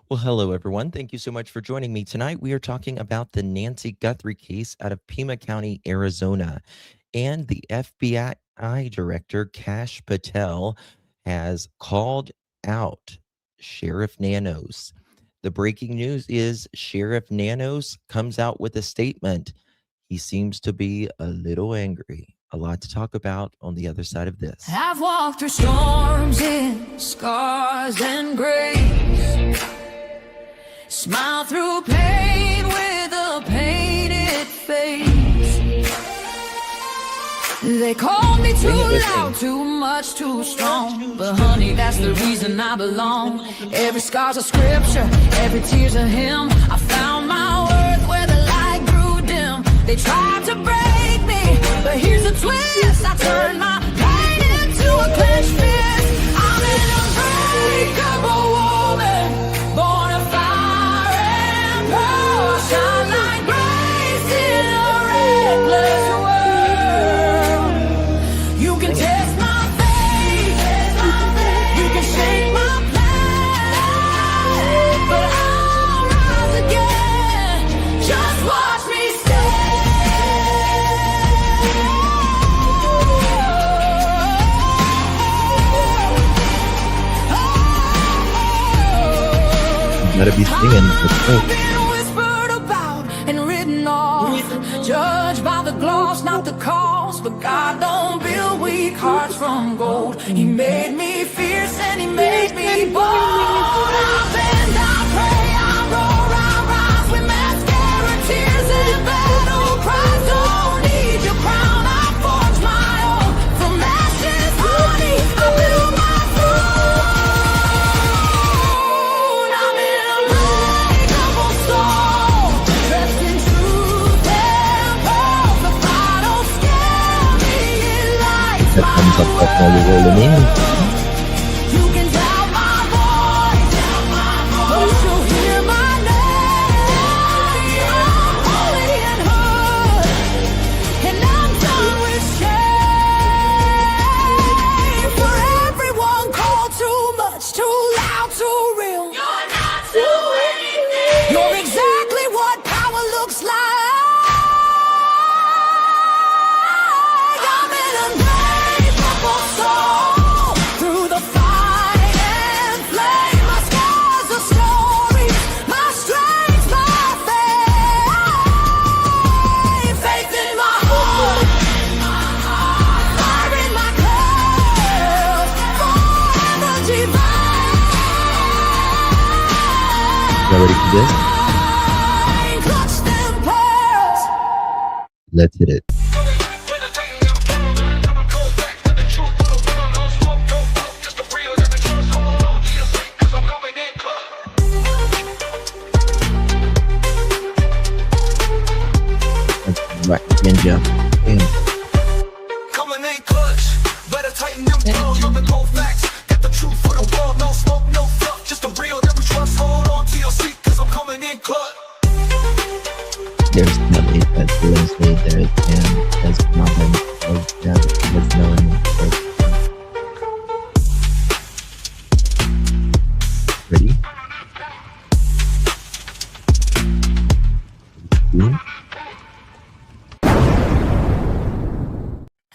Well, hello, everyone. Thank you so much for joining me tonight. We are talking about the Nancy Guthrie case out of Pima County, Arizona. And the FBI director, Kash Patel, has called out Sheriff Nanos. The breaking news is Sheriff Nanos comes out with a statement. He seems to be a little angry. A lot to talk about on the other side of this. I've walked through storms in scars and grace. Smile through pain with a painted face. They called me too loud, too much, too strong. But honey, that's the reason I belong. Every scar's a scripture, every tear's a hymn. I found my worth where the light grew dim. They tried to break me, but here's a twist. I turned my pain into a clenched fist. I'm an unbreakable woman, born of fire and pearl. Shine like grace in a reckless world. You can test my faith, you can shake my plans, but I'll rise again. Just watch me Gotta be singing. Whispered about and written off, judged by the gloss, not the cause. But God don't build weak hearts from gold. He made me fierce and He made me bold. I bend, I pray, I roar, I rise with mascara, tears and battle cries. Don't need your crown, I forge my own. From ashes, honey, I build my throne. I'm in unbreakable soul, dressed in truth and pearls. The fight don't scare me, it lights That my comes up way. while you're rolling in. You can doubt my voice, but you still hear my name. I'm holy and hood, and I'm done with shame. For everyone called too much, too loud, too real. You're not too anything. You're exactly what power looks like. I'm an unbreakable soul, through the fight and flame. My scars are stories, my strength, my faith. Faith in my heart, fire in my clothes, forever divine. Y'all ready for this? Clutch them pearls. Let's hit it. That's right, Ninja. Damn. Coming in clutch, better tighten them pearls, dropping cold facts. Got the truth for the world, no smoke, no fluff, just the real that we trust. Hold on to your seat, cause I'm coming in clutch. There's nothing that's feelings made there, and there's nothing that's knowing. Ready?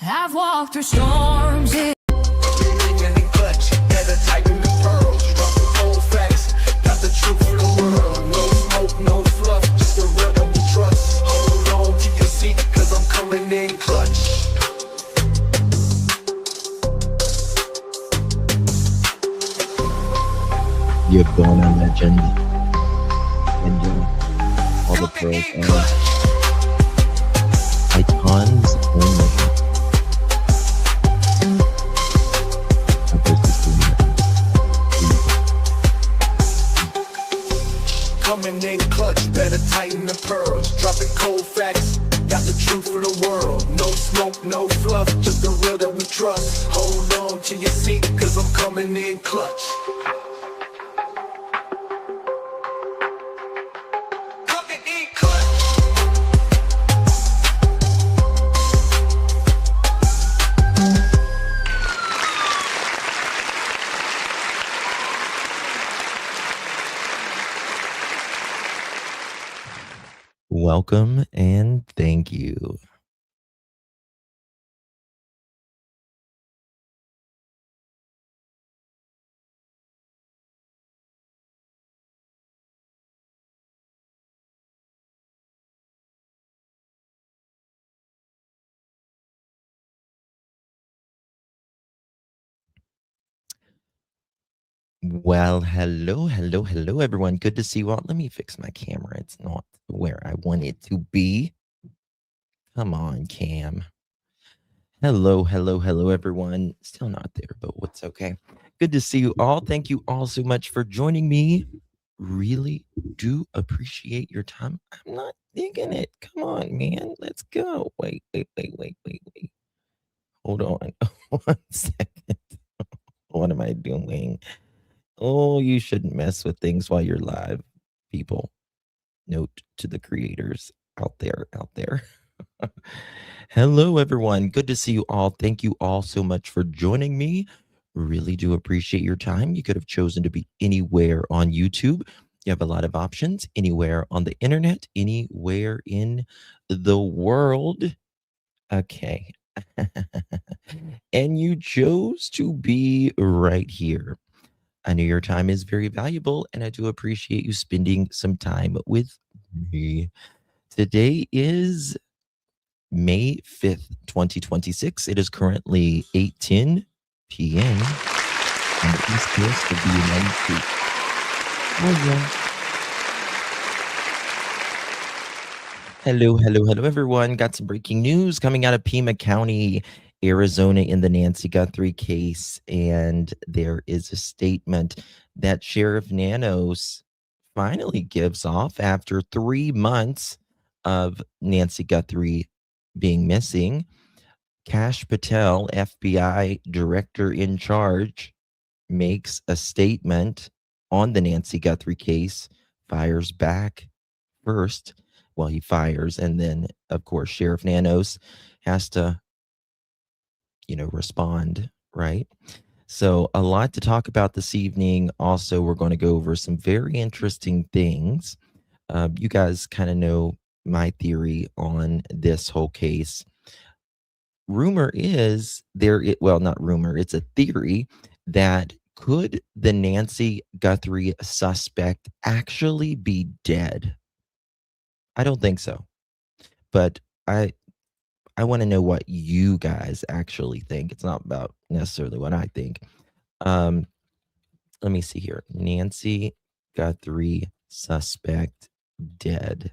I've walked through storms. Coming in clutch, better tighten them pearls, dropping cold facts. Got the truth for the world, no smoke, no fluff, just the real that we trust. Hold on to your seat, cause I'm coming in clutch. You're born a legend. And all the pearls are icons only. Coming in clutch, better tighten the pearls, dropping cold facts. Got the truth for the world, no smoke, no fluff, just the real that we trust. Hold on to your seat, cause I'm coming in clutch. Coming in clutch. Welcome and thank you. Well, hello, everyone. Good to see you all. Let me fix my camera. It's not where I want it to be. Come on, Cam. Hello, everyone. Still not there, but what's okay. Good to see you all. Thank you all so much for joining me. Really do appreciate your time. I'm not digging it. Come on, man. Let's go. Wait. Hold on. 1 second. What am I doing? Oh, you shouldn't mess with things while you're live, people. Note to the creators out there. Hello, everyone. Good to see you all. Thank you all so much for joining me. Really do appreciate your time. You could have chosen to be anywhere on YouTube. You have a lot of options anywhere on the internet, anywhere in the world. Okay. And you chose to be right here. I know your time is very valuable, and I do appreciate you spending some time with me. Today is May 5th, 2026. It is currently 8:10 p.m. on the East Coast of the United States. Oh, yeah. Hello, everyone. Got some breaking news coming out of Pima County, Arizona, in the Nancy Guthrie case. And there is a statement that Sheriff Nanos finally gives off after 3 months of Nancy Guthrie being missing. Kash Patel, FBI director in charge, makes a statement on the Nancy Guthrie case, fires back first. Well, he fires, and then, of course, Sheriff Nanos has to, respond, right? So, a lot to talk about this evening. Also, we're going to go over some very interesting things. You guys kind of know my theory on this whole case. Rumor is well, not rumor, it's a theory that could the Nancy Guthrie suspect actually be dead? I don't think so, but I want to know what you guys actually think. It's not about necessarily what I think. Um, Let me see here. Nancy Guthrie suspect dead.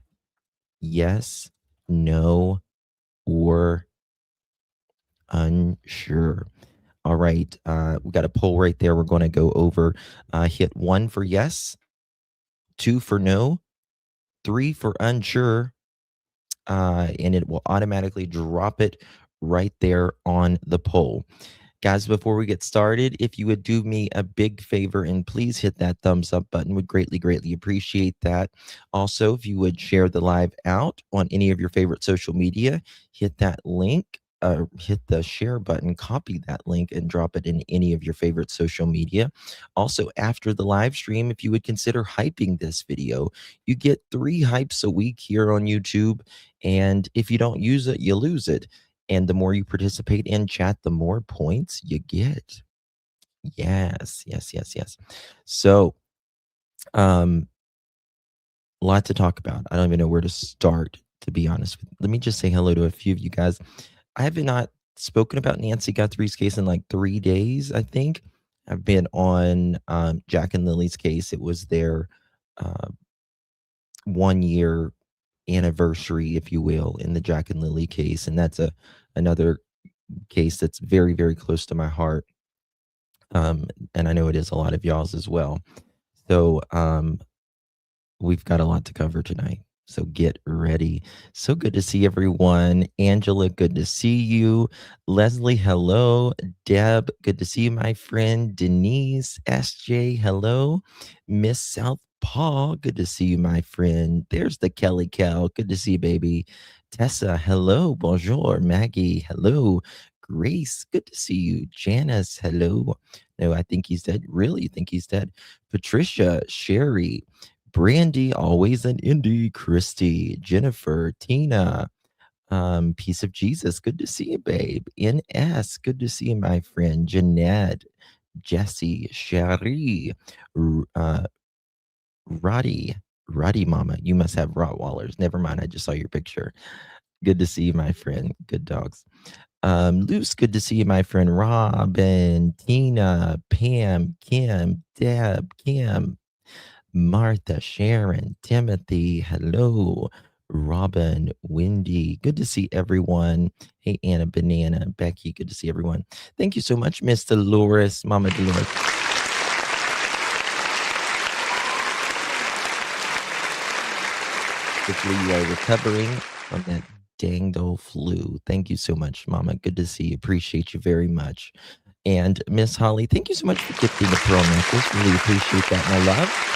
Yes, no, or unsure. All right. We got a poll right there. We're going to go over. Hit 1 for yes, 2 for no, 3 for unsure, and it will automatically drop it right there on the poll. Guys, before we get started, if you would do me a big favor and please hit that thumbs up button, would greatly appreciate that. Also, if you would share the live out on any of your favorite social media, hit that link, hit the share button, copy that link, and drop it in any of your favorite social media. Also, after the live stream, if you would consider hyping this video, you get 3 hypes a week here on YouTube. And if you don't use it, you lose it. And the more you participate in chat, the more points you get. Yes. So, um, a lot to talk about. I don't even know where to start, to be honest. Let me just say hello to a few of you guys. I have not spoken about Nancy Guthrie's case in like 3 days, I think. I've been on Jack and Lily's case. It was their 1 year anniversary, if you will, in the Jack and Lily case. And that's another case that's very close to my heart. And I know it is a lot of y'all's as well. So we've got a lot to cover tonight. So get ready. So good to see everyone. Angela, good to see you. Leslie, hello. Deb, good to see you, my friend. Denise, SJ, hello. Miss Southpaw, good to see you, my friend. There's the Kelly Cal. Good to see you, baby. Tessa, hello. Bonjour. Maggie, hello. Grace, good to see you. Janice, hello. No, I think he's dead. Really think he's dead. Patricia, Sherry, Brandy, always an indie. Christy, Jennifer, Tina, Piece of Jesus, good to see you, babe. NS, good to see you, my friend. Jeanette, Jesse, Cherie, Roddy, Roddy Mama. You must have Rottweilers. Never mind, I just saw your picture. Good to see you, my friend. Good dogs. Luce, good to see you, my friend. Robin, Tina, Pam, Kim, Deb, Kim, Martha, Sharon, Timothy, hello. Robin, Wendy, good to see everyone. Hey, Anna, Banana, Becky, good to see everyone. Thank you so much, Miss Dolores, Mama Dolores. Hopefully you are recovering from that dang old flu. Thank you so much, Mama. Good to see you. Appreciate you very much. And Miss Holly, thank you so much for gifting the pearl necklace. Really appreciate that, my love.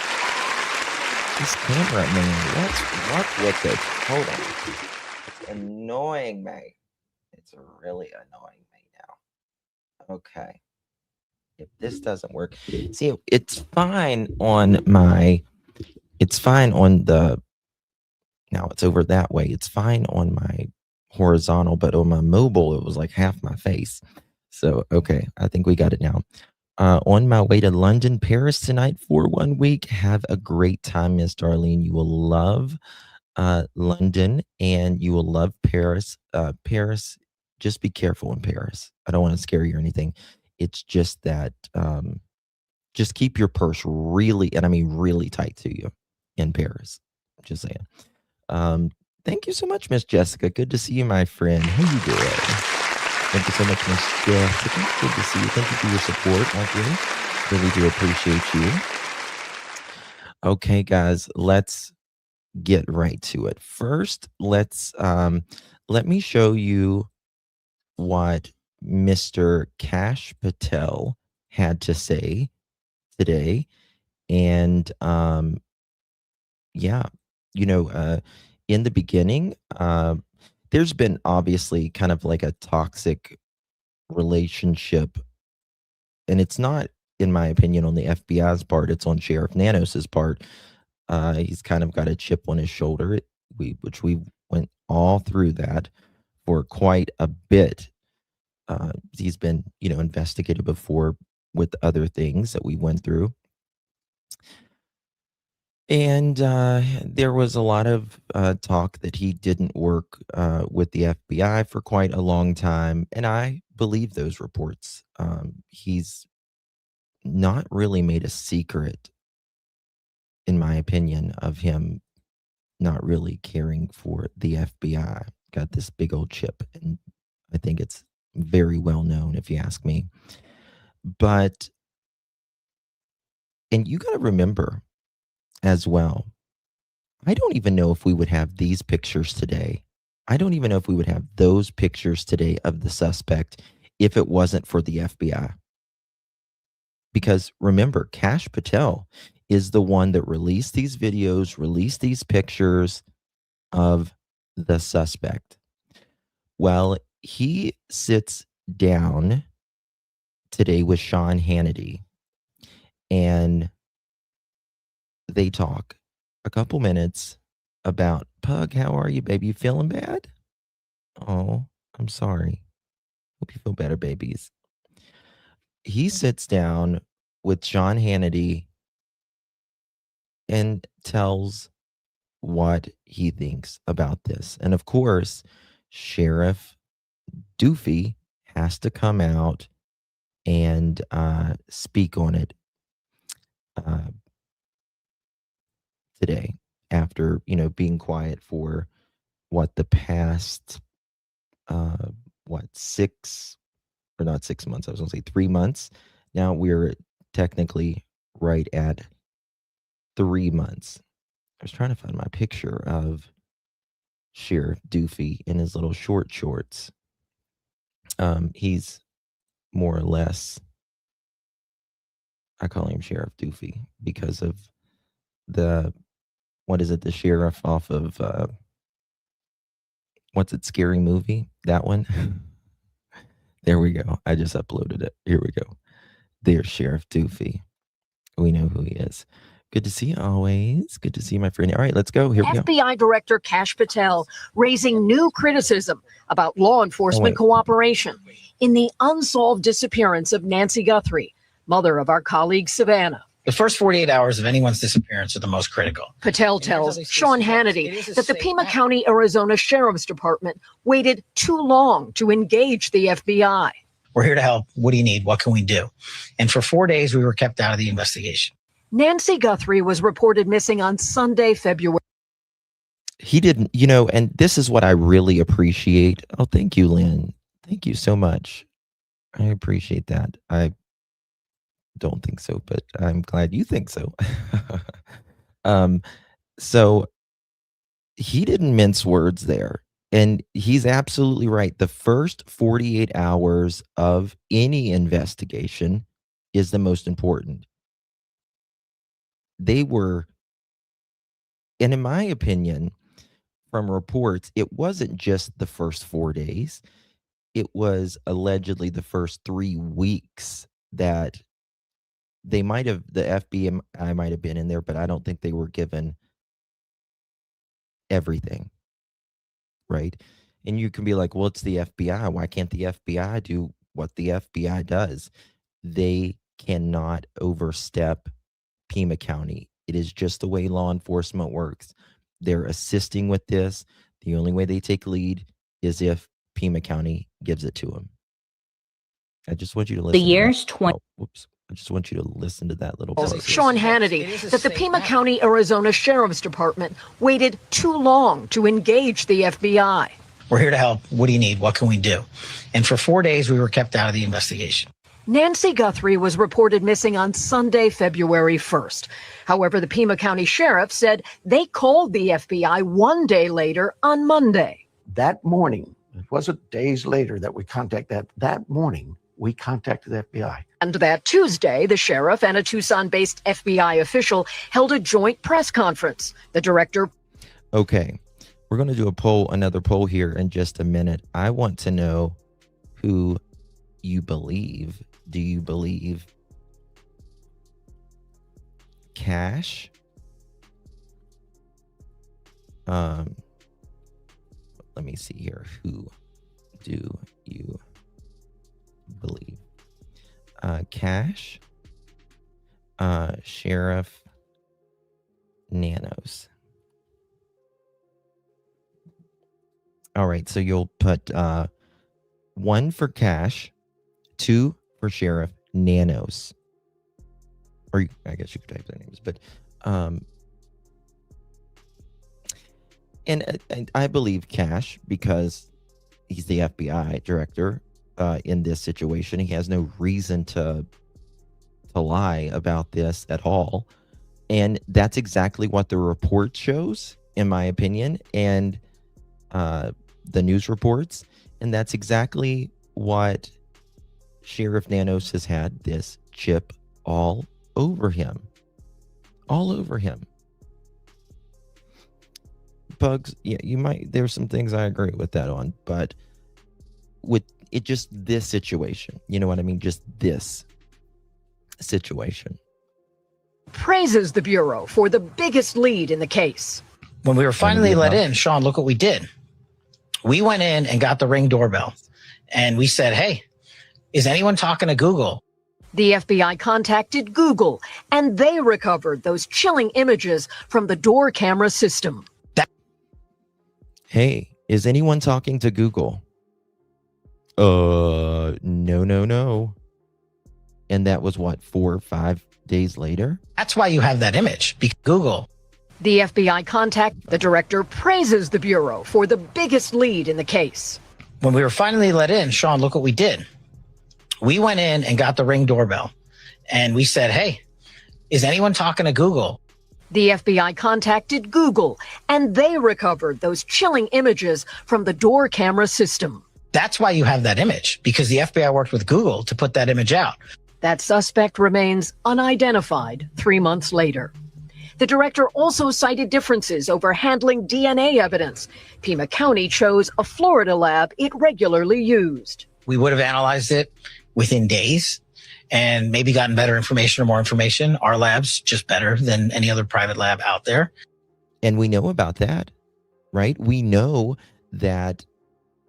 This camera, man, what's up with it? Hold on. It's annoying me. It's really annoying me now. Okay. If this doesn't work, see, it's fine on the, now it's over that way. It's fine on my horizontal, but on my mobile, it was like half my face. So, okay, I think we got it now. On my way to London, Paris tonight for 1 week. Have a great time, Miss Darlene. You will love London and you will love Paris. Paris, just be careful in Paris. I don't want to scare you or anything. It's just that just keep your purse really, and I mean really tight to you in Paris. Just saying. Thank you so much, Miss Jessica. Good to see you, my friend. How you doing? Thank you so much, Miss Jessica. Good to see you. Thank you for your support, my friend. Really do appreciate you. Okay, guys, let's get right to it. First, let me show you what Mr. Cash Patel had to say today. And yeah, in the beginning, there's been obviously kind of like a toxic relationship, and it's not, in my opinion, on the FBI's part, it's on Sheriff Nanos's part. He's kind of got a chip on his shoulder, which we went all through that for quite a bit. He's been, investigated before with other things that we went through. And there was a lot of talk that he didn't work with the FBI for quite a long time. And I believe those reports. He's not really made a secret, in my opinion, of him not really caring for the FBI. Got this big old chip. And I think it's very well known, if you ask me. But, and you got to remember as well, I don't even know if we would have these pictures today. I don't even know if we would have those pictures today of the suspect if it wasn't for the FBI. Because remember, Cash Patel is the one that released these videos, released these pictures of the suspect. Well, he sits down today with Sean Hannity, and they talk a couple minutes about, Pug, how are you, baby? You feeling bad? Oh, I'm sorry. Hope you feel better, babies. He sits down with Sean Hannity and tells what he thinks about this. And of course, Sheriff Doofy has to come out and speak on it today, after being quiet for the past 6, or not 6 months, I was gonna say 3 months. Now we're technically right at 3 months. I was trying to find my picture of Sheriff Doofy in his little short shorts. He's more or less, I call him Sheriff Doofy because of the sheriff off of what's it, Scary Movie? That one. There we go. I just uploaded it. Here we go. There's Sheriff Doofy. We know who he is. Good to see you always. Good to see you, my friend. All right, let's go. Here we go. FBI Director Kash Patel raising new criticism about law enforcement cooperation in the unsolved disappearance of Nancy Guthrie, mother of our colleague Savannah. The first 48 hours of anyone's disappearance are the most critical. Patel tells Sean Hannity that the Pima County, Arizona Sheriff's Department waited too long to engage the FBI. We're here to help. What do you need? What can we do? And for 4 days, we were kept out of the investigation. Nancy Guthrie was reported missing on Sunday, February. He didn't, and this is what I really appreciate. Oh, thank you, Lynn. Thank you so much. I appreciate that. I don't think so, but I'm glad you think so. So he didn't mince words there. And he's absolutely right. The first 48 hours of any investigation is the most important. They were, and in my opinion, from reports, it wasn't just the first 4 days. It was allegedly the first 3 weeks that the FBI might have been in there, but I don't think they were given everything, right? And you can be like, well, it's the FBI. Why can't the FBI do what the FBI does? They cannot overstep Pima County. It is just the way law enforcement works. They're assisting with this. The only way they take lead is if Pima County gives it to them. I just want you to listen. I just want you to listen to that little voice. Sean Hannity that the Pima County, Arizona Sheriff's Department waited too long to engage the FBI. We're here to help. What do you need? What can we do? And for 4 days, we were kept out of the investigation. Nancy Guthrie was reported missing on Sunday, February 1st. However, the Pima County Sheriff said they called the FBI 1 day later on Monday. That morning, it wasn't days later that we contacted that morning, we contacted the FBI. And that Tuesday, the sheriff and a Tucson-based FBI official held a joint press conference. The director. Okay, we're going to do another poll here in just a minute. I want to know who you believe. Do you believe Cash? Let me see here. Who do you believe? Cash, Sheriff Nanos. All right, so you'll put 1 for Cash, 2 for Sheriff Nanos. Or I guess you could type their names, but and I believe Cash because he's the FBI director in this situation. He has no reason to lie about this at all. And that's exactly what the report shows, in my opinion, and the news reports. And that's exactly what Sheriff Nanos has had this chip all over him. All over him. Bugs, yeah, there's some things I agree with that on, but with it, just this situation, you know what I mean? Just this situation. Praises the Bureau for the biggest lead in the case. When we were finally let in, Sean, look what we did. We went in and got the Ring doorbell, and we said, hey, is anyone talking to Google? The FBI contacted Google, and they recovered those chilling images from the door camera system. Hey, is anyone talking to Google? No. And that was what, 4 or 5 days later? That's why you have that image. Google. The FBI the director praises the Bureau for the biggest lead in the case. When we were finally let in, Sean, look what we did. We went in and got the Ring doorbell, and we said, hey, is anyone talking to Google? The FBI contacted Google, and they recovered those chilling images from the door camera system. That's why you have that image, because the FBI worked with Google to put that image out. That suspect remains unidentified 3 months later. The director also cited differences over handling DNA evidence. Pima County chose a Florida lab it regularly used. We would have analyzed it within days, and maybe gotten better information or more information. Our lab's just better than any other private lab out there. And we know about that, right? We know that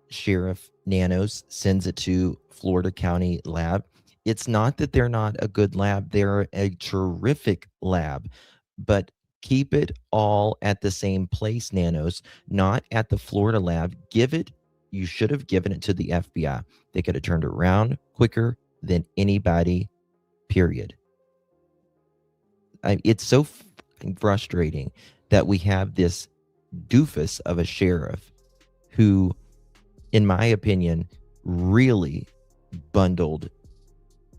Sheriff Nanos sends it to Florida County Lab. It's not that they're not a good lab. They're a terrific lab, but keep it all at the same place, Nanos, not at the Florida lab. You should have given it to the FBI. They could have turned it around quicker than anybody, period. It's so frustrating that we have this doofus of a sheriff who, in my opinion, really bundled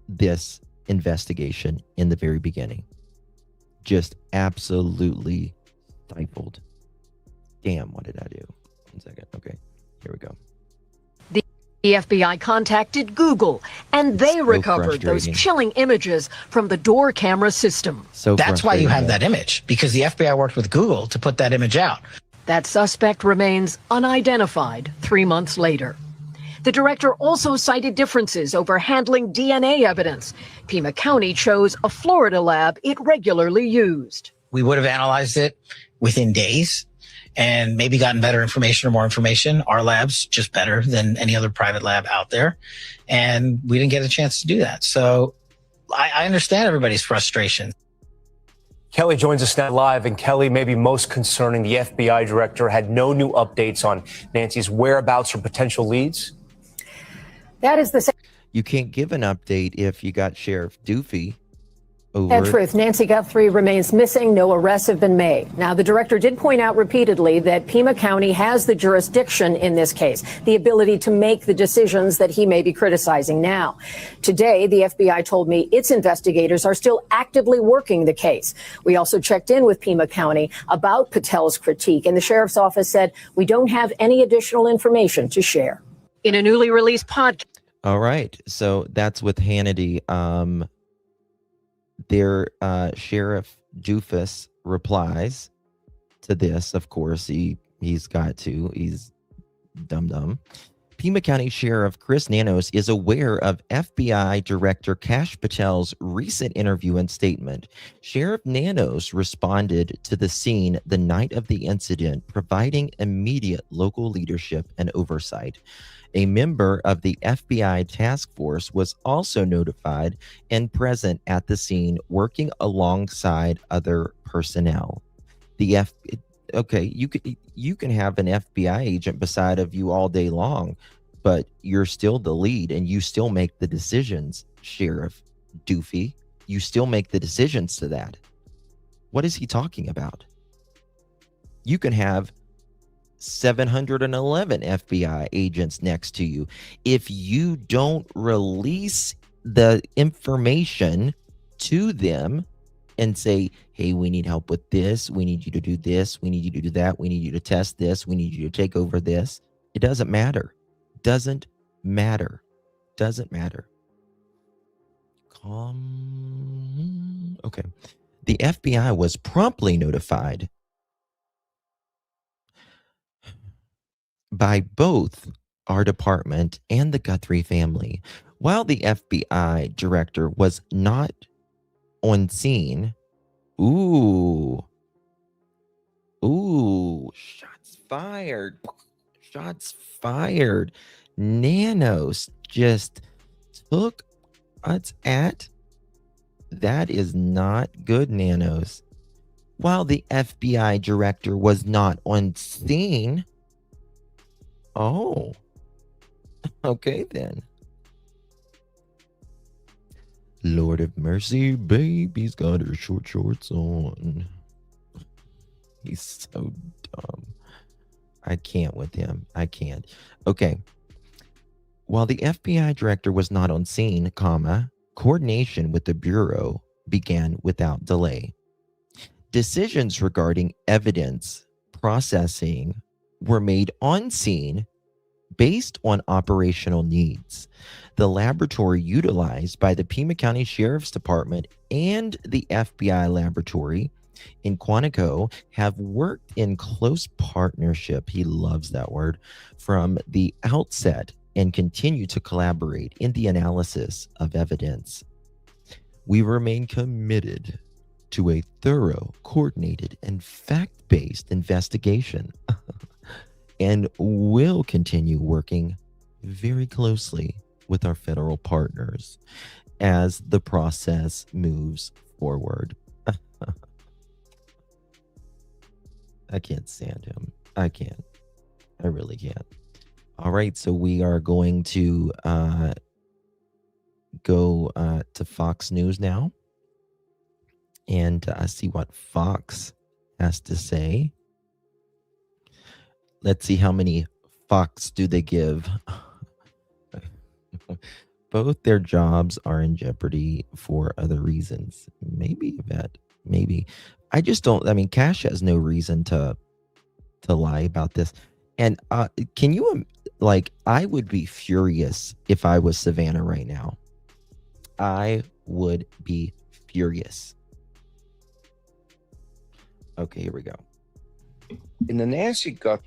this investigation in the very beginning. Just absolutely stifled. Damn, what did I do? 1 second. Okay, here we go. The FBI contacted Google, and they recovered those chilling images from the door camera system. That's why you have that image, because the FBI worked with Google to put that image out. That suspect remains unidentified 3 months later. The director also cited differences over handling DNA evidence. Pima County chose a Florida lab it regularly used. We would have analyzed it within days and maybe gotten better information or more information. Our lab's just better than any other private lab out there. And we didn't get a chance to do that. So I understand everybody's frustration. Kelly joins us now live. And Kelly, maybe most concerning, the FBI director had no new updates on Nancy's whereabouts or potential leads. That is the same. You can't give an update if you got Sheriff Doofy over. That truth. Nancy Guthrie remains missing. No arrests have been made. Now, the director did point out repeatedly that Pima County has the jurisdiction in this case, the ability to make the decisions that he may be criticizing now. Today, the FBI told me its investigators are still actively working the case. We also checked in with Pima County about Patel's critique, and the sheriff's office said we don't have any additional information to share. In a newly released podcast. All right. So that's with Hannity. Their Sheriff Doofus replies to this. Of course, he's got to. He's dumb. Pima County Sheriff Chris Nanos is aware of FBI Director Kash Patel's recent interview and statement. Sheriff Nanos responded to the scene the night of the incident, providing immediate local leadership and oversight. A member of the FBI task force was also notified and present at the scene, working alongside other personnel. Okay, you can have an FBI agent beside of you all day long, but you're still the lead and you still make the decisions, Sheriff Doofy. You still make the decisions to that. What is he talking about? You can have 711 FBI agents next to you. If you don't release the information to them and say, hey, we need help with this, we need you to do this, we need you to do that, we need you to test this, we need you to take over this, it doesn't matter. Doesn't matter. Okay. The FBI was promptly notified by both our department and the Guthrie family. While the FBI director was not on scene, shots fired. Nanos just took us at. That is not good, Nanos. While the FBI director was not on scene. Oh, okay then. Lord of mercy, baby's got her short shorts on. He's so dumb. I can't with him. I can't. Okay. While the FBI director was not on scene, coordination with the Bureau began without delay. Decisions regarding evidence processing were made on scene based on operational needs. The laboratory utilized by the Pima County Sheriff's Department and the FBI laboratory in Quantico have worked in close partnership, he loves that word, from the outset and continue to collaborate in the analysis of evidence. We remain committed to a thorough, coordinated, and fact-based investigation and will continue working very closely with our federal partners as the process moves forward. I can't stand him. I can't. I really can't. All right, so we are going to go to Fox News now and see what Fox has to say. Let's see how many Fox do they give. Both their jobs are in jeopardy for other reasons. Maybe that. Maybe. I just don't. I mean, Cash has no reason to lie about this. And can you I would be furious if I was Savannah right now. I would be furious. Okay, here we go. In the Nancy Guthrie,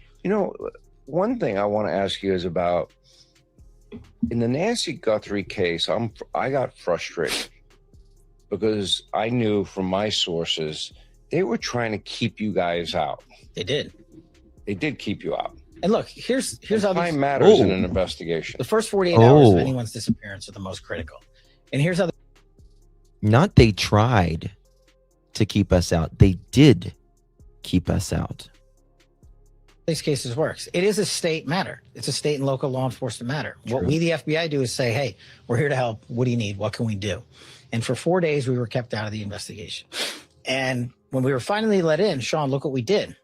one thing I want to ask you is about in the Nancy Guthrie case. I got frustrated because I knew from my sources they were trying to keep you guys out. They did. They did keep you out. And look, here's how time matters in an investigation. The first 48 hours of anyone's disappearance are the most critical. And here's how not they tried to keep us out. They did keep us out. these cases works. It is a state matter. It's a state and local law enforcement matter. True. What we, the FBI, do is say, hey, we're here to help. What do you need? What can we do? And for 4 days, we were kept out of the investigation. And when we were finally let in, Sean, look what we did.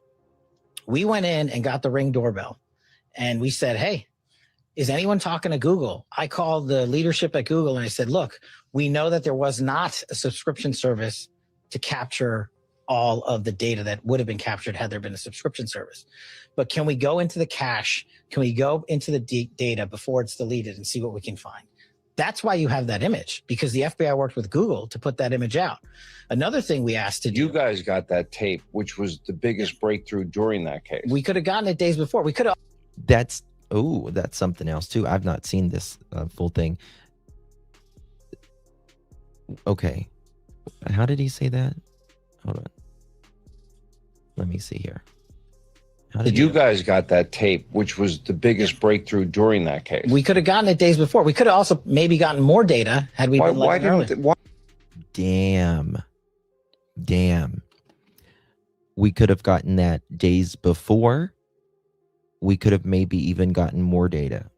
We went in and got the Ring doorbell. And we said, hey, is anyone talking to Google? I called the leadership at Google and I said, look, we know that there was not a subscription service to capture all of the data that would have been captured had there been a subscription service. But can we go into the cache? Can we go into the data before it's deleted and see what we can find? That's why you have that image, because the FBI worked with Google to put that image out. Another thing we asked to do. You guys got that tape, which was the biggest breakthrough during that case. We could have gotten it days before. We could have. That's something else too. I've not seen this full thing. Okay. How did he say that? Hold on. Let me see here. Did you guys got that tape, which was the biggest breakthrough during that case? We could have gotten it days before. We could have also maybe gotten more data had we been let early. Damn. We could have gotten that days before. We could have maybe even gotten more data.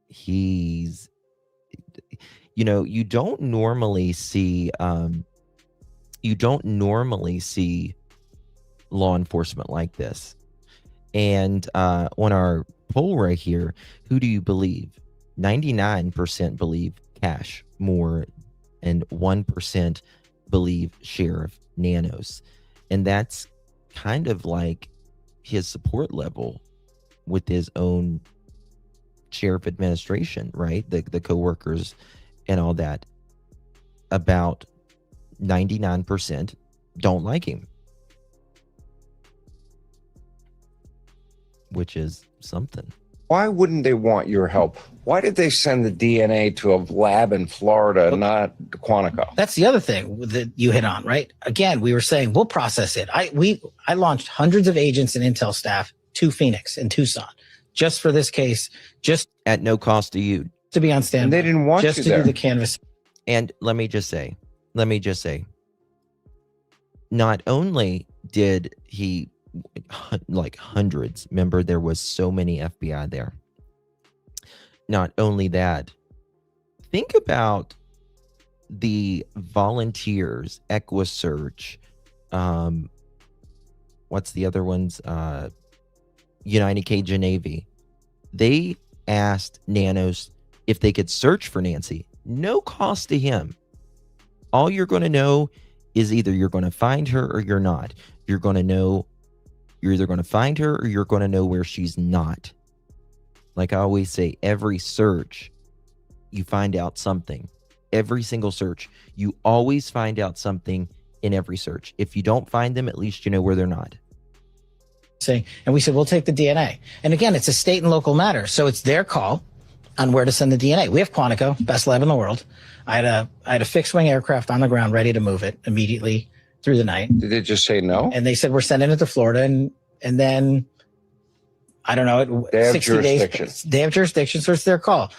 You don't normally see law enforcement like this. And on our poll right here, who do you believe? 99% believe Cash more and 1% believe Sheriff Nanos. And that's kind of like his support level with his own sheriff administration, right? The co-workers and all that. About 99% don't like him, which is something. Why wouldn't they want your help? Why did they send the DNA to a lab in Florida, not Quantico? That's the other thing that you hit on, right? Again, we were saying we'll process it. I launched hundreds of agents and intel staff to Phoenix and Tucson just for this case, just at no cost to you, to be on standby. And they didn't want just you to there. do the canvas. And let me just say, not only did he, like hundreds, remember there was so many FBI there. Not only that, think about the volunteers, EquiSearch, what's the other ones? United Cajun Navy. They asked Nanos if they could search for Nancy. No cost to him. All you're going to know is either you're going to find her or you're not. You're either going to find her or you're going to know where she's not. Like I always say, every search, you find out something. Every single search, you always find out something in every search. If you don't find them, at least you know where they're not. And we said, we'll take the DNA. And again, it's a state and local matter. So it's their call. on where to send the DNA. We have Quantico, best lab in the world. I had a fixed wing aircraft on the ground ready to move it immediately through the night. Did they just say no? And they said, we're sending it to Florida. And then, I don't know, They have 60 jurisdiction. days. They have jurisdiction, so it's their call.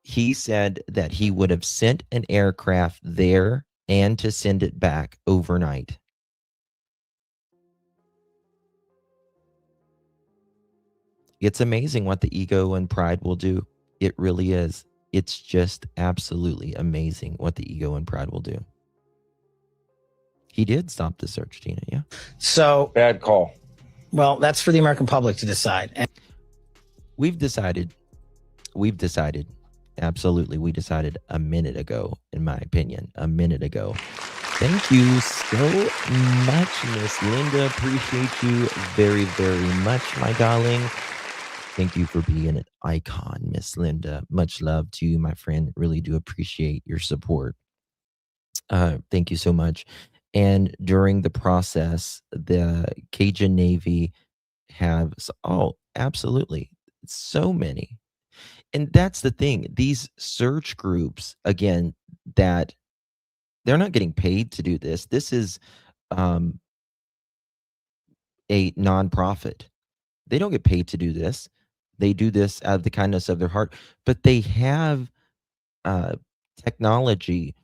He said that he would have sent an aircraft there and to send it back overnight. It's amazing what the ego and pride will do. It really is. It's just absolutely amazing what the ego and pride will do. He did stop the search, Tina. Yeah. So Bad call. Well, that's for the American public to decide. And We've decided. Absolutely. We decided a minute ago, in my opinion, a minute ago. Thank you so much, Miss Linda. Appreciate you very, very much, my darling. Thank you for being an icon, Miss Linda. Much love to you, my friend. Really do appreciate your support. Thank you so much. And during the process, the Cajun Navy have, absolutely, so many. And that's the thing. These search groups, again, that they're not getting paid to do this. This is a nonprofit. They don't get paid to do this. They do this out of the kindness of their heart, but they have technology,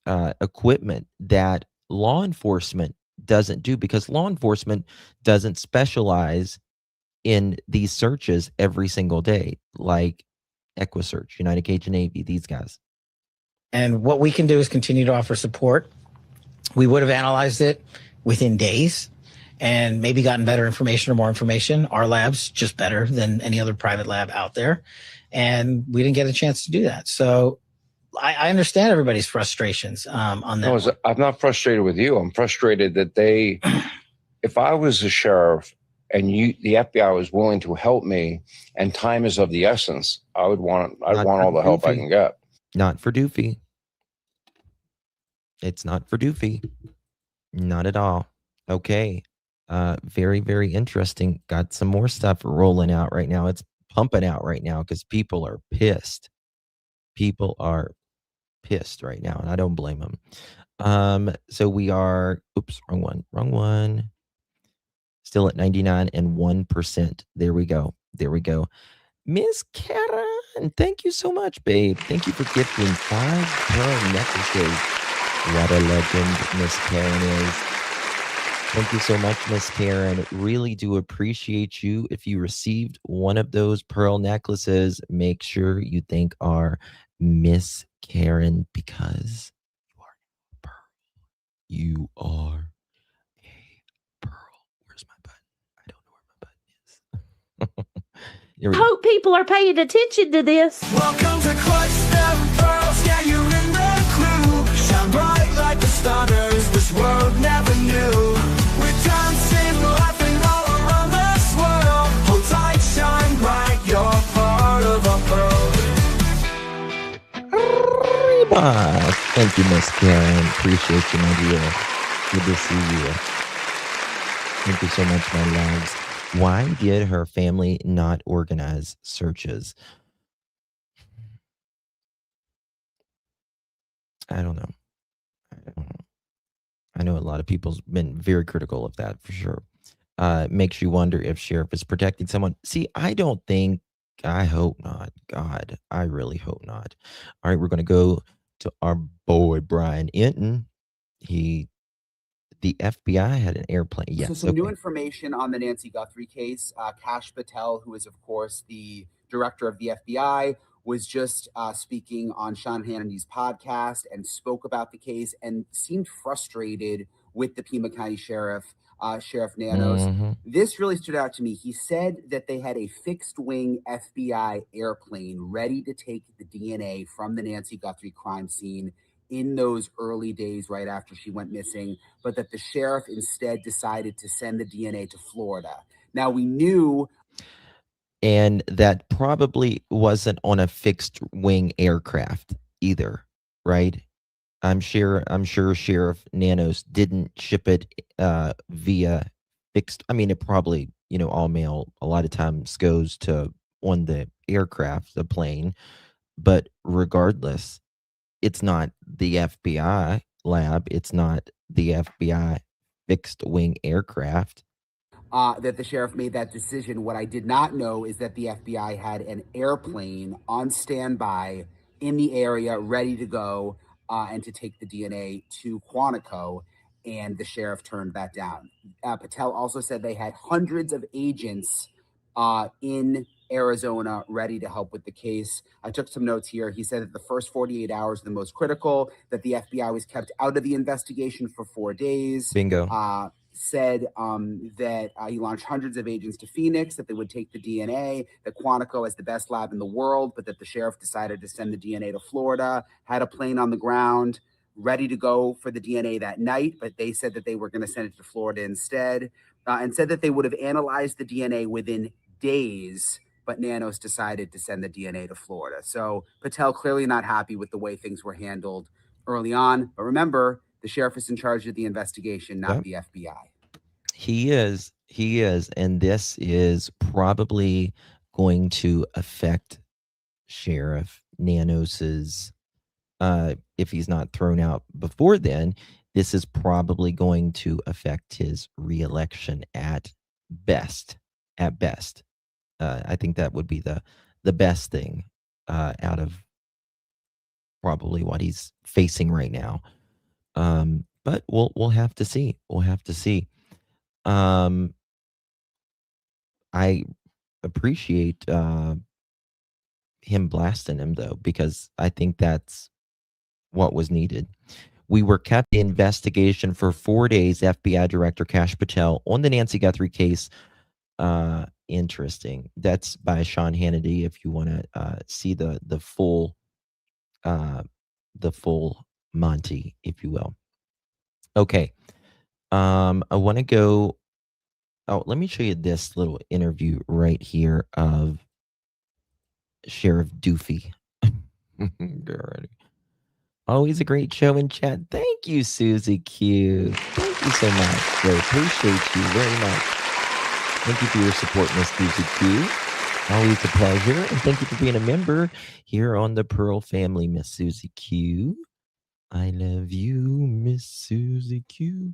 equipment that law enforcement doesn't do, because law enforcement doesn't specialize in these searches every single day, like EquiSearch, United Cajun Navy, these guys. And what we can do is continue to offer support. We would have analyzed it within days and maybe gotten better information or more information. Our lab's just better than any other private lab out there. And we didn't get a chance to do that. So I understand everybody's frustrations on that. No, I'm not frustrated with you. I'm frustrated that if I was a sheriff and the FBI was willing to help me and time is of the essence, I'd want all the help I can get. Not for Doofy. It's not for Doofy. Not at all. Okay. Very, very interesting. Got some more stuff rolling out right now. It's pumping out right now because people are pissed. People are pissed right now, and I don't blame them. So we are, wrong one. Still at 99.1%. There we go. Miss Karen, thank you so much, babe. Thank you for gifting 5 pearl necklaces. What a legend Miss Karen is. Thank you so much, Miss Karen. Really do appreciate you. If you received one of those pearl necklaces, make sure you thank our Miss Karen, because you are a pearl. Where's my button? I don't know where my button is. Hope people are paying attention to this. Welcome to Clutch 7 Pearls. Yeah, you're in the clue. Shine bright like the stars this world never knew. We're dancing, laughing all around this world. Hold tight, shine bright. You're part of our pearl. Thank you, Miss Karen. Appreciate you, my dear. Good to see you. Thank you so much, my loves. Why did her family not organize searches? I don't know. I know a lot of people's been very critical of that, for sure. Makes you wonder if sheriff is protecting someone. See, I hope not. God, I really hope not. All right, we're going to go to our boy, Brian Enton. The FBI had an airplane. Yes. So some new information on the Nancy Guthrie case. Kash Patel, who is, of course, the director of the FBI, was just speaking on Sean Hannity's podcast and spoke about the case and seemed frustrated with the Pima County Sheriff, Sheriff Nanos. Mm-hmm. This really stood out to me. He said that they had a fixed-wing FBI airplane ready to take the DNA from the Nancy Guthrie crime scene in those early days right after she went missing, but that the sheriff instead decided to send the DNA to Florida. Now, we knew... And that probably wasn't on a fixed wing aircraft either, right? I'm sure Sheriff Nanos didn't ship it via fixed. I mean, it probably, all mail a lot of times goes to on the aircraft, the plane. But regardless, it's not the FBI lab. It's not the FBI fixed wing aircraft. That the sheriff made that decision. What I did not know is that the FBI had an airplane on standby in the area, ready to go and to take the DNA to Quantico, and the sheriff turned that down. Patel also said they had hundreds of agents in Arizona ready to help with the case. I took some notes here. He said that the first 48 hours are the most critical, that the FBI was kept out of the investigation for 4 days. Bingo. Said that he launched hundreds of agents to Phoenix, that they would take the DNA, that Quantico is the best lab in the world, but that the sheriff decided to send the DNA to Florida, had a plane on the ground ready to go for the DNA that night, but they said that they were going to send it to Florida instead, and said that they would have analyzed the DNA within days, but Nanos decided to send the DNA to Florida. So Patel clearly not happy with the way things were handled early on. But remember, the sheriff is in charge of the investigation, not the FBI. He is. And this is probably going to affect Sheriff Nanos's, if he's not thrown out before then, this is probably going to affect his reelection at best. At best. I think that would be the best thing out of probably what he's facing right now. But we'll have to see. We'll have to see. I appreciate him blasting him though, because I think that's what was needed. We were kept in investigation for 4 days, FBI Director Kash Patel, on the Nancy Guthrie case. Interesting. That's by Sean Hannity. If you want to see the full Monty, if you will. Okay. I want to go. Oh, let me show you this little interview right here of Sheriff Doofy. Always a great show in chat. Thank you, Susie Q. Thank you so much. I appreciate you very much. Thank you for your support, Miss Susie Q. Always a pleasure. And thank you for being a member here on the Pearl family, Miss Susie Q. I love you, Miss Susie Q.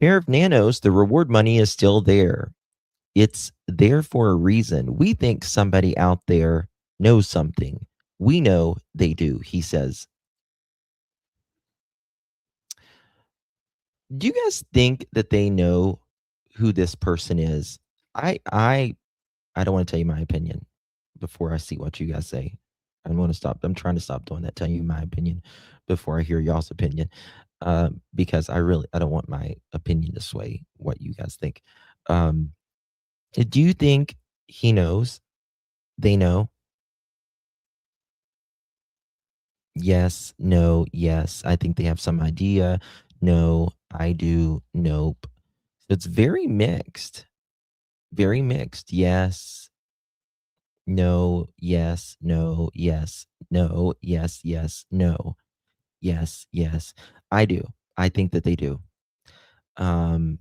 Sheriff Nanos, the reward money is still there. It's there for a reason. We think somebody out there knows something. We know they do, he says. Do you guys think that they know who this person is? I don't want to tell you my opinion before I see what you guys say. I want to stop. I'm trying to stop doing that, telling you my opinion before I hear y'all's opinion. Because I don't want my opinion to sway what you guys think. Do you think he knows? They know? Yes, no, yes. I think they have some idea. No, I do. Nope. So it's very mixed. Very mixed. Yes. No, yes, no, yes, no, yes, yes, no. Yes, yes. I do. I think that they do. I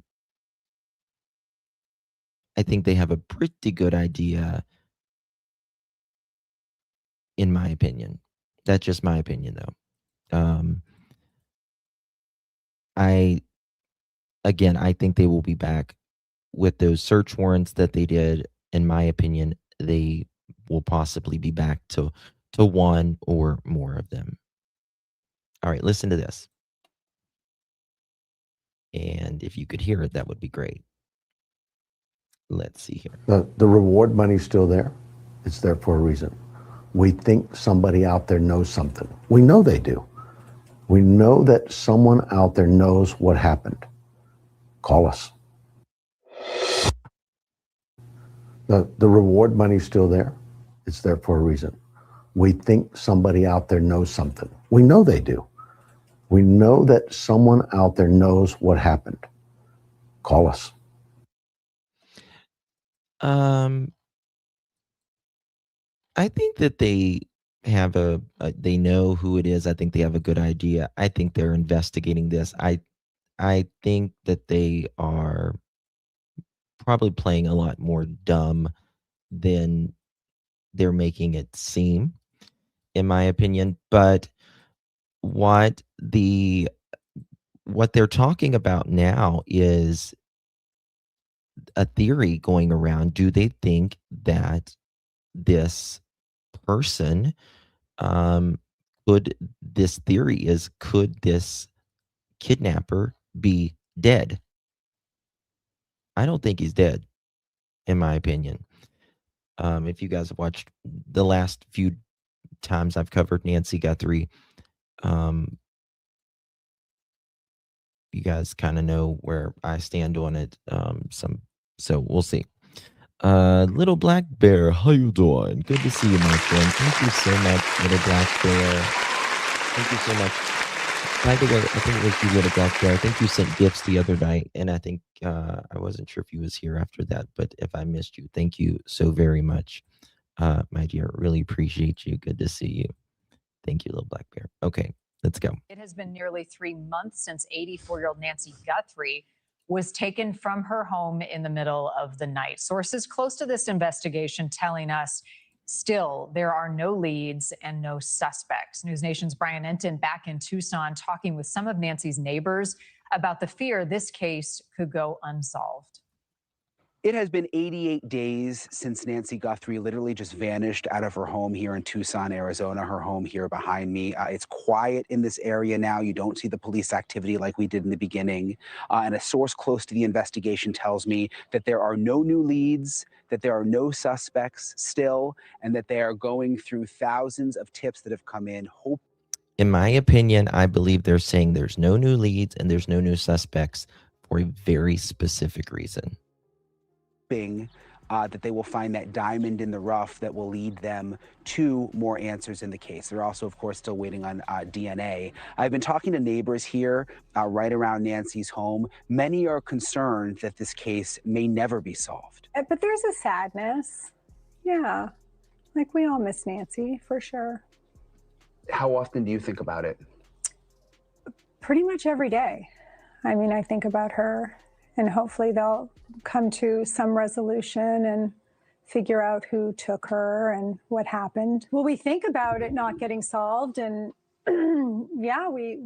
think they have a pretty good idea, in my opinion. That's just my opinion, though. I think they will be back with those search warrants that they did. In my opinion, they will possibly be back to one or more of them. All right, listen to this. And if you could hear it, that would be great. Let's see here. The reward money's still there. It's there for a reason. We think somebody out there knows something. We know they do. We know that someone out there knows what happened. Call us. The reward money's still there. It's there for a reason. We think somebody out there knows something. We know they do. We know that someone out there knows what happened. Call us. I think that they have they know who it is. I think they have a good idea. I think they're investigating this. I think that they are probably playing a lot more dumb than they're making it seem, in my opinion. But what they're talking about now is a theory going around. Do they think that this person, um, this theory is, could this kidnapper be dead? I don't think he's dead, in my opinion. If you guys have watched the last few times I've covered Nancy Guthrie, um, you guys kind of know where I stand on it. So we'll see. Little Black Bear, how you doing? Good to see you, my friend. Thank you so much, Little Black Bear. Thank you so much. By the way, I think it was you, Little Black Bear. I think you sent gifts the other night, and I think I wasn't sure if you was here after that, but if I missed you, thank you so very much, my dear. Really appreciate you. Good to see you. Thank you, Little Black Bear. Okay, let's go. It has been nearly 3 months since 84-year-old Nancy Guthrie was taken from her home in the middle of the night. Sources close to this investigation telling us still there are no leads and no suspects. News Nation's Brian Enton back in Tucson talking with some of Nancy's neighbors about the fear this case could go unsolved. It has been 88 days since Nancy Guthrie literally just vanished out of her home here in Tucson, Arizona, her home here behind me. It's quiet in this area now. You don't see the police activity like we did in the beginning. And a source close to the investigation tells me that there are no new leads, that there are no suspects still, and that they are going through thousands of tips that have come in. In my opinion, I believe they're saying there's no new leads and there's no new suspects for a very specific reason. That they will find that diamond in the rough that will lead them to more answers in the case. They're also, of course, still waiting on DNA. I've been talking to neighbors here right around Nancy's home. Many are concerned that this case may never be solved. But there's a sadness. Yeah, like we all miss Nancy, for sure. How often do you think about it? Pretty much every day. I mean, I think about her, and hopefully they'll come to some resolution and figure out who took her and what happened. Well, we think about it not getting solved, and yeah, we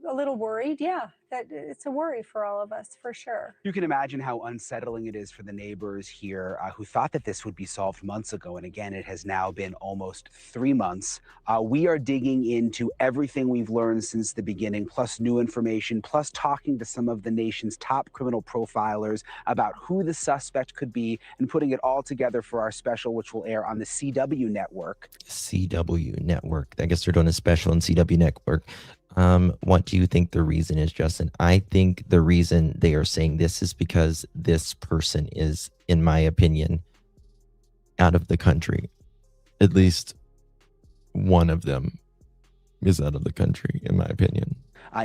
a little worried. Yeah, that it's a worry for all of us, for sure. You can imagine how unsettling it is for the neighbors here who thought that this would be solved months ago. And again, it has now been almost 3 months. We are digging into everything we've learned since the beginning, plus new information, plus talking to some of the nation's top criminal profilers about who the suspect could be, and putting it all together for our special, which will air on the CW network. CW network. I guess they're doing a special on CW network. What do you think the reason is, Justin? I think the reason they are saying this is because this person is, in my opinion, out of the country. At least one of them is out of the country, in my opinion.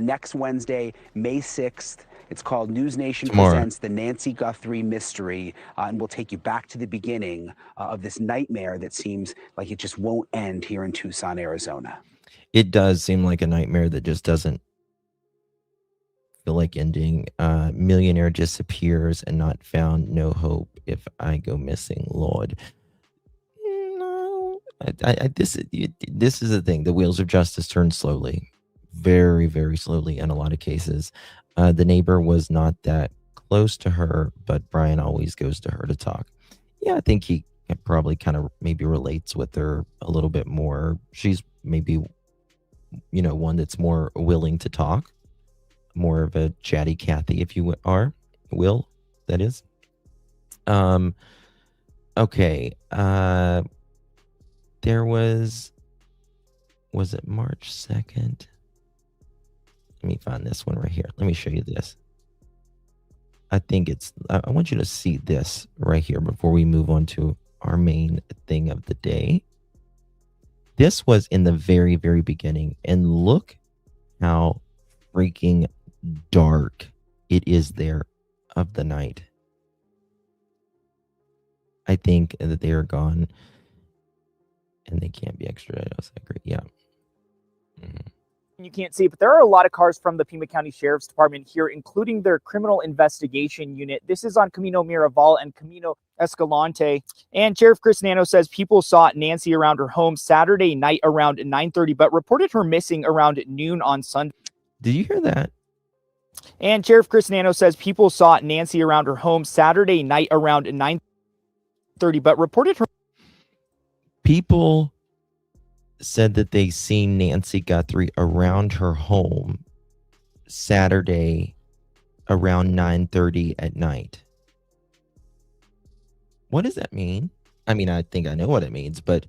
Next Wednesday, May 6th, it's called News Nation Tomorrow. Presents The Nancy Guthrie Mystery, and we'll take you back to the beginning of this nightmare that seems like it just won't end here in Tucson, Arizona. It does seem like a nightmare that just doesn't feel like ending. Millionaire disappears and not found. No hope if I go missing, Lord. No, this is the thing. The wheels of justice turn slowly, very, very slowly in a lot of cases. The neighbor was not that close to her, but Brian always goes to her to talk. Yeah, I think he probably kind of maybe relates with her a little bit more. She's maybe, one that's more willing to talk, more of a chatty Cathy, if you will, that is. Okay. There was it March 2nd? Let me find this one right here. Let me show you this. I think I want you to see this right here before we move on to our main thing of the day. This was in the very, very beginning, and look how freaking dark it is there of the night. I think that they are gone, and they can't be extradited. I was like, great, yeah. You can't see, but there are a lot of cars from the Pima County Sheriff's Department here, including their criminal investigation unit. This is on Camino Miraval and Camino Escalante. And Sheriff Chris Nano says people saw Nancy around her home Saturday night around 9:30, but reported her missing around noon on Sunday. Did you hear that? And Sheriff Chris Nano says people saw Nancy around her home Saturday night around 9:30, but reported her. People said that they seen Nancy Guthrie around her home Saturday around 9:30 at night. What does that mean? I mean, I think I know what it means, but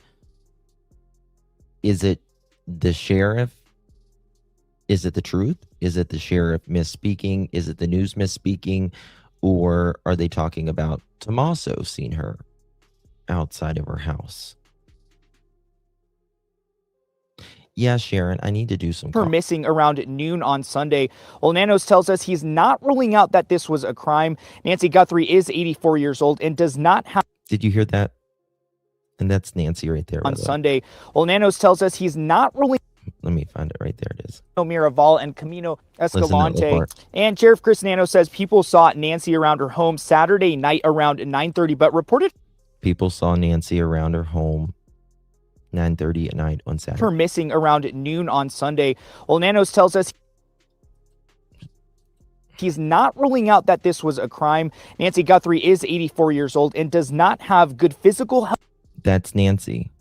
is it the sheriff? Is it the truth? Is it the sheriff misspeaking? Is it the news misspeaking? Or are they talking about Tommaso seeing her outside of her house? Yeah, Sharon, I need to do some. Her missing around noon on Sunday. Well, Nanos tells us he's not ruling out that this was a crime. Nancy Guthrie is 84 years old and does not have. Did you hear that? And that's Nancy right there. On Sunday. Well, Nanos tells us he's not ruling. Let me find it right there. It is. Miraval and Camino Escalante. And Sheriff Chris Nano says people saw Nancy around her home Saturday night around 9:30, but reported. People saw Nancy around her home 9:30 at night on Saturday. Her missing around noon on Sunday. Well, Nanos tells us he's not ruling out that this was a crime. Nancy Guthrie is 84 years old and does not have good physical health. That's Nancy.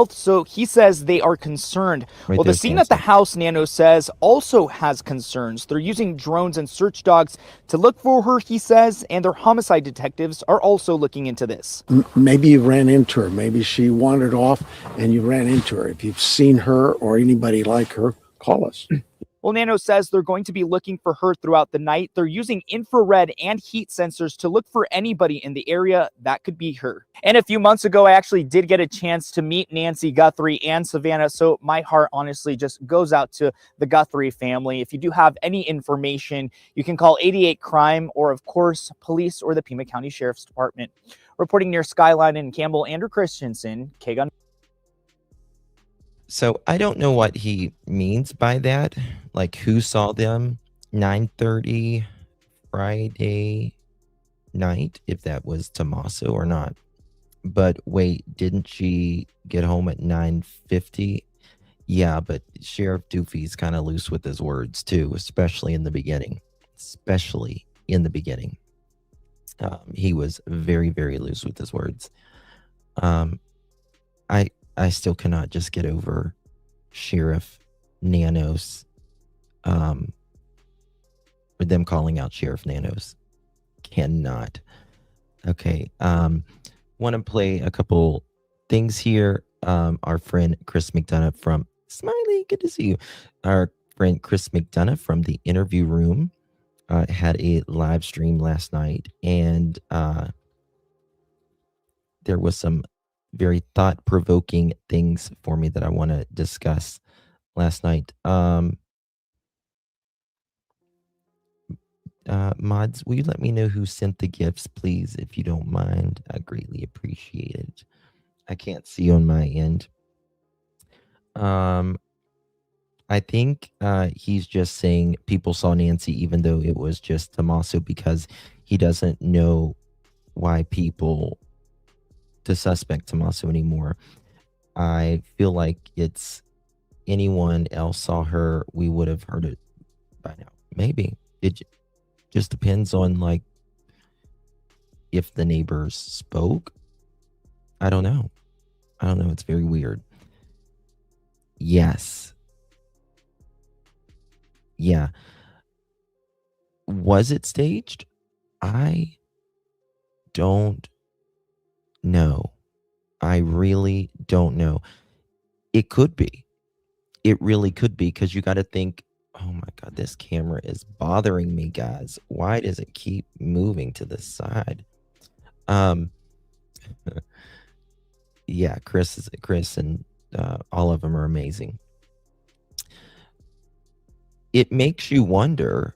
So he says they are concerned. Right, well, the scene at the house, Nano says, also has concerns. They're using drones and search dogs to look for her, he says, and their homicide detectives are also looking into this. Maybe you ran into her. Maybe she wandered off and you ran into her. If you've seen her or anybody like her, call us. Well, Nano says they're going to be looking for her throughout the night. They're using infrared and heat sensors to look for anybody in the area that could be her. And a few months ago, I actually did get a chance to meet Nancy Guthrie and Savannah. So my heart honestly just goes out to the Guthrie family. If you do have any information, you can call 88 Crime or, of course, police or the Pima County Sheriff's Department. Reporting near Skyline and Campbell, Andrew Christensen, KGUN. So I don't know what he means by that. Like, who saw them 9:30 Friday night, if that was Tommaso or not. But wait, didn't she get home at 9:50? Yeah, but Sheriff Doofy's kind of loose with his words too, especially in the beginning. He was very, very loose with his words. I still cannot just get over Sheriff Nanos, or them calling out Sheriff Nanos. Cannot. Okay. Want to play a couple things here. Our friend Chris McDonough from Smiley, good to see you. Our friend Chris McDonough from the Interview Room had a live stream last night, and there was some very thought-provoking things for me that I want to discuss last night. Mods, will you let me know who sent the gifts, please, if you don't mind? I greatly appreciate it. I can't see on my end. I think he's just saying people saw Nancy even though it was just Tommaso, because he doesn't know why people to suspect Tommaso anymore. I feel like it's anyone else saw her, we would have heard it by now. Maybe. It just depends on, like, if the neighbors spoke. I don't know. It's very weird. Yes. Yeah. Was it staged? I don't know. I really don't know. It could be. It really could be, because you got to think, oh my God, this camera is bothering me, guys. Why does it keep moving to the side? Yeah, Chris and all of them are amazing. It makes you wonder,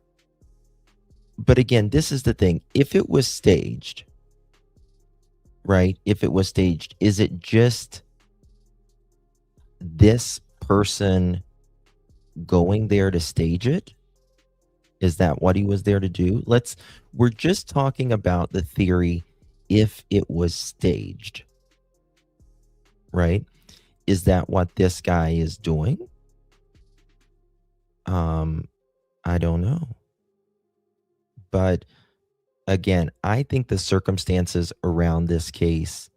but again, this is the thing. If it was staged, right? If it was staged, is it just this person going there to stage it? Is that what he was there to do? We're just talking about the theory if it was staged, right? Is that what this guy is doing? I don't know. But again, I think the circumstances around this case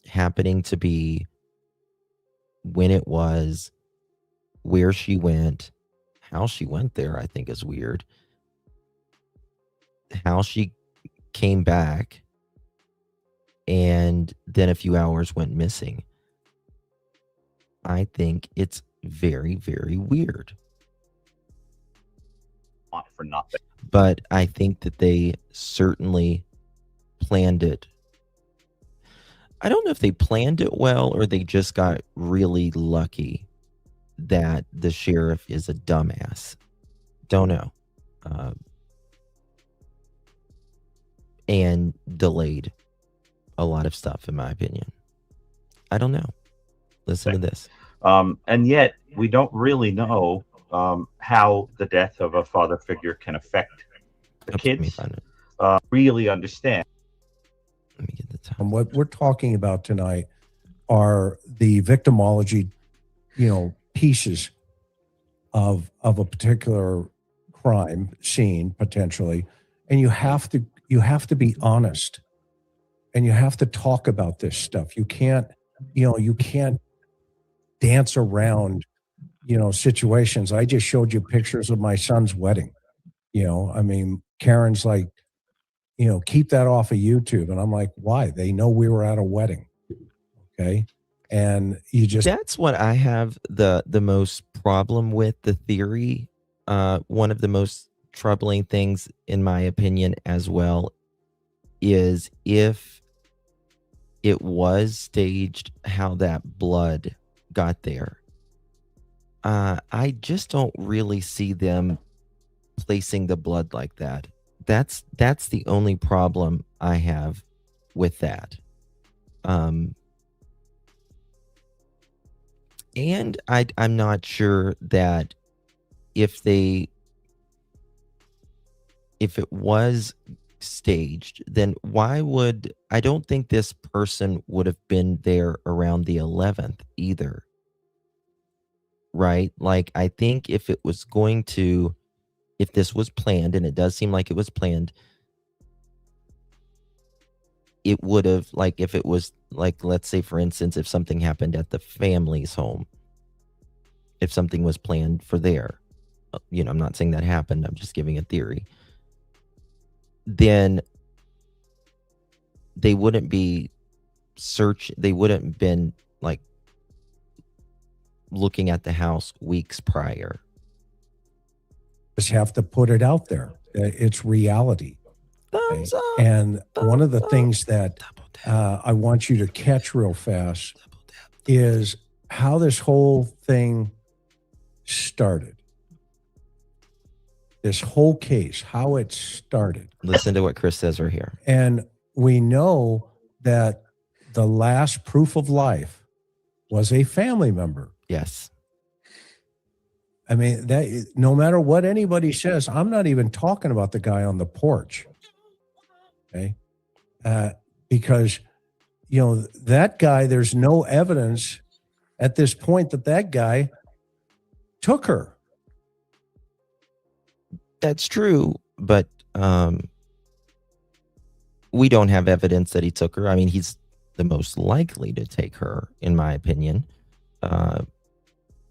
happening to be when it was, where she went, how she went there, I think is weird. How she came back and then a few hours went missing. I think it's very, very weird. Not for nothing. But I think that they certainly planned it. I don't know if they planned it well or they just got really lucky that the sheriff is a dumbass. Don't know. And delayed a lot of stuff, in my opinion. I don't know. Listen to this. And yet, we don't really know how the death of a father figure can affect the kids. Really understand. Let me get the time. What we're talking about tonight are the victimology, pieces of a particular crime scene potentially, and you have to be honest, and you have to talk about this stuff. You can't dance around situations. I just showed you pictures of my son's wedding. Karen's like, keep that off of YouTube. And I'm like, why? They know we were at a wedding. Okay. And that's what I have the most problem with the theory. One of the most troubling things, in my opinion, as well, is if it was staged, how that blood got there. I just don't really see them placing the blood like that. That's the only problem I have with that. And I'm not sure that if it was staged, then I don't think this person would have been there around the 11th either. Right? Like, I think if this was planned, and it does seem like it was planned, it would have, like, if it was, like, let's say, for instance, if something happened at the family's home, if something was planned for there, I'm not saying that happened, I'm just giving a theory, then they wouldn't been, like, looking at the house weeks prior. Just have to put it out there. It's reality. Okay? And one of the things that I want you to catch real fast is how this whole thing started. This whole case, how it started. Listen to what Chris says right here. And we know that the last proof of life was a family member. Yes. I mean, that no matter what anybody says, I'm not even talking about the guy on the porch. Okay. Because, that guy, there's no evidence at this point that guy took her. That's true, but we don't have evidence that he took her. I mean, he's the most likely to take her, in my opinion,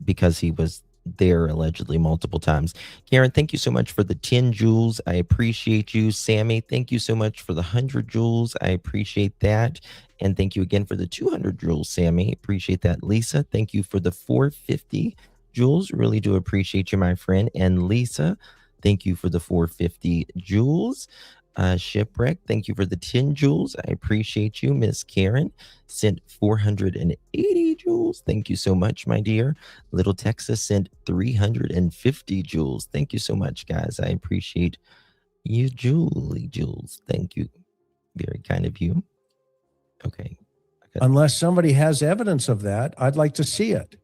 because he was there allegedly multiple times. Karen, thank you so much for the 10 jewels. I appreciate you. Sammy, thank you so much for the 100 jewels. I appreciate that. And thank you again for the 200 jewels, Sammy. Appreciate that. Lisa, thank you for the 450 jewels. Really do appreciate you, my friend. And Lisa, thank you for the 450 jewels. Shipwreck, thank you for the 10 jewels. I appreciate you. Miss Karen sent 480 jewels. Thank you so much, my dear. Little Texas sent 350 jewels. Thank you so much, guys. I appreciate you, Jules. Thank you. Very kind of you. Okay. Unless somebody has evidence of that, I'd like to see it.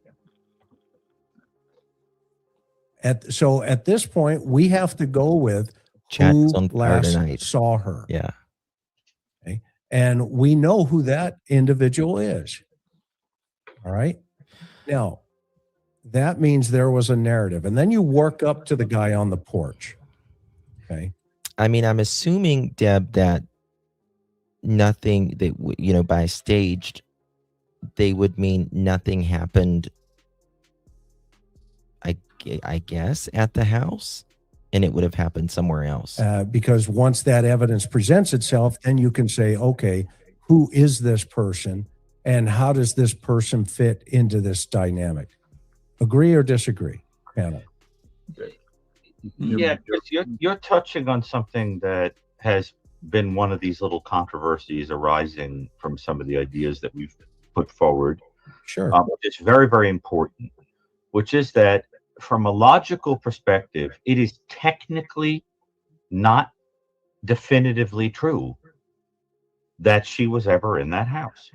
So at this point, we have to go with Chat who is on fire last tonight. saw her. Yeah. Okay. And we know who that individual is. All right. Now, that means there was a narrative. And then you work up to the guy on the porch. Okay. I mean, I'm assuming, Deb, that nothing that, by staged, they would mean nothing happened, I guess, at the house, and it would have happened somewhere else. Because once that evidence presents itself, then you can say, okay, who is this person and how does this person fit into this dynamic? Agree or disagree, panel? Yeah, Chris, you're touching on something that has been one of these little controversies arising from some of the ideas that we've put forward. Sure. It's very, very important, which is that from a logical perspective, it is technically not definitively true that she was ever in that house.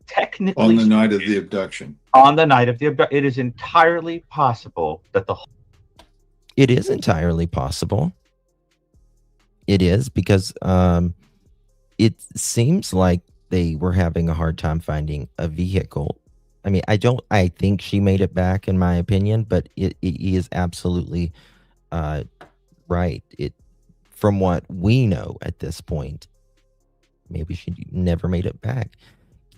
Technically, on the night of the abduction. On the night of the abduction, it is entirely possible that It is entirely possible. It is, because it seems like they were having a hard time finding a vehicle. I mean, I think she made it back, in my opinion, but it is absolutely right. From what we know at this point, maybe she never made it back.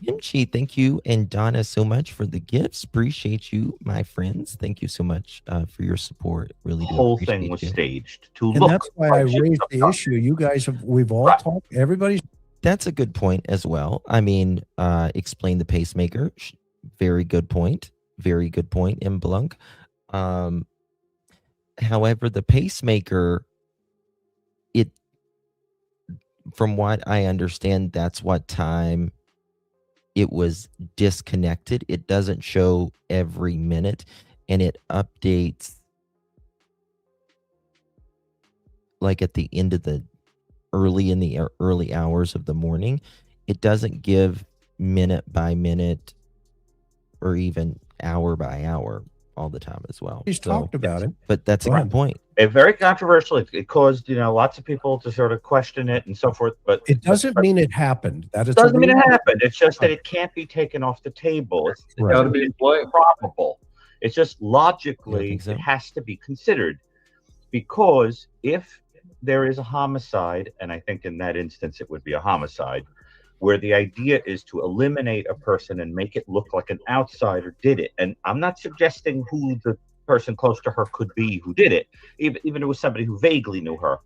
Kimchi, thank you, and Donna, so much for the gifts. Appreciate you, my friends. Thank you so much for your support. Really, the do whole appreciate thing was you. staged to And look. that's why I raised the issue. You guys we've all talked, everybody's. That's a good point as well. I mean, explain the pacemaker. Very good point. Very good point, M. Blunk. However, the pacemaker, from what I understand, that's what time it was disconnected. It doesn't show every minute, and it updates like at the end of the early hours of the morning. It doesn't give minute by minute or even hour by hour all the time as well. He's talked about it, but that's a good point. Very controversial. It caused lots of people to sort of question it and so forth. But it doesn't mean it happened. That is doesn't mean it happened. It's just that it can't be taken off the table. It's got to be probable. It's just logically it has to be considered, because if there is a homicide, and I think in that instance it would be a homicide, where the idea is to eliminate a person and make it look like an outsider did it. And I'm not suggesting who the person close to her could be who did it, even if it was somebody who vaguely knew her.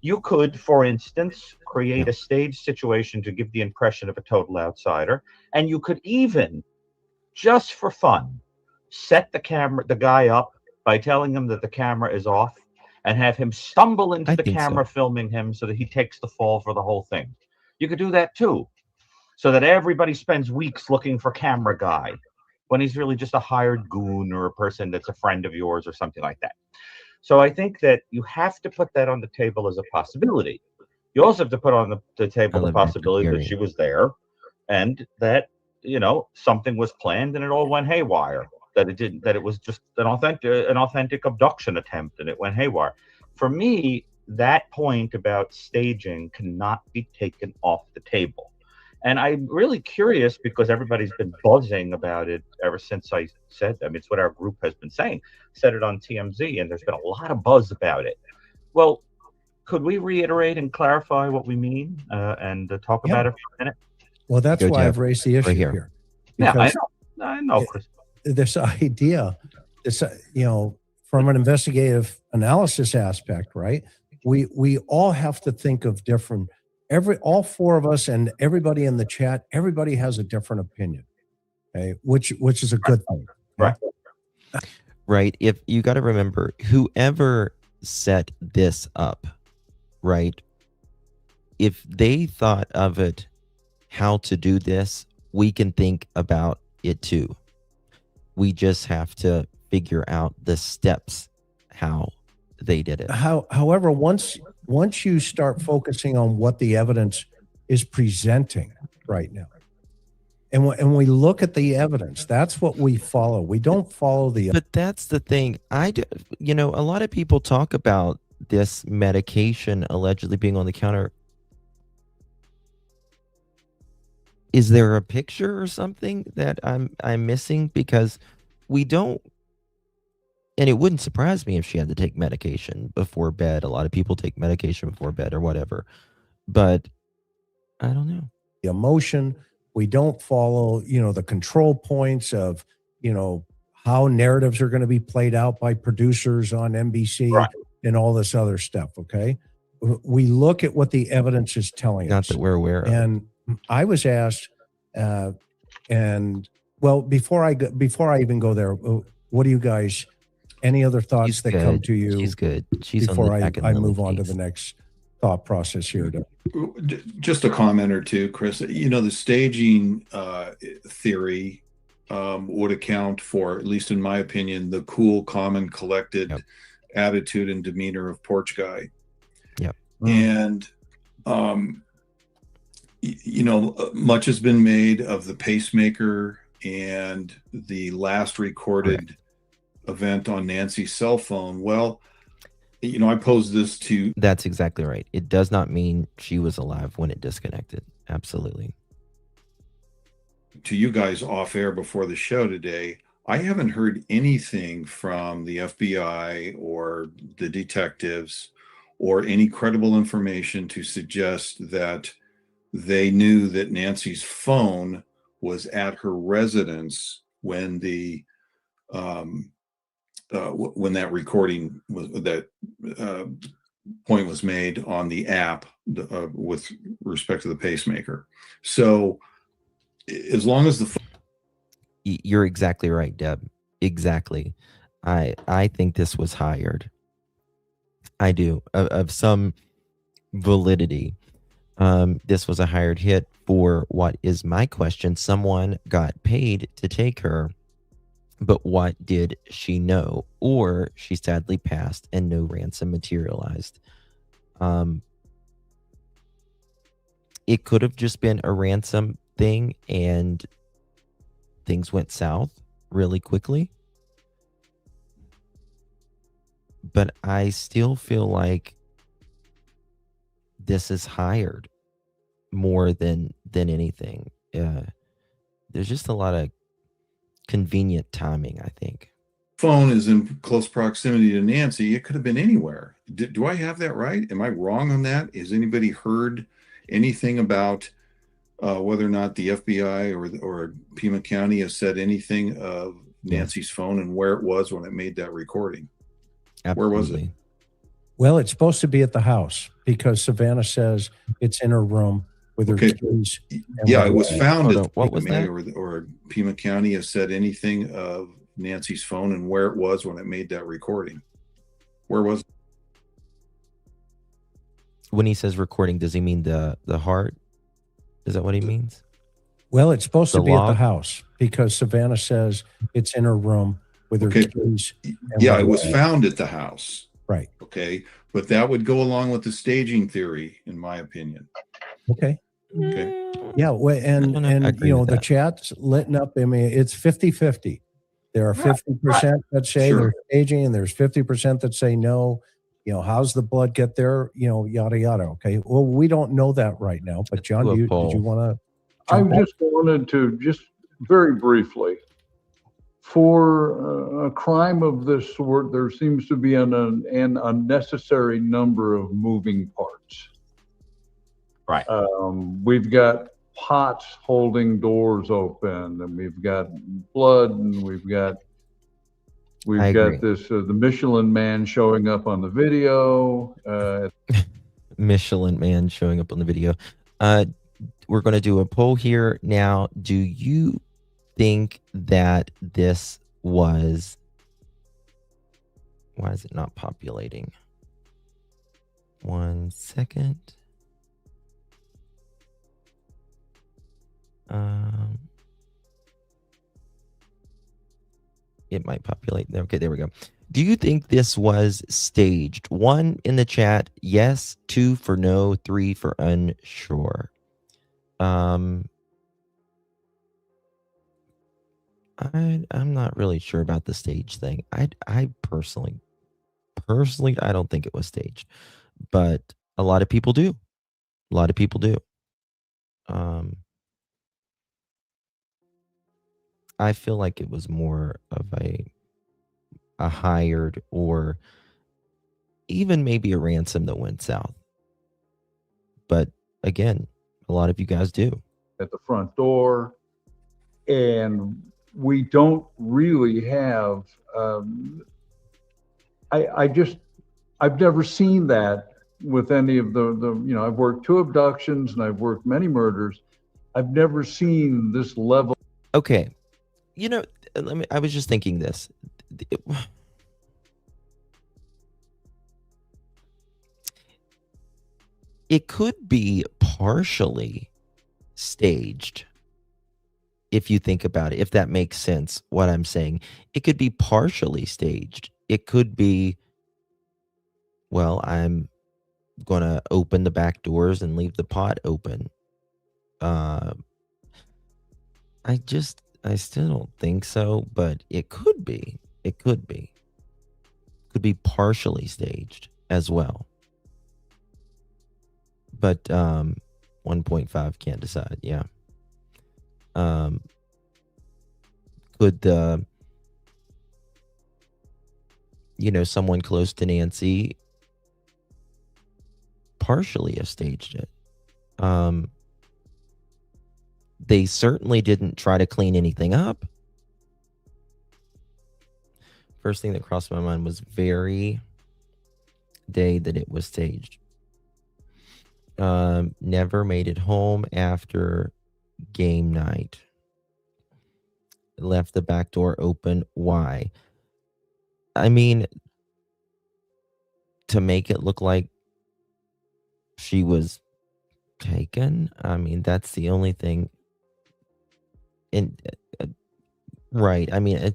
You could, for instance, create a staged situation to give the impression of a total outsider, and you could even, just for fun, set the guy up by telling him that the camera is off and have him stumble into the camera filming him so that he takes the fall for the whole thing. You could do that too, so that everybody spends weeks looking for camera guy when he's really just a hired goon or a person that's a friend of yours or something like that. So I think that you have to put that on the table as a possibility. You also have to put on the table the possibility that she was there and that, something was planned and it all went haywire, that it was just an authentic abduction attempt and it went haywire. For me, that point about staging cannot be taken off the table. And I'm really curious, because everybody's been buzzing about it ever since I said, it's what our group has been saying, said it on TMZ, and there's been a lot of buzz about it. Well, could we reiterate and clarify what we mean and talk about it for a minute? Well, that's why I've raised the issue here. Yeah, I know, Chris. This idea, from an investigative analysis aspect, right? We all have to think of different. All four of us and everybody in the chat, everybody has a different opinion, okay? Which is a good thing, right? Right. If you got to remember, whoever set this up, right? If they thought of it, how to do this, we can think about it too. We just have to figure out the steps how they did it. However, once you start focusing on what the evidence is presenting right now, and we look at the evidence. That's what we follow. We don't follow the. But that's the thing. A lot of people talk about this medication allegedly being on the counter. Is there a picture or something that I'm missing? Because we don't, and it wouldn't surprise me if she had to take medication before bed. A lot of people take medication before bed or whatever. But I don't know. The emotion. We don't follow, the control points of, how narratives are going to be played out by producers on NBC and all this other stuff. Okay. We look at what the evidence is telling us. Not that we're aware of. And I was asked, before I even go there, what do you guys, any other thoughts She's that good. come to you? She's good. She's before on the back of I the move on to case. the next thought process here. Just a comment or two, Chris. The staging theory would account for, at least in my opinion, the cool, calm, and collected attitude and demeanor of Porch Guy. Yep. And much has been made of the pacemaker and the last recorded event on Nancy's cell phone. Well, I posed this to. That's exactly right. It does not mean she was alive when it disconnected. Absolutely. To you guys off air before the show today. I haven't heard anything from the FBI or the detectives or any credible information to suggest that they knew that Nancy's phone was at her residence when the when that recording was, that point was made on the app with respect to the pacemaker. So as long as you're exactly right, Deb. Exactly. I think this was hired. I do, of some validity. This was a hired hit for what is my question. Someone got paid to take her, but what did she know? Or she sadly passed and no ransom materialized. It could have just been a ransom thing and things went south really quickly. But I still feel like this is hired more than anything. There's just a lot of convenient timing, I think. phone is in close proximity to Nancy, it could have been anywhere. Do I have that right? Am I wrong on that? Has anybody heard anything about whether or not the FBI or Pima County has said anything of Nancy's phone and where it was when it made that recording? Absolutely. Where was it? Well, it's supposed to be at the house because Savannah says it's in her room with her keys. Yeah, it was found at what was that? or Pima County has said anything of Nancy's phone and where it was when it made that recording. Where was it? When he says recording, does he mean the heart? Is that what he means? Well, it's supposed to The be at the log? house because Savannah says it's in her room with her keys. and Yeah, with it was her- found at the house. Right. Okay. But that would go along with the staging theory, in my opinion. Okay. Okay. Yeah. Well, and I agree you know, with the that. chat's lit up. I mean, it's 50-50. There are 50% that say Sure. they're staging and there's 50% that say no. You know, how's the blood get there? You know, yada, yada. Okay. Well, we don't know that right now, but John, do a did poll. you want I to? just wanted to, just very briefly, for a crime of this sort, there seems to be an unnecessary number of moving parts. Right. We've got pots holding doors open, and we've got blood, and we've got I agree. this the Michelin Man showing up on the video. Michelin Man showing up on the video. We're going to do a poll here now. Do you think that this was... Why is it not populating? 1 second. It might populate there. Okay, there we go. Do you think this was staged? 1 in the chat, yes. 2 for no. 3 for unsure. I'm not really sure about the stage thing. I personally, I don't think it was staged, but a lot of people do. A lot of people do. I feel like it was more of a hired or even maybe a ransom that went south. But again, a lot of you guys do. At the front door, and we don't really have. I've never seen that with any of the. I've worked 2 abductions and I've worked many murders. I've never seen this level. Okay, I was just thinking this. It could be partially staged. If you think about it, if that makes sense, what I'm saying, it could be partially staged. It could be, well, I'm going to open the back doors and leave the pot open. I still don't think so, but it could be. It could be. Could be partially staged as well. But 1.5 can't decide. Yeah. Could someone close to Nancy partially have staged it? They certainly didn't try to clean anything up. First thing that crossed my mind was very day that it was staged. Never made it home after game night. Left the back door open. Why? I mean, to make it look like she was taken. I mean, that's the only thing. And right. I mean,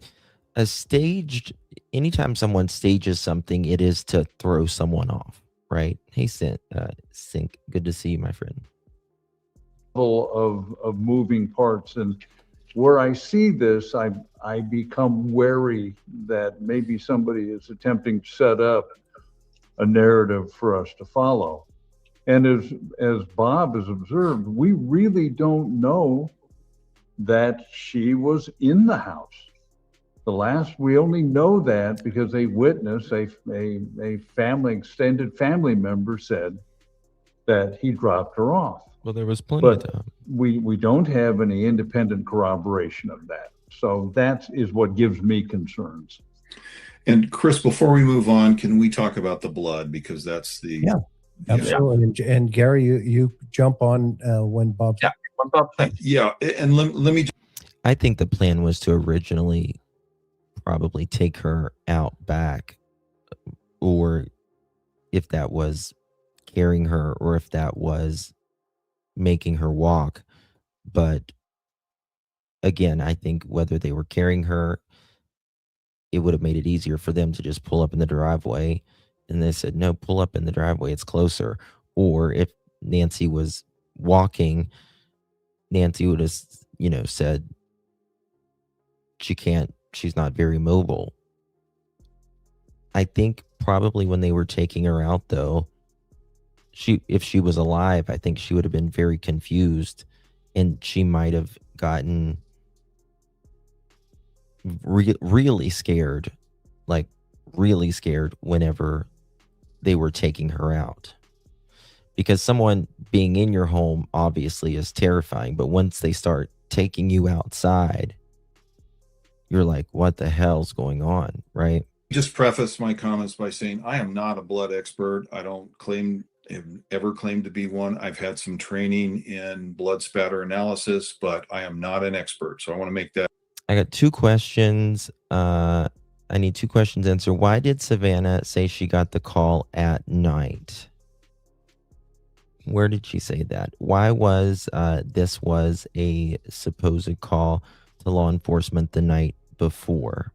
a staged. Anytime someone stages something, it is to throw someone off. Right? Hey, Sync. Good to see you, my friend. Of moving parts, and where I see this, I become wary that maybe somebody is attempting to set up a narrative for us to follow. And as Bob has observed, we really don't know that she was in the house. We only know that because a witness, a extended family member said that he dropped her off. Well, there was plenty of time. We don't have any independent corroboration of that. So that is what gives me concerns. And Chris, before we move on, can we talk about the blood? Because that's the... Yeah, absolutely. Yeah. And Gary, you jump on when Bob... Yeah, and let me... I think the plan was to originally probably take her out back, or if that was carrying her, or if that was making her walk. But again, I think whether they were carrying her, it would have made it easier for them to just pull up in the driveway. And they said, no, pull up in the driveway, it's closer. Or if Nancy was walking, Nancy would have, said, she's not very mobile. I think probably when they were taking her out, though, if she was alive, I think she would have been very confused, and she might have gotten really scared, like really scared whenever they were taking her out. Because someone being in your home obviously is terrifying, but once they start taking you outside, you're like, what the hell's going on, right? Just preface my comments by saying I am not a blood expert. I don't have ever claimed to be one. I've had some training in blood spatter analysis, but I am not an expert. So I want to make that. I got 2 questions. I need 2 questions answered. Why did Savannah say she got the call at night? Where did she say that? Why was this was a supposed call to law enforcement the night before?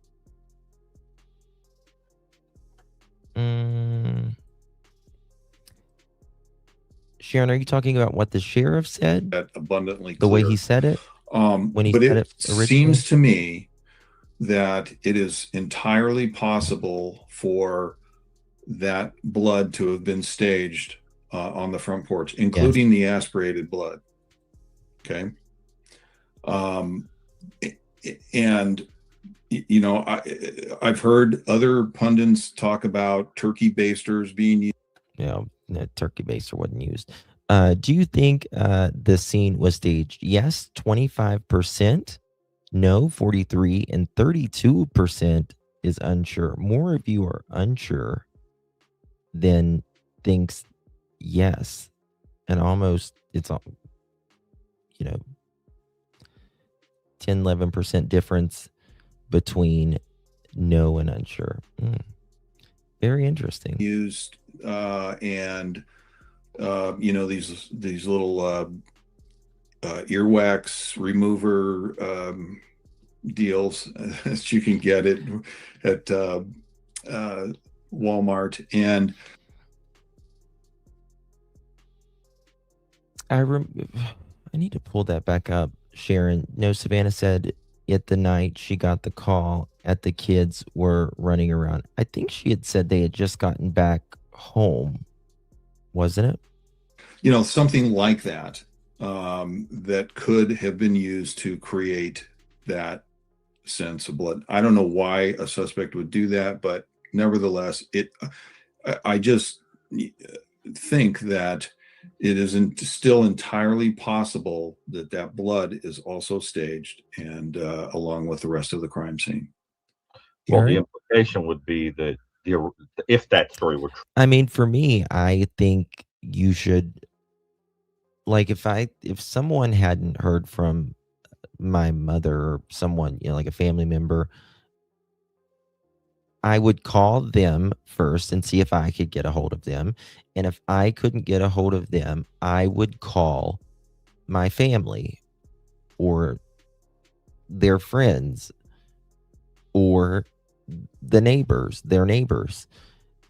Sharon, are you talking about what the sheriff said? That abundantly the clear. way he said it? When he but said it it originally? seems to me that it is entirely possible for that blood to have been staged on the front porch, including the aspirated blood. Okay. And, you know, I've heard other pundits talk about turkey basters being used. No, turkey baster wasn't used. Do you think the scene was staged? Yes, 25%. No, 43, and 32% is unsure. More of you are unsure than thinks yes. And almost, it's all, you know, 10, 11% difference between no and unsure. Very interesting. Used and you know, these little earwax remover deals that you can get at Walmart. And I need to pull that back up, Sharon. No, Savannah said at the night she got the call at the kids were running around. I think she had said they had just gotten back home, wasn't it? You know, something like that, that could have been used to create that sense of blood. I don't know why a suspect would do that, but nevertheless, I just think that it isn't still entirely possible that that blood is also staged and along with the rest of the crime scene. Well, the implication would be that if that story were true. I mean, for me, I think you should, like, if someone hadn't heard from my mother or someone, you know, like a family member, I would call them first and see if I could get a hold of them. And if I couldn't get a hold of them, I would call my family or their friends or their neighbors,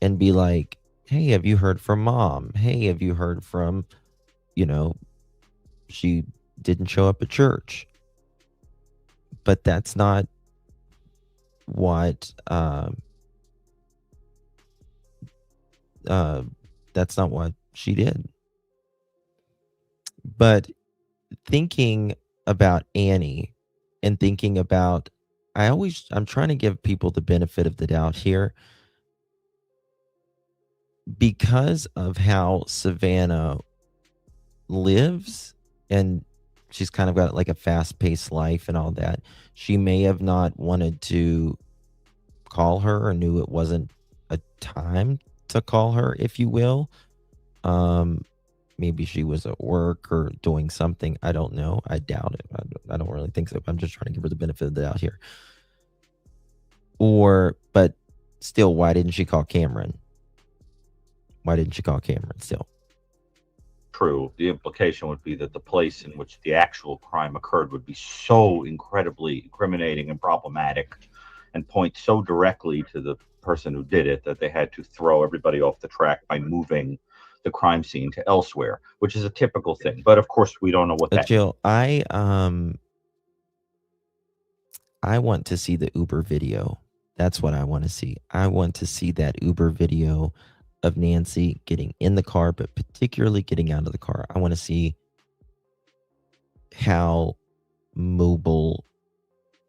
and be like, hey, have you heard from mom? Hey, have you heard from, you know, she didn't show up at church. But that's not what that's not what she did. But thinking about Annie and thinking about, I'm trying to give people the benefit of the doubt here because of how Savannah lives, and she's kind of got like a fast-paced life and all that. She may have not wanted to call her or knew it wasn't a time to call her, if you will. Maybe she was at work or doing something. I don't know. I doubt it. I don't really think so. I'm just trying to give her the benefit of the doubt here. But still, why didn't she call Cameron? Why didn't she call Cameron still? True. The implication would be that the place in which the actual crime occurred would be so incredibly incriminating and problematic and point so directly to the person who did it that they had to throw everybody off the track by moving the crime scene to elsewhere, which is a typical thing. But of course, we don't know what that Jill, I want to see the Uber video. That's what I want to see. I want to see that Uber video of Nancy getting in the car, but particularly getting out of the car. I want to see how mobile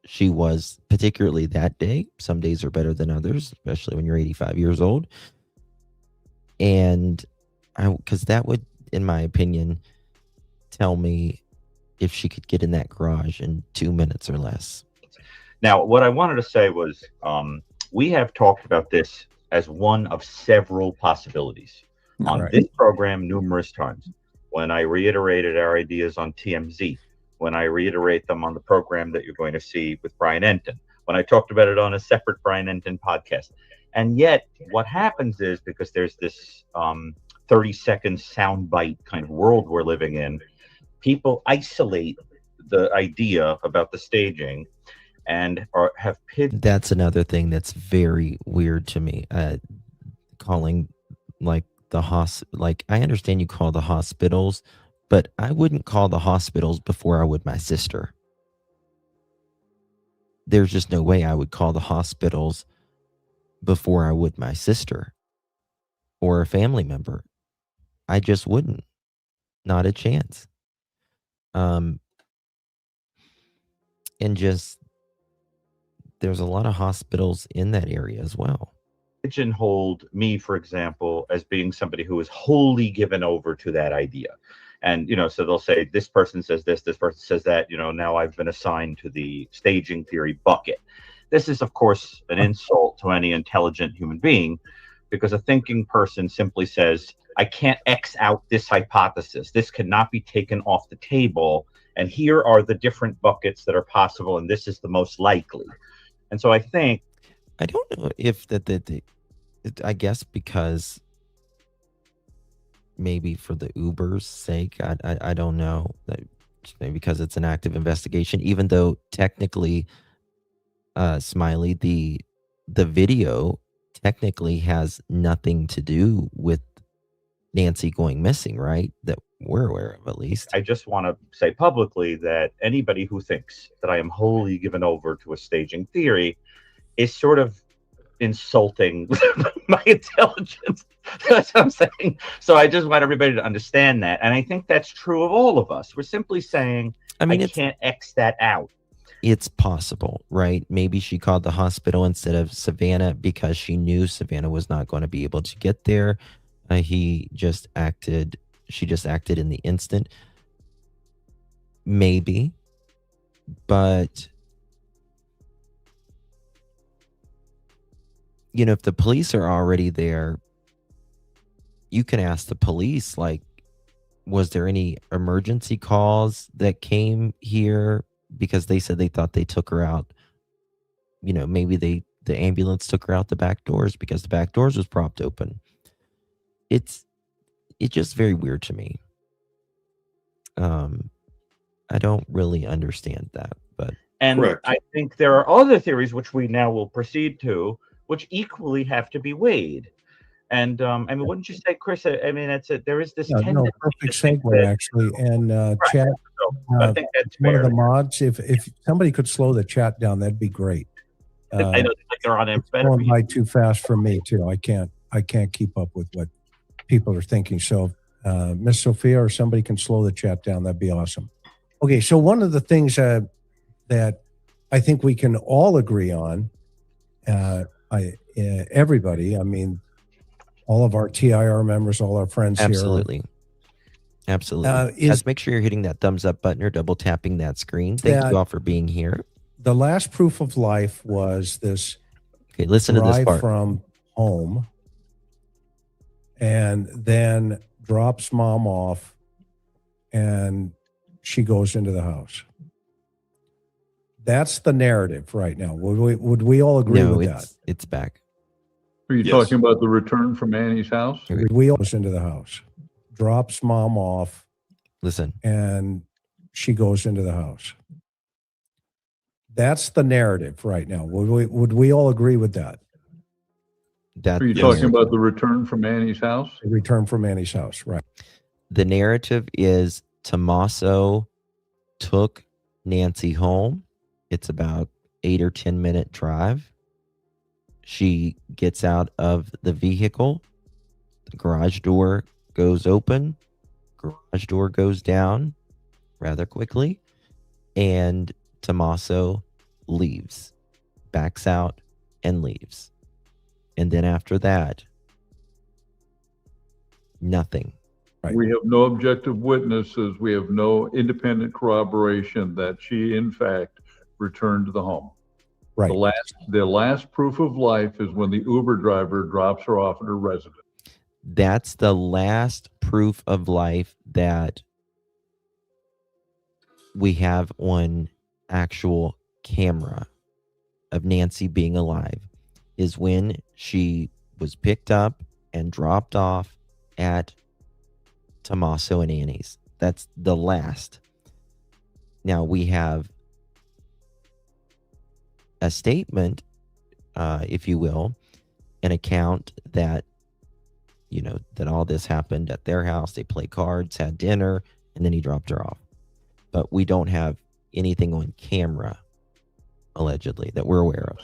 she was, particularly that day. Some days are better than others, especially when you're 85 years old. And because that would, in my opinion, tell me if she could get in that garage in 2 minutes or less. Now, what I wanted to say was we have talked about this as one of several possibilities on this program numerous times. When I reiterated our ideas on TMZ, when I reiterate them on the program that you're going to see with Brian Enton, when I talked about it on a separate Brian Enton podcast. And yet what happens is, because there's this 30-second soundbite kind of world we're living in, people isolate the idea about the staging and have pitched. That's another thing that's very weird to me. Calling like the like, I understand you call the hospitals, but I wouldn't call the hospitals before I would my sister. there's just no way I would call the hospitals before I would my sister or a family member. I just wouldn't. Not a chance. And just, there's a lot of hospitals in that area as well. Pigeonholed me, for example, as being somebody who is wholly given over to that idea. And, so they'll say, this person says this person says that, now I've been assigned to the staging theory bucket. This is, of course, an insult to any intelligent human being, because a thinking person simply says, I can't X out this hypothesis. This cannot be taken off the table. And here are the different buckets that are possible, and this is the most likely. And so I think, I don't know if I guess because maybe for the Uber's sake, I don't know, maybe because it's an active investigation, even though technically, Smiley, the video technically has nothing to do with Nancy going missing, right? That we're aware of, at least. I just want to say publicly that anybody who thinks that I am wholly given over to a staging theory is sort of insulting my intelligence. That's what I'm saying. So I just want everybody to understand that. And I think that's true of all of us. We're simply saying, I can't X that out. It's possible, right? Maybe she called the hospital instead of Savannah because she knew Savannah was not going to be able to get there. She just acted in the instant. Maybe. But if the police are already there, you can ask the police, like, was there any emergency calls that came here? Because they said they thought they took her out. Maybe the ambulance took her out the back doors because the back doors was propped open. It's just very weird to me. I don't really understand that, but Correct. I think there are other theories which we now will proceed to, which equally have to be weighed. And wouldn't you say, Chris? There is this tendency. Perfect segue, actually. And chat. I think that's one fair. of the mods. If somebody could slow the chat down, that'd be great. I know they're on it. It's going by too fast for me too. I can't keep up with what people are thinking. So, Miss Sophia or somebody can slow the chat down. That'd be awesome. Okay, so one of the things that I think we can all agree on, everybody, all of our TIR members, all our friends absolutely. here. Absolutely. Guys, make sure you're hitting that thumbs up button or double tapping that screen. Thank you all for being here. The last proof of life was this. Okay, listen to this part. From home, and then drops mom off, and she goes into the house. That's the narrative right now. Would we all agree with that? It's back. Are you talking about the return from Annie's house? We all goes into the house, drops mom off. Listen. And she goes into the house. That's the narrative right now. Would we all agree with that? Are you talking about the return from Annie's house? The return from Annie's house, right. The narrative is Tommaso took Nancy home. It's about 8 or 10 minute drive. She gets out of the vehicle. The garage door goes open. Garage door goes down rather quickly. And Tommaso leaves, backs out and leaves. And then after that, nothing. Right. We have no objective witnesses. We have no independent corroboration that she, in fact, returned to the home. Right. The last proof of life is when the Uber driver drops her off at her residence. That's the last proof of life that we have on actual camera of Nancy being alive, is when she was picked up and dropped off at Tommaso and Annie's. That's the last. Now we have a statement, if you will, an account that, that all this happened at their house. They played cards, had dinner, and then he dropped her off. But we don't have anything on camera allegedly, that we're aware of.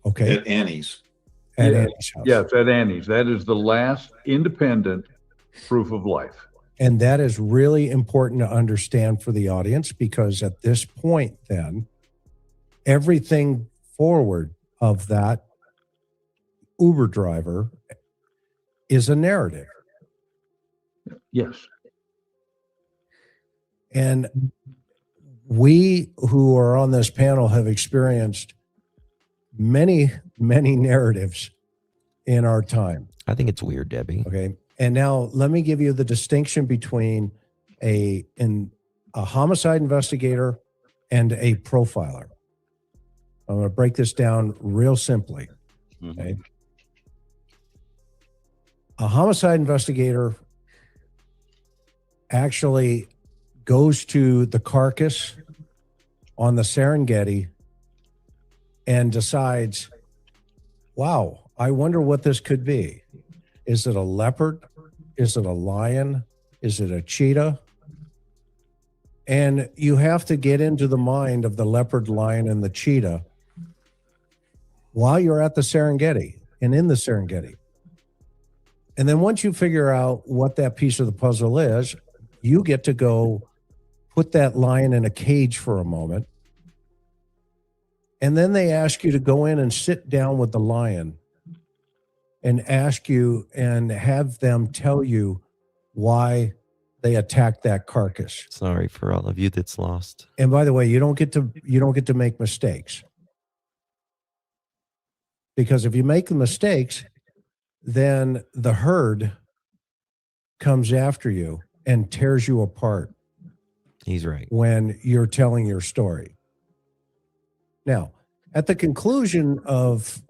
Okay. At Annie's. At Yes. Annie's house. Yes, at Annie's. That is the last independent proof of life. And that is really important to understand for the audience, because at this point, then, everything forward of that Uber driver is a narrative. Yes. And we who are on this panel have experienced many, many narratives in our time. I think it's weird, Debbie. Okay. And now let me give you the distinction between a homicide investigator and a profiler. I'm going to break this down real simply. Okay. A homicide investigator actually goes to the carcass on the Serengeti and decides, wow, I wonder what this could be. Is it a leopard? Is it a lion? Is it a cheetah? And you have to get into the mind of the leopard, lion, and the cheetah while you're at the Serengeti and in the Serengeti. And then once you figure out what that piece of the puzzle is, you get to go put that lion in a cage for a moment. And then they ask you to go in and sit down with the lion and ask you and have them tell you why they attacked that carcass. Sorry for all of you that's lost. And by the way, you don't get to make mistakes. Because if you make the mistakes, then the herd comes after you and tears you apart. He's right. When you're telling your story. Now, at the conclusion of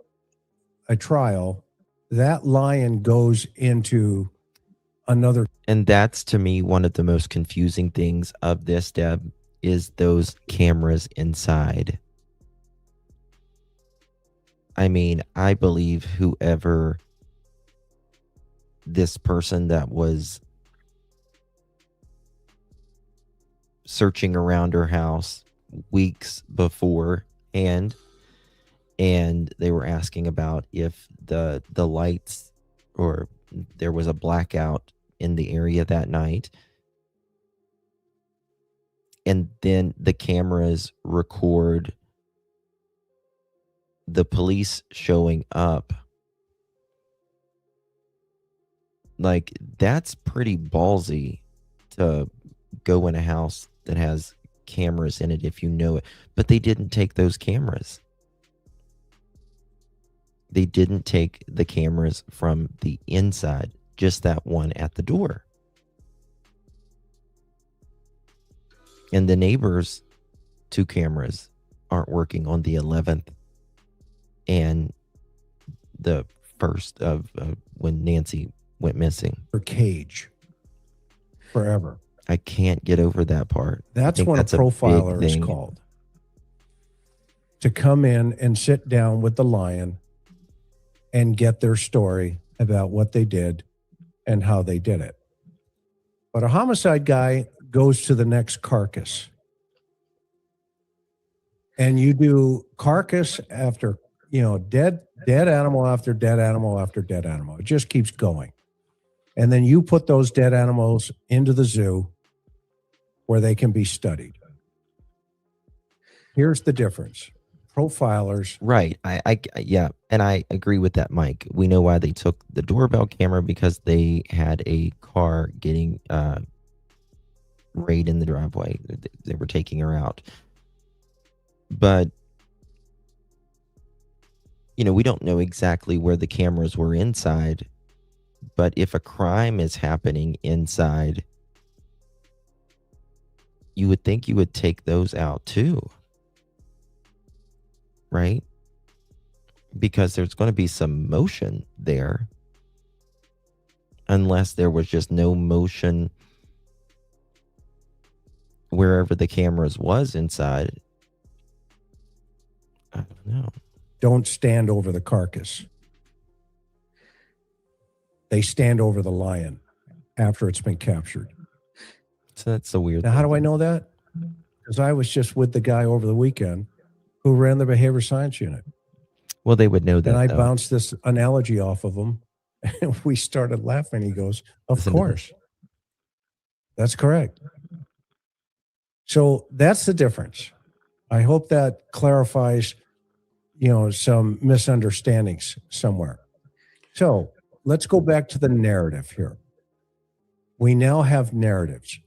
a trial, that lion goes into another. And that's, to me, one of the most confusing things of this, Deb, is those cameras inside. I mean, I believe whoever this person that was searching around her house weeks before and they were asking about if the lights, or there was a blackout in the area that night, and then the cameras record the police showing up. Like, that's pretty ballsy to go in a house that has cameras in it if you know it. But they didn't take those cameras. They didn't take the cameras from the inside, just that one at the door. And the neighbors' 2 cameras aren't working on the 11th and the 1st of when Nancy went missing. Her cage forever. I can't get over that part. That's what a profiler is called. To come in and sit down with the lion and get their story about what they did and how they did it. But a homicide guy goes to the next carcass. And you do carcass after, dead animal after dead animal after dead animal. It just keeps going. And then you put those dead animals into the zoo where they can be studied. Here's the difference. Profilers. Right. Yeah. And I agree with that, Mike. We know why they took the doorbell camera, because they had a car getting right in the driveway. They were taking her out. But, we don't know exactly where the cameras were inside. But if a crime is happening inside, you would think you would take those out too. Right? Because there's going to be some motion there. Unless there was just no motion wherever the cameras was inside. I don't know. Don't stand over the carcass. They stand over the lion after it's been captured. So that's so weird. Now, how do I know that? Because I was just with the guy over the weekend who ran the behavior science unit. Well, they would know that. And I though. bounced this analogy off of him, and we started laughing. He goes, "Of Listen to course, that's correct." So that's the difference. I hope that clarifies, some misunderstandings somewhere. So let's go back to the narrative here. We now have narratives.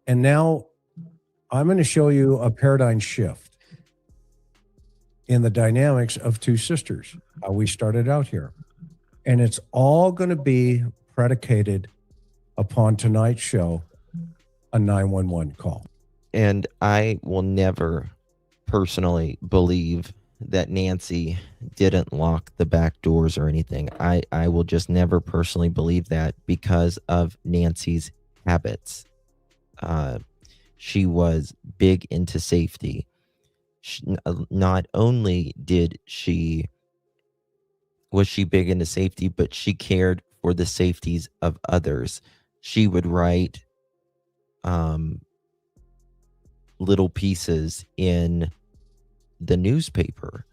And now I'm going to show you a paradigm shift in the dynamics of two sisters, how we started out here. And it's all going to be predicated upon tonight's show, a 911 call. And I will never personally believe that Nancy didn't lock the back doors or anything. I will just never personally believe that because of Nancy's habits. She was big into safety. Not only was she big into safety, but she cared for the safeties of others. She would write little pieces in the newspaper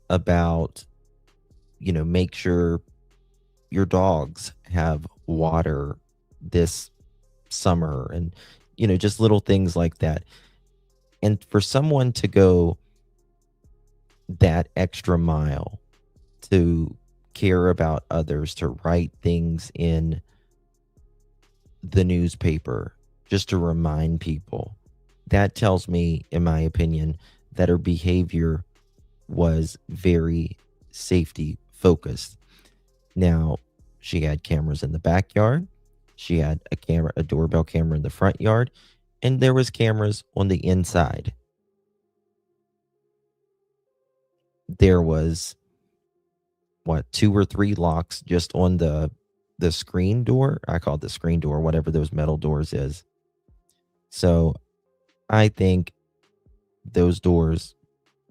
about, make sure your dogs have water this summer, and, just little things like that. And for someone to go that extra mile to care about others, to write things in the newspaper just to remind people, that tells me, in my opinion, that her behavior was very safety focused. Now, she had cameras in the backyard. She had a doorbell camera in the front yard, and there was cameras on the inside. There was 2 or 3 locks just on the screen door. I call it the screen door, whatever those metal doors is. So I think those doors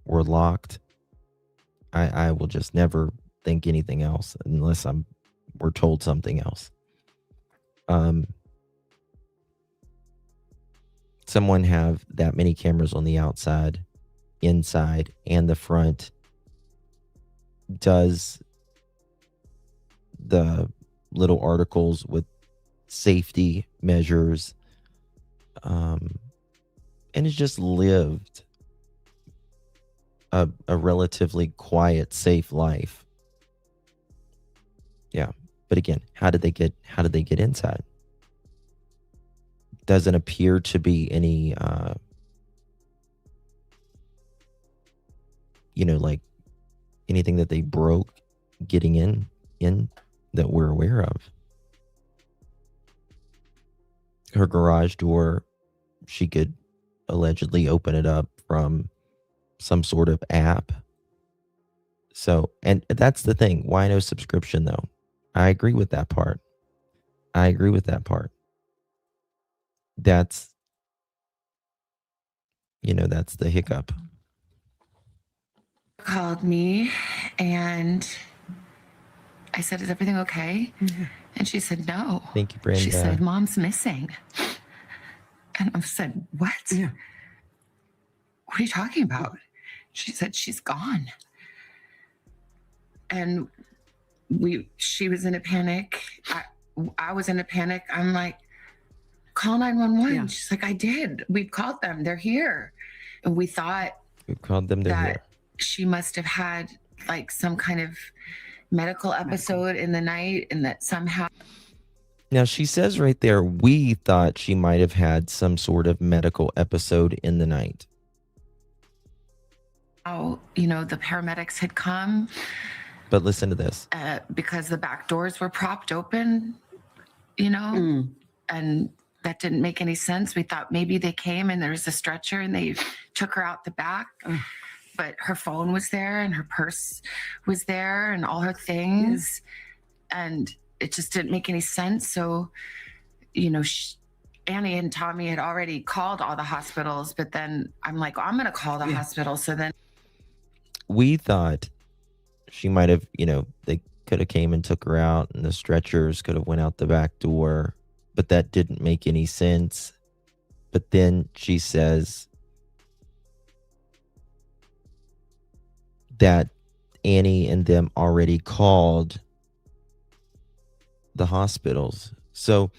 were locked. I will just never think anything else unless we're told something else. Someone have that many cameras on the outside, inside, and the front does the little articles with safety measures, and it's just lived a relatively quiet, safe life. Yeah. But again, how did they get inside? Doesn't appear to be any like anything that they broke getting in that we're aware of. Her garage door, she could allegedly open it up from some sort of app. So, and that's the thing. Why no subscription though? I agree with that part. That's the hiccup. Called me and I said, "Is everything okay?" Mm-hmm. And she said, "No." Thank you, Brenda. She said, "Mom's missing." And I said, "What? Yeah. What are you talking about?" She said, "She's gone." And she was in a panic. I was in a panic. I'm like, "Call 911." Yeah. She's like, "I did. We've called them. They're here." And we thought we've called them. They're here. She must have had like some kind of medical episode in the night, and that somehow. Now she says right there, we thought she might have had some sort of medical episode in the night. Oh, the paramedics had come. But listen to this. Because the back doors were propped open, and that didn't make any sense. We thought maybe they came and there was a stretcher and they took her out the back. But her phone was there and her purse was there and all her things. Yeah. And it just didn't make any sense. So, Annie and Tommy had already called all the hospitals, but then I'm like, I'm going to call the hospital. So then we thought she might have, they could have came and took her out and the stretchers could have went out the back door, but that didn't make any sense. But then she says, that Annie and them already called the hospitals. So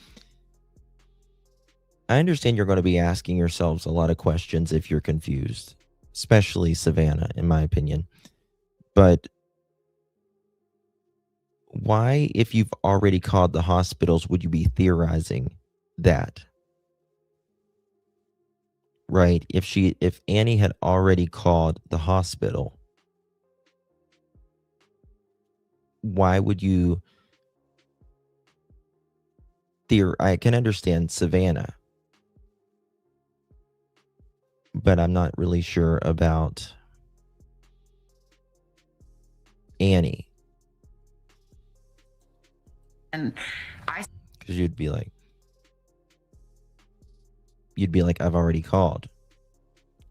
I understand you're going to be asking yourselves a lot of questions if you're confused, especially Savannah, in my opinion. But why, if you've already called the hospitals, would you be theorizing that? Right? If Annie had already called the hospital, why would you I can understand Savannah, but I'm not really sure about Annie. And because you'd be like, I've already called,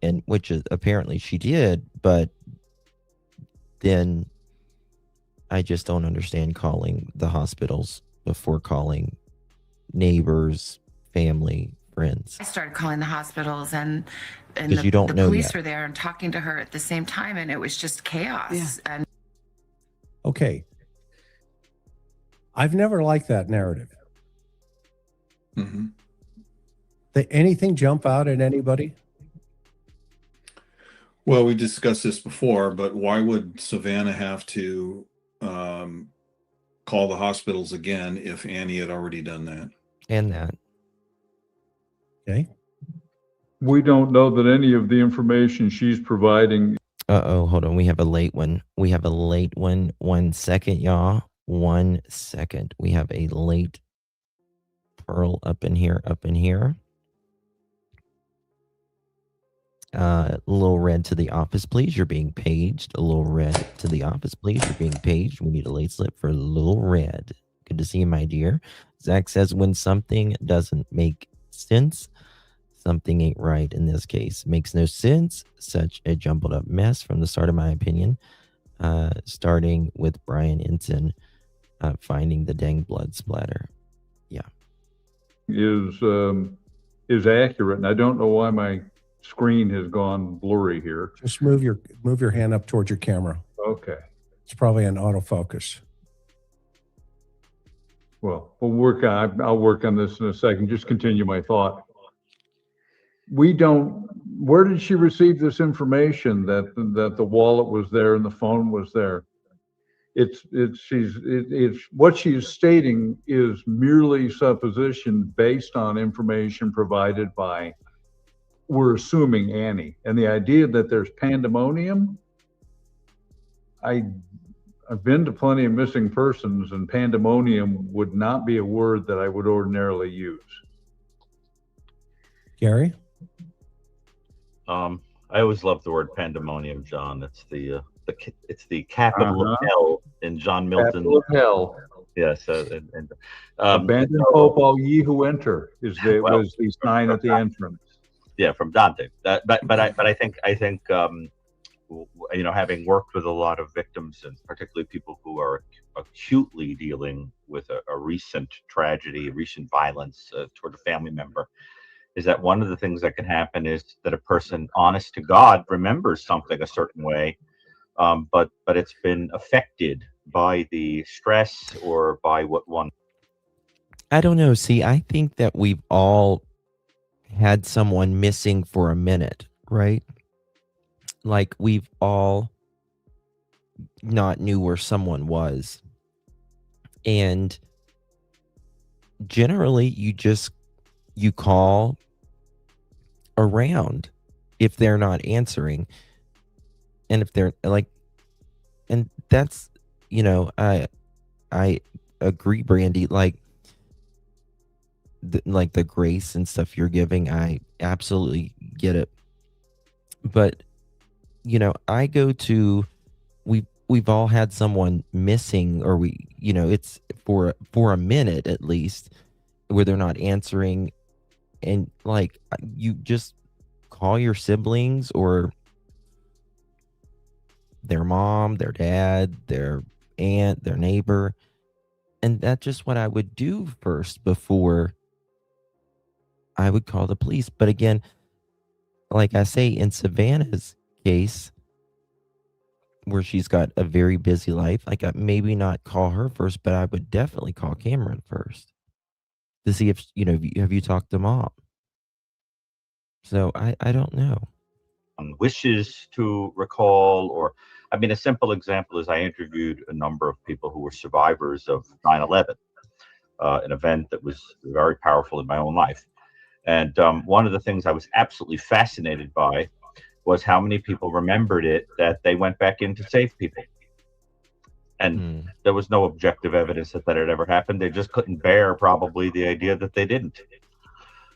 and which is apparently she did, but then I just don't understand calling the hospitals before calling neighbors, family, friends. I started calling the hospitals, and Because you don't the know police yet. were there and talking to her at the same time, and it was just chaos. And Okay. I've never liked that narrative. Mm-hmm. Anything jump out at anybody? Well, we discussed this before, but why would Savannah have to call the hospitals again if Annie had already done that? And that. Okay. We don't know that any of the information she's providing. Uh-oh, hold on. We have a late one. 1 second, y'all. 1 second. We have a late Pearl up in here. A little red to the office, please. You're being paged. A little red to the office, please. You're being paged. We need a late slip for a little red. Good to see you, my dear. Zach says when something doesn't make sense, something ain't right in this case. Makes no sense. Such a jumbled up mess from the start, of my opinion. Starting with Brian Ensign finding the dang blood splatter. Yeah. Is accurate. And I don't know why my screen has gone blurry here. Just move your hand up towards your camera. Okay. It's probably an autofocus. Well, I'll work on this in a second. Just continue my thought. Where did she receive this information that the wallet was there and the phone was there? It's what she's stating is merely supposition based on information provided by, we're assuming, Annie. And the idea that there's pandemonium, I've been to plenty of missing persons, and pandemonium would not be a word that I would ordinarily use. Gary? I always love the word pandemonium, John. It's the capital of hell in John Milton. Capital of hell. Yes. Abandon hope, all ye who enter was the sign at the entrance. Yeah, from Dante. But I think having worked with a lot of victims, and particularly people who are acutely dealing with a recent tragedy, recent violence toward a family member, is that one of the things that can happen is that a person, honest to God, remembers something a certain way, but it's been affected by the stress or by what one. I don't know. See, I think that we've all had someone missing for a minute, right? Like we've all not knew where someone was. And generally you call around if they're not answering. And if they're like, and that's, I agree, Brandy, like the grace and stuff you're giving, I absolutely get it. But, I go to, we've all had someone missing, or it's for a minute at least, where they're not answering. And like, you just call your siblings or their mom, their dad, their aunt, their neighbor. And that's just what I would do first before I would call the police. But again, like I say, in Savannah's case, where she's got a very busy life, like maybe not call her first, but I would definitely call Cameron first to see if, have you talked to mom? So I don't know. Wishes to recall, or I mean, a simple example is I interviewed a number of people who were survivors of 9/11, an event that was very powerful in my own life. And one of the things I was absolutely fascinated by was how many people remembered it, that they went back in to save people. And there was no objective evidence that had ever happened. They just couldn't bear probably the idea that they didn't.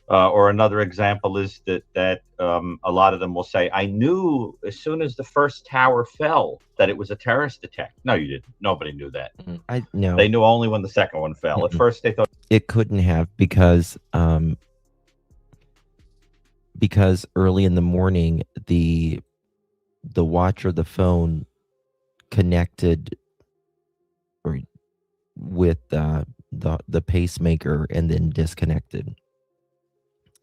Or another example is that a lot of them will say, I knew as soon as the first tower fell that it was a terrorist attack. No, you didn't. Nobody knew that. I know. They knew only when the second one fell. At first they thought it couldn't have, because early in the morning the watch or the phone connected with the pacemaker and then disconnected.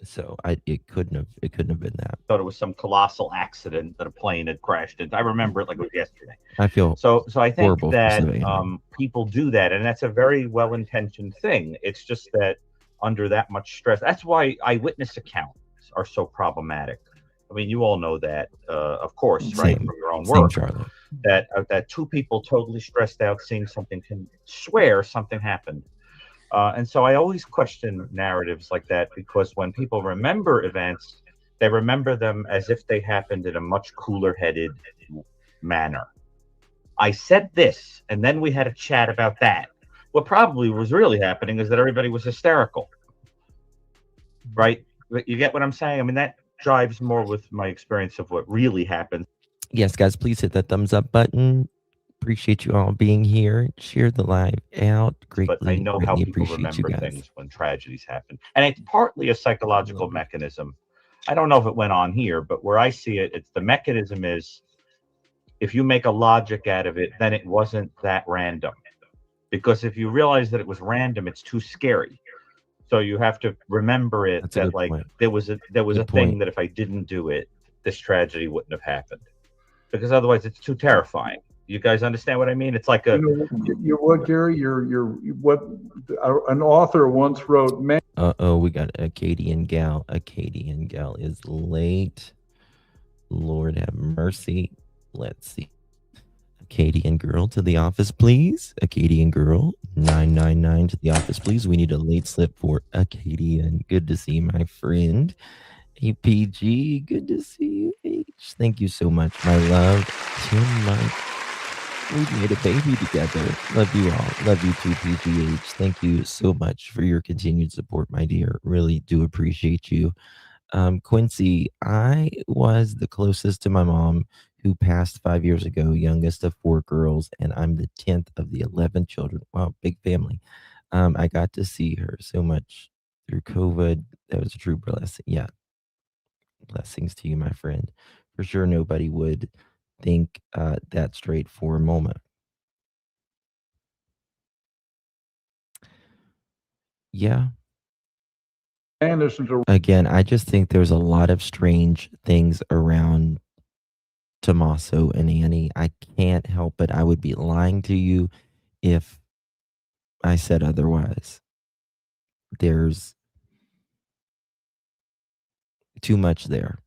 So it couldn't have been that. thought it was some colossal accident that a plane had crashed into. I remember it like it was yesterday. I feel so I think horrible for that Savannah. people do that, and that's a very well-intentioned thing. It's just that under that much stress, that's why eyewitness accounts are so problematic. I mean, you all know that, of course, right, from your own work. Charlotte. That two people totally stressed out seeing something can swear something happened. And so I always question narratives like that, because when people remember events, they remember them as if they happened in a much cooler-headed manner. I said this, and then we had a chat about that. What probably was really happening is that everybody was hysterical, right? You get what I'm saying? I mean, that drives more with my experience of what really happened. Yes, guys, please hit that thumbs up button. Appreciate you all being here. Share the live out. Greatly, But I know how greatly people appreciate you remember guys. things when tragedies happen. And it's partly a psychological mechanism. I don't know if it went on here, but where I see it, it's the mechanism is, if you make a logic out of it, then it wasn't that random. Because if you realize that it was random, it's too scary. So you have to remember it, That's a that good like point. there was a Good thing point. that if I didn't do it, this tragedy wouldn't have happened. Because otherwise it's too terrifying. You guys understand what I mean? It's like a You what, Gary? You're what an author once wrote. Man, We got Acadian Gal. Acadian Gal is late. Lord have mercy. Let's see. Acadian girl to the office, please. Acadian girl 999 to the office, please. We need a late slip for Acadian. Good to see my friend. APG, good to see you. H, thank you so much, my love. Tim, Mike, we made a baby together. Love you all. Love you too, PGH. Thank you so much for your continued support, my dear. Really do appreciate you. Quincy, I was the closest to my mom, who passed 5 years ago, youngest of 4 girls, and I'm the 10th of the 11 children. Wow, big family. I got to see her so much through COVID. That was a true blessing. Yeah. Blessings to you, my friend. For sure, nobody would think that straight for a moment. Yeah. Again, I just think there's a lot of strange things around Tommaso and Annie. I can't help it. I would be lying to you if I said otherwise. There's too much there,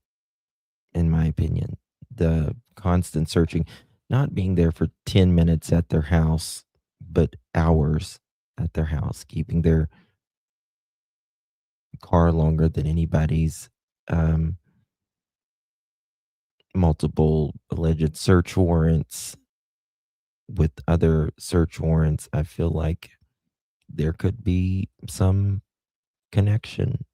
in my opinion. The constant searching, not being there for 10 minutes at their house, but hours at their house, keeping their car longer than anybody's, multiple alleged search warrants with other search warrants. I feel like there could be some connection.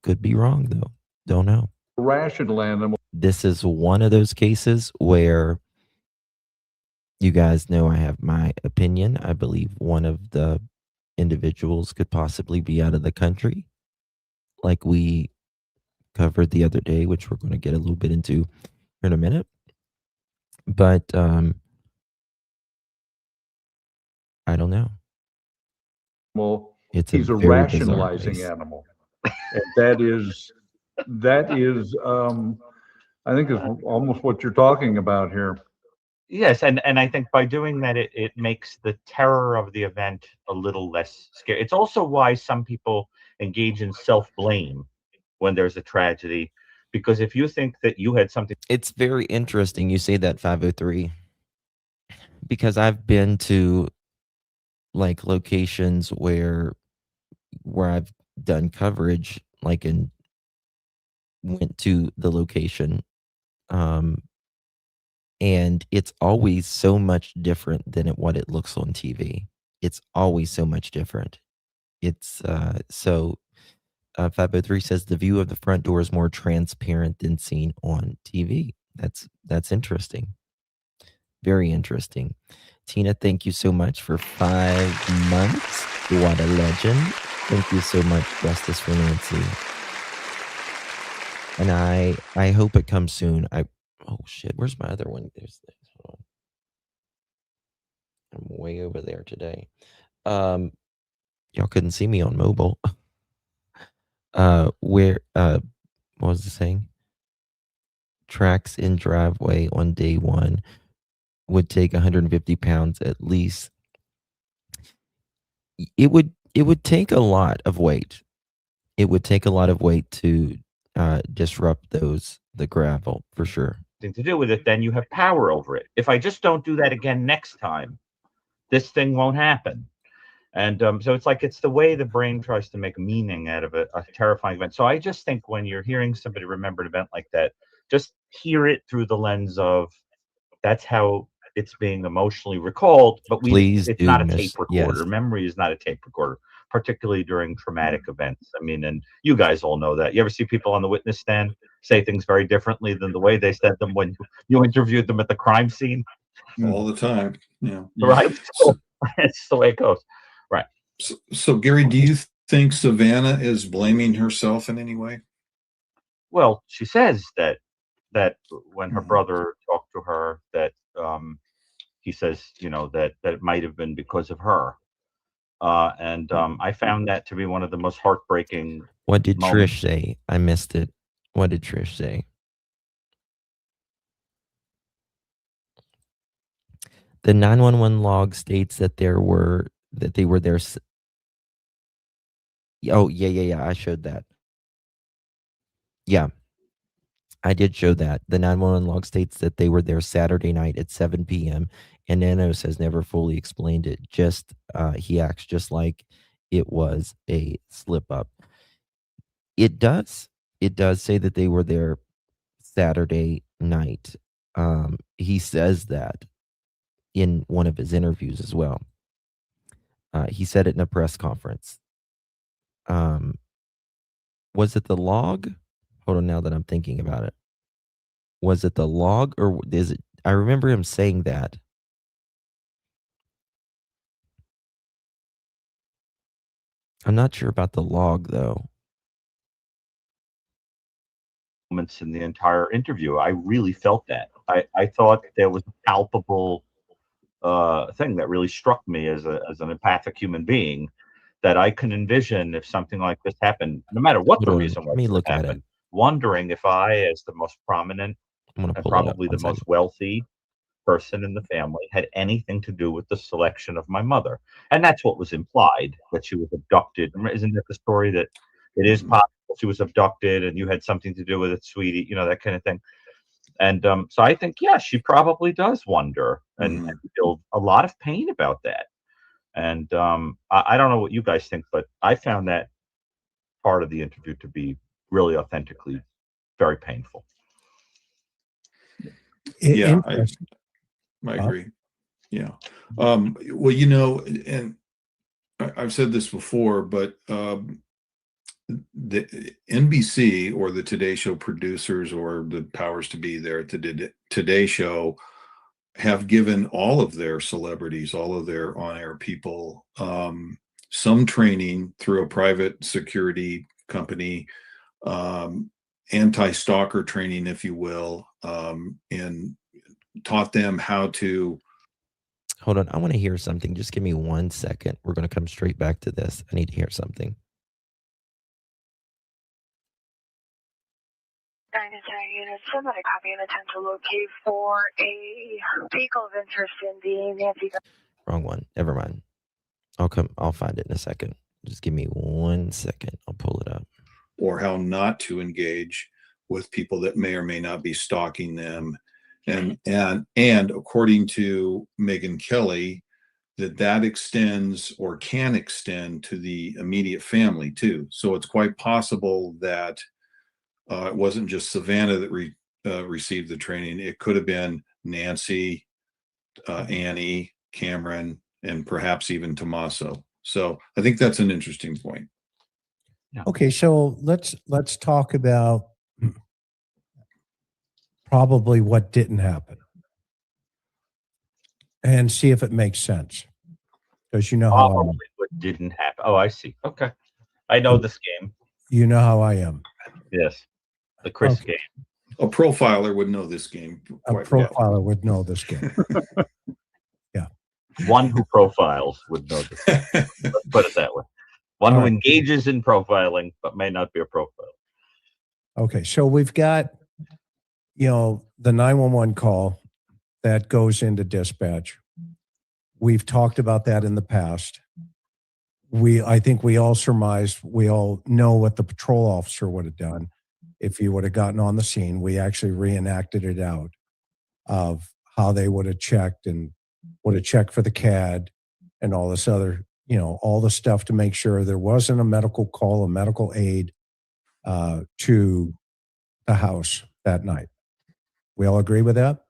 Could be wrong, though. Don't know. rational animal. This is one of those cases where you guys know I have my opinion. I believe one of the individuals could possibly be out of the country, like we covered the other day, which we're going to get a little bit into in a minute. But I don't know. Well, It's he's a very bizarre rationalizing case. animal, and that is I think is almost what you're talking about here. Yes, and I think by doing that, it makes the terror of the event a little less scary. It's also why some people engage in self-blame when there's a tragedy, because if you think that you had something, It's very interesting you say that, 503, because I've been to like locations where I've done coverage, like, and went to the location, and it's always so much different than what it looks on TV. It's always so much different. It's 503 says the view of the front door is more transparent than seen on TV. That's interesting. Very interesting. Tina, thank you so much for 5 months. What a legend. Thank you so much, Justice for Nancy. And I hope it comes soon. Oh shit, where's my other one? There's hold on. I'm way over there today. Y'all couldn't see me on mobile. What was it saying? Tracks in driveway on day 1 would take 150 pounds at least. It would take a lot of weight. It would take a lot of weight to disrupt the gravel for sure. to do with it, then you have power over it. If I just don't do that again next time, this thing won't happen. And so it's the way the brain tries to make meaning out of a terrifying event. So I just think when you're hearing somebody remember an event like that, just hear it through the lens of that's how it's being emotionally recalled. But it's not a tape recorder. Yes. Memory is not a tape recorder, particularly during traumatic events. I mean, and you guys all know that. You ever see people on the witness stand say things very differently than the way they said them when you interviewed them at the crime scene? All the time. Yeah. Right. So, it's the way it goes. Right. So Gary, do you think Savannah is blaming herself in any way? Well, she says that when her brother talked to her, that he says, that it might have been because of her. And I found that to be one of the most heartbreaking. What did moments. Trish say? I missed it. What did Trish say? The 911 log states that they were there. Oh, yeah. I showed that. Yeah, I did show that. The 911 log states that they were there Saturday night at 7 p.m. And Nanos has never fully explained it. He acts just like it was a slip up. It does say that they were there Saturday night. He says that in one of his interviews as well. He said it in a press conference. Was it the log? Hold on, now that I'm thinking about it. Was it the log or is it? I remember him saying that. I'm not sure about the log though. Moments in the entire interview, I really felt that. I thought there was a palpable thing that really struck me as an empathic human being, that I can envision if something like this happened, no matter what the reason was. Let me look at it. happened, wondering if I, as the most prominent and probably the most wealthy person in the family, had anything to do with the selection of my mother. And that's what was implied, that she was abducted. Isn't that the story, that it is possible she was abducted and you had something to do with it, sweetie, that kind of thing. And so I think, yeah, she probably does wonder and feel a lot of pain about that. And I don't know what you guys think, but I found that part of the interview to be really authentically very painful. Yeah, I agree. Yeah. Well, and I've said this before, but the NBC or the Today Show producers or the powers to be there at the Today Show have given all of their celebrities, all of their on-air people, some training through a private security company, anti-stalker training, if you will, and taught them how to. Hold on, I want to hear something. Just give me 1 second. We're going to come straight back to this. I need to hear something. Somebody copy and attempt to locate for a vehicle of interest in the Nancy. Wrong one. Never mind. I'll find it in a second. Just give me 1 second. I'll pull it up. Or how not to engage with people that may or may not be stalking them. And according to Megan Kelly, that extends or can extend to the immediate family too. So it's quite possible that it wasn't just Savannah that received the training. It could have been Nancy, Annie, Cameron, and perhaps even Tommaso. So I think that's an interesting point. Okay, so let's talk about probably what didn't happen and see if it makes sense. Because you know how Probably what didn't happen. Oh, I see. Okay. I know this game. you know how I am. Yes. The Chris Okay. game. A profiler would know this game. A profiler would know this game. One who profiles would know this game. Let's put it that way. One who engages in profiling, but may not be a profiler. Okay, so we've got, the 911 call that goes into dispatch. We've talked about that in the past. I think we all surmised, we all know what the patrol officer would have done if he would have gotten on the scene. We actually reenacted it out of how they would have checked and would have checked for the CAD and all this other, all the stuff to make sure there wasn't a medical call, a medical aid to the house that night. We all agree with that?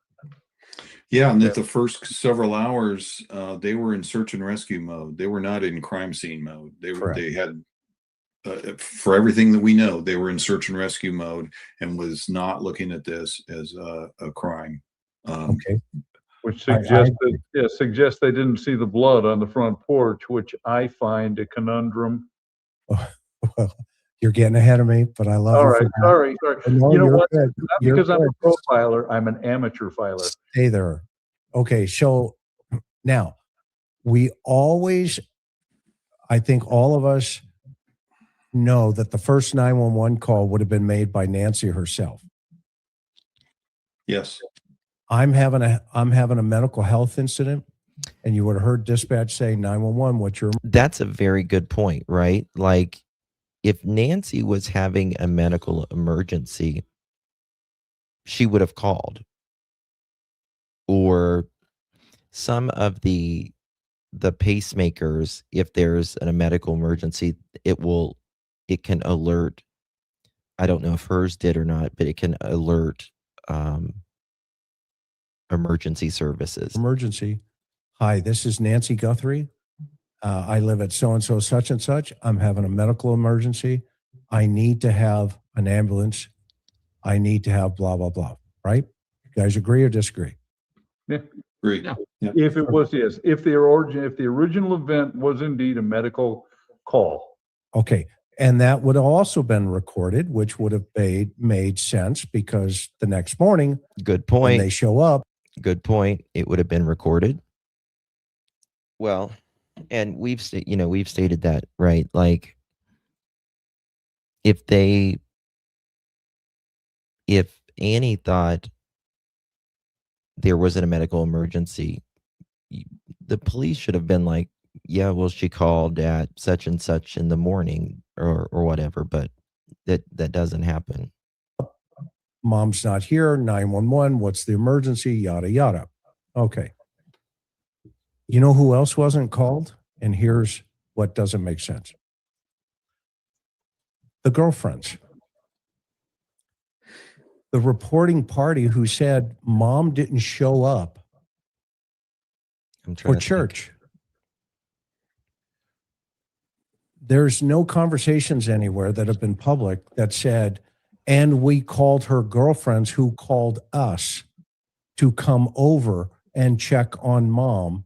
Yeah, and that the first several hours, they were in search and rescue mode. They were not in crime scene mode. They had, for everything that we know, they were in search and rescue mode and was not looking at this as a crime. Okay. Which suggests they didn't see the blood on the front porch, which I find a conundrum. Well, you're getting ahead of me, but I love All you. right, sorry. No, You know you're what? good. Not You're because I'm good. a profiler, I'm an amateur filer. Stay there. Okay, so now I think all of us know that the first 911 call would have been made by Nancy herself. Yes. I'm having a mental health incident, and you would have heard dispatch say 911. What's your? That's a very good point, right? Like, if Nancy was having a medical emergency, she would have called. Or some of the pacemakers, if there's a medical emergency, it can alert. I don't know if hers did or not, but it can alert emergency services. Emergency. Hi, this is Nancy Guthrie. I live at so-and-so such and such. I'm having a medical emergency. I need to have an ambulance. I need to have blah, blah, blah. Right? You guys agree or disagree? Yeah. Agree. Yeah. If it was, yes. If the original event was indeed a medical call. Okay. And that would have also been recorded, which would have made sense because the next morning, good point, when they show up. Good point. It would have been recorded. Well, and we've stated that, right? Like, if Annie thought there wasn't a medical emergency, the police should have been like, yeah, well, she called at such and such in the morning or whatever, but that doesn't happen. Mom's not here, 911, what's the emergency, yada, yada. Okay. You know who else wasn't called? And here's what doesn't make sense. The girlfriends. The reporting party who said mom didn't show up for church. There's no conversations anywhere that have been public that said, and we called her girlfriends who called us to come over and check on mom.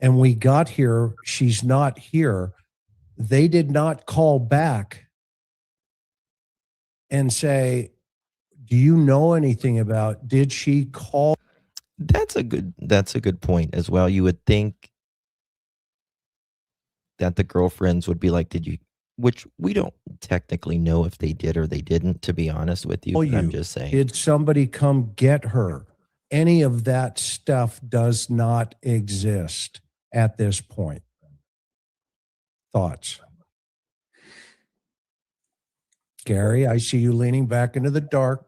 And we got here, she's not here. They did not call back and say, do you know anything about, did she call? That's a good point as well. You would think that the girlfriends would be like, did which we don't technically know if they did or they didn't, to be honest with you. Oh, But I'm just saying. Did somebody come get her? Any of that stuff does not exist at this point. Thoughts? Gary, I see you leaning back into the dark.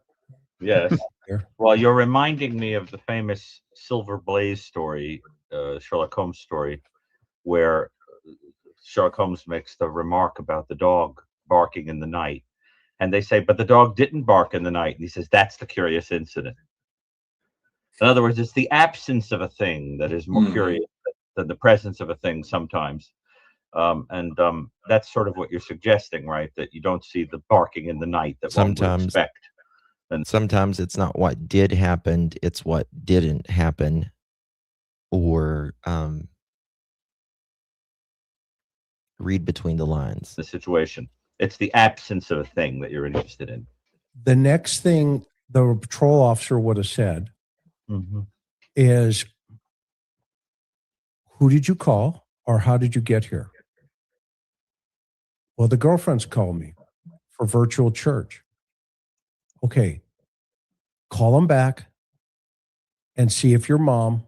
Yes. Here. Well, you're reminding me of the famous Silver Blaze story, Sherlock Holmes story, where Sherlock Holmes makes the remark about the dog barking in the night. And they say, but the dog didn't bark in the night. And he says, that's the curious incident. In other words, it's the absence of a thing that is more curious than the presence of a thing sometimes. That's sort of what you're suggesting, right? That you don't see the barking in the night that one would expect. And sometimes it's not what did happen, it's what didn't happen. Or read between the lines. The situation. It's the absence of a thing that you're interested in. The next thing the patrol officer would have said is, who did you call or how did you get here? Well, the girlfriends called me for virtual church. Okay, call them back and see if your mom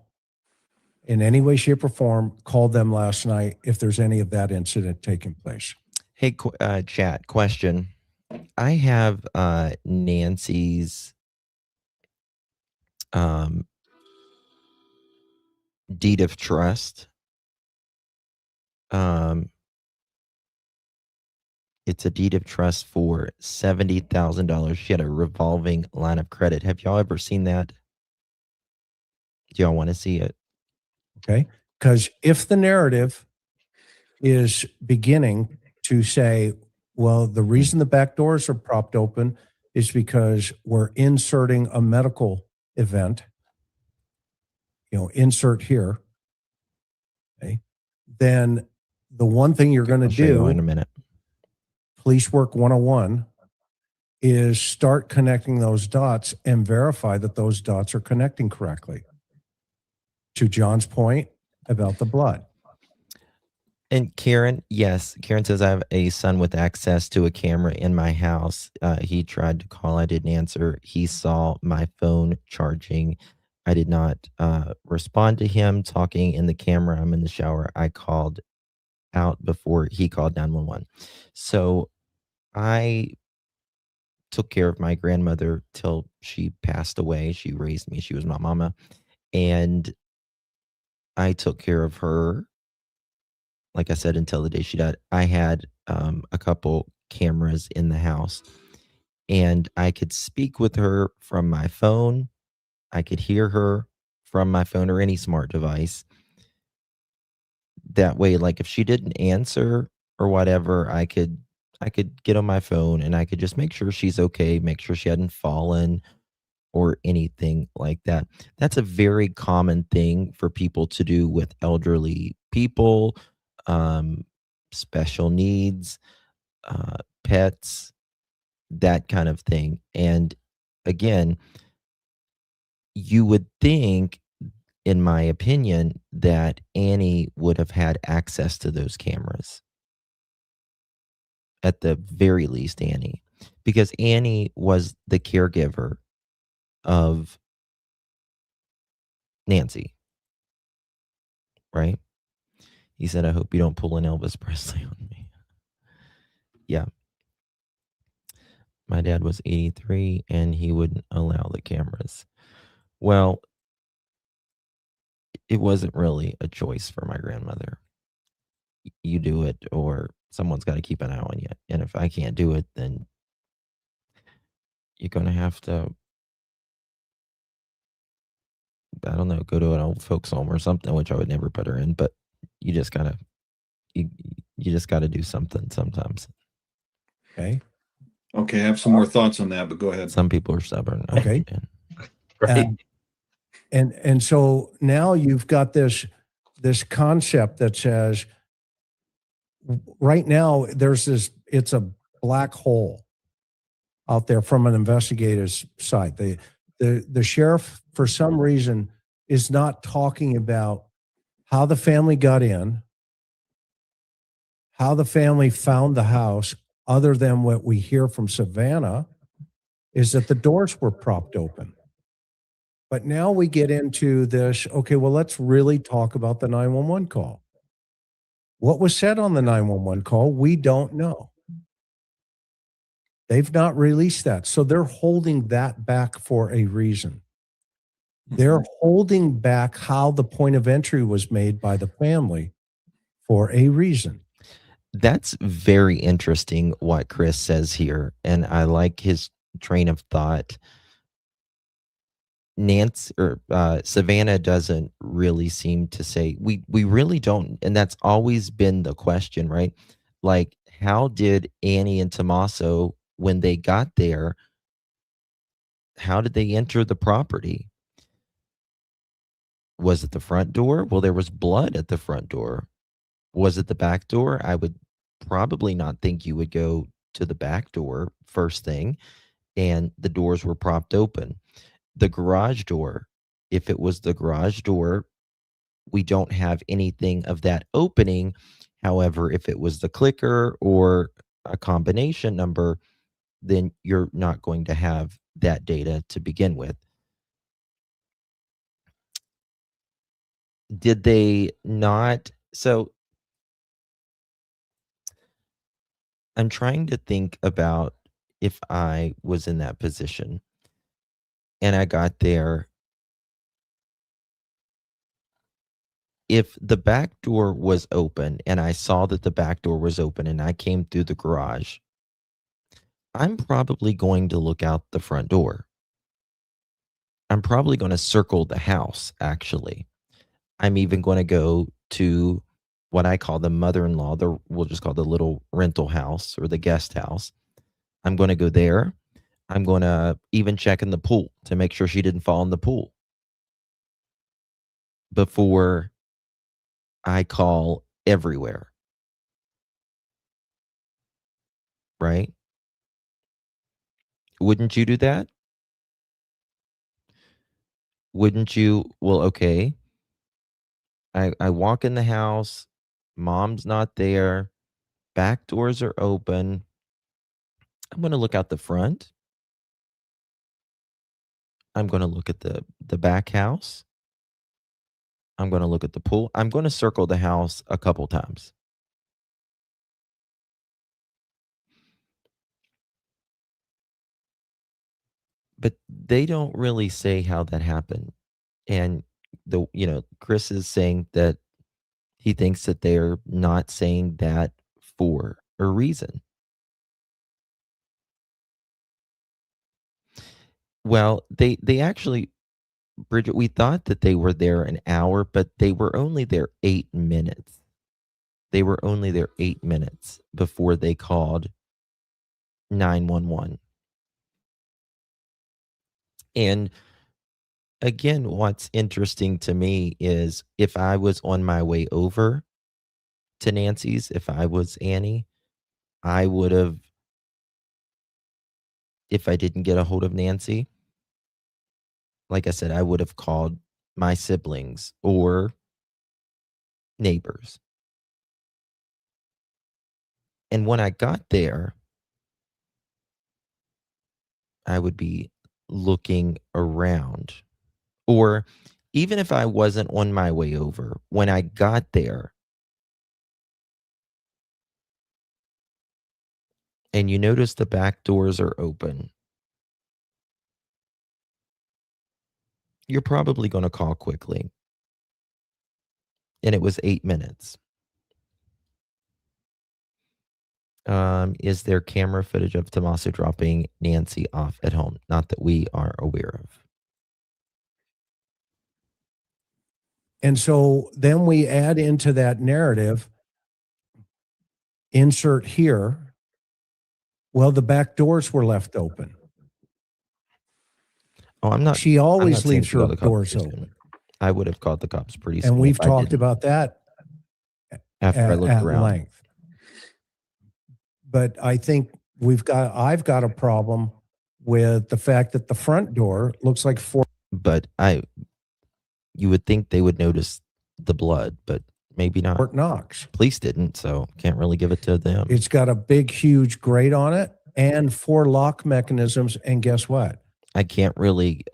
in any way, shape, or form called them last night if there's any of that incident taking place. Hey, chat, question. I have Nancy's deed of trust. It's a deed of trust for $70,000. She had a revolving line of credit. Have y'all ever seen that? Do y'all want to see it? Okay. Because if the narrative is beginning to say, well, the reason the back doors are propped open is because we're inserting a medical event, insert here, okay, then the one thing you're going to do in a minute. Police work 101 is start connecting those dots and verify that those dots are connecting correctly. To John's point about the blood. And Karen, yes, Karen says, I have a son with access to a camera in my house. He tried to call. I didn't answer. He saw my phone charging. I did not respond to him talking in the camera. I'm in the shower. I called out before he called 911. So I took care of my grandmother till she passed away. She raised me. She was my mama. And I took care of her, like I said, until the day she died. I had a couple cameras in the house, and I could speak with her from my phone. I could hear her from my phone or any smart device. That way, like if she didn't answer or whatever, I could get on my phone and I could just make sure she's okay, make sure she hadn't fallen or anything like that. That's a very common thing for people to do with elderly people, special needs, pets, that kind of thing. And again, you would think, in my opinion, that Annie would have had access to those cameras. At the very least, Annie, because Annie was the caregiver of Nancy, right? He said, I hope you don't pull an Elvis Presley on me. Yeah. My dad was 83 and he wouldn't allow the cameras. Well, it wasn't really a choice for my grandmother. You do it or someone's got to keep an eye on you. And if I can't do it, then you're going to have to, I don't know, go to an old folks home or something, which I would never put her in, but you just gotta, you just gotta do something sometimes. Okay. Okay, I have some more thoughts on that, but go ahead. Some people are stubborn. Okay. Right. And so now you've got this concept that says, right now it's a black hole out there from an investigator's side. The sheriff, for some reason, is not talking about how the family got in, how the family found the house, other than what we hear from Savannah, is that the doors were propped open. But now we get into this, okay, well, let's really talk about the 911 call. What was said on the 911 call, we don't know. They've not released that. So they're holding that back for a reason. They're holding back how the point of entry was made by the family for a reason. That's very interesting what Chris says here, and I like his train of thought. Savannah doesn't really seem to say, we really don't, and that's always been the question, right? Like, how did Annie and Tommaso, when they got there, how did they enter the property? Was it the front door? Well, there was blood at the front door. Was it the back door? I would probably not think you would go to the back door first thing, and the doors were propped open. The garage door, if it was the garage door, we don't have anything of that opening. However, if it was the clicker or a combination number, then you're not going to have that data to begin with. Did they not? So I'm trying to think about if I was in that position and I got there. If the back door was open and I saw that the back door was open and I came through the garage, I'm probably going to look out the front door. I'm probably going to circle the house, actually. I'm even going to go to what I call the mother-in-law, we'll just call the little rental house or the guest house. I'm going to go there. I'm going to even check in the pool to make sure she didn't fall in the pool before I call everywhere. Right? Wouldn't you do that? Wouldn't you? Well, okay. I walk in the house, mom's not there, back doors are open. I'm going to look out the front. I'm going to look at the back house. I'm going to look at the pool. I'm going to circle the house a couple times. But they don't really say how that happened. And Chris is saying that he thinks that they're not saying that for a reason. Well, they actually, Bridget, we thought that they were there an hour, but they were only there 8 minutes. They were only there 8 minutes before they called 911. And again, what's interesting to me is if I was on my way over to Nancy's, if I was Annie, I would have, if I didn't get a hold of Nancy, like I said, I would have called my siblings or neighbors. And when I got there, I would be looking around. Or even if I wasn't on my way over, when I got there, and you notice the back doors are open, you're probably going to call quickly. And it was 8 minutes. Is there camera footage of Tommaso dropping Nancy off at home? Not that we are aware of. And so then we add into that narrative, insert here, well, the back doors were left open. Oh, I'm not. She always I'm not leaves saying her to call the doors cops open. I would have called the cops pretty soon. And we've if I talked didn't, about that after I looked at around. length. But I think I've got a problem with the fact that the front door looks like But you would think they would notice the blood, but Maybe not. Fort Knox. Police didn't, so can't really give it to them. It's got a big, huge grate on it and 4 lock mechanisms. And guess what? I can't really,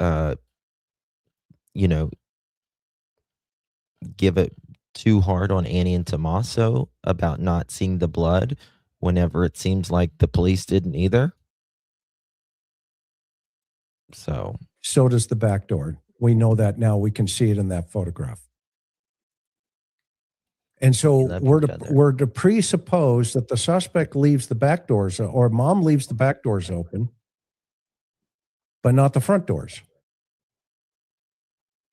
give it too hard on Annie and Tommaso about not seeing the blood whenever it seems like the police didn't either. So does the back door. We know that now. We can see it in that photograph. And so we're to presuppose that the suspect leaves the back doors, or mom leaves the back doors open, but not the front doors.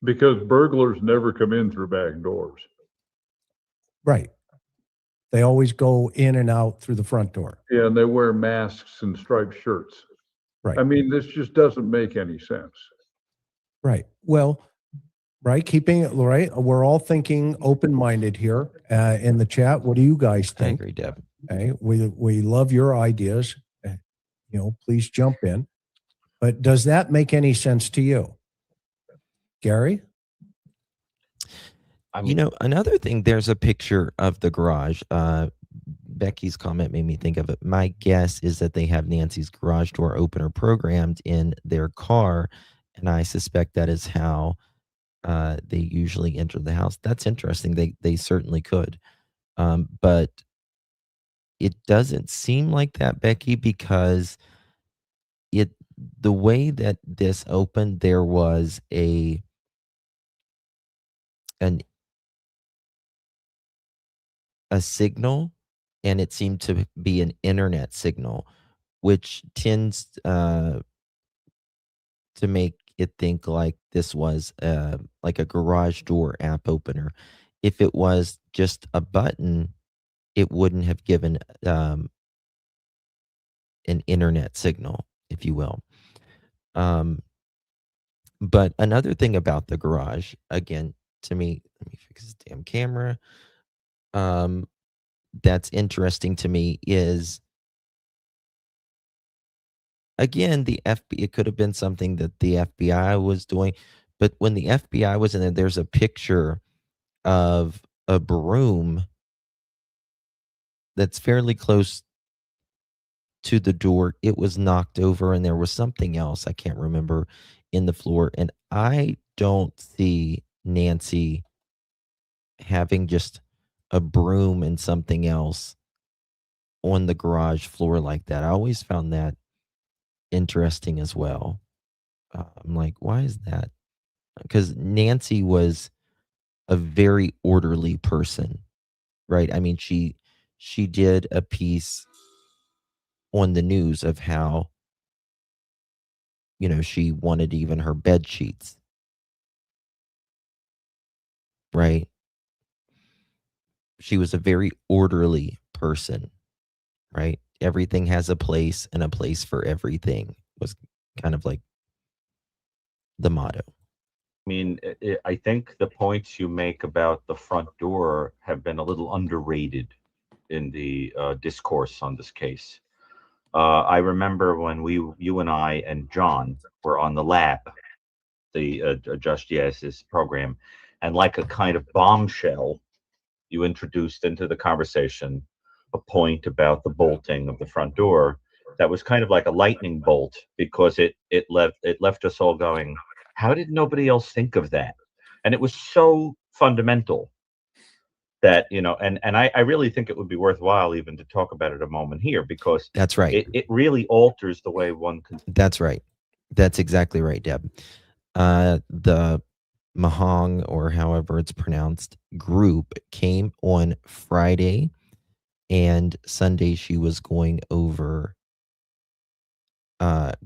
Because burglars never come in through back doors. Right. They always go in and out through the front door. Yeah, and they wear masks and striped shirts. Right. I mean, this just doesn't make any sense. Right. Well, right. Keeping it right. We're all thinking open-minded here in the chat. What do you guys think? I agree, Deb. Okay. We love your ideas. Please jump in. But does that make any sense to you, Gary? Another thing, there's a picture of the garage. Becky's comment made me think of it. My guess is that they have Nancy's garage door opener programmed in their car, and I suspect that is how they usually enter the house. That's interesting. They certainly could. But it doesn't seem like that, Becky, because the way that this opened, there was an signal, and it seemed to be an internet signal, which tends to make it think like this was like a garage door app opener. If it was just a button, it wouldn't have given an internet signal, if you will. But another thing about the garage, again, to me, let me fix this damn camera. That's interesting to me is, again, it could have been something that the FBI was doing, but when the FBI was in there, there's a picture of a broom that's fairly close to the door. It was knocked over, and there was something else I can't remember in the floor. And I don't see Nancy having just a broom and something else on the garage floor like that. I always found that interesting as well. I'm like, why is that? Because Nancy was a very orderly person, right? I mean, she did a piece on the news of how, she wanted even her bed sheets, right? She was a very orderly person, right? Everything has a place, and a place for everything was kind of like the motto. I mean, I think the points you make about the front door have been a little underrated in the discourse on this case. I remember when you and I and John were on the lab, the Just Yes program, and like a kind of bombshell, you introduced into the conversation a point about the bolting of the front door that was kind of like a lightning bolt, because it left us all going, how did nobody else think of that? And it was so fundamental that, and I really think it would be worthwhile even to talk about it a moment here, because that's right. It really alters the way one can. That's right. That's exactly right, Deb. The Mahong, or however it's pronounced, group came on Friday, and Sunday she was going over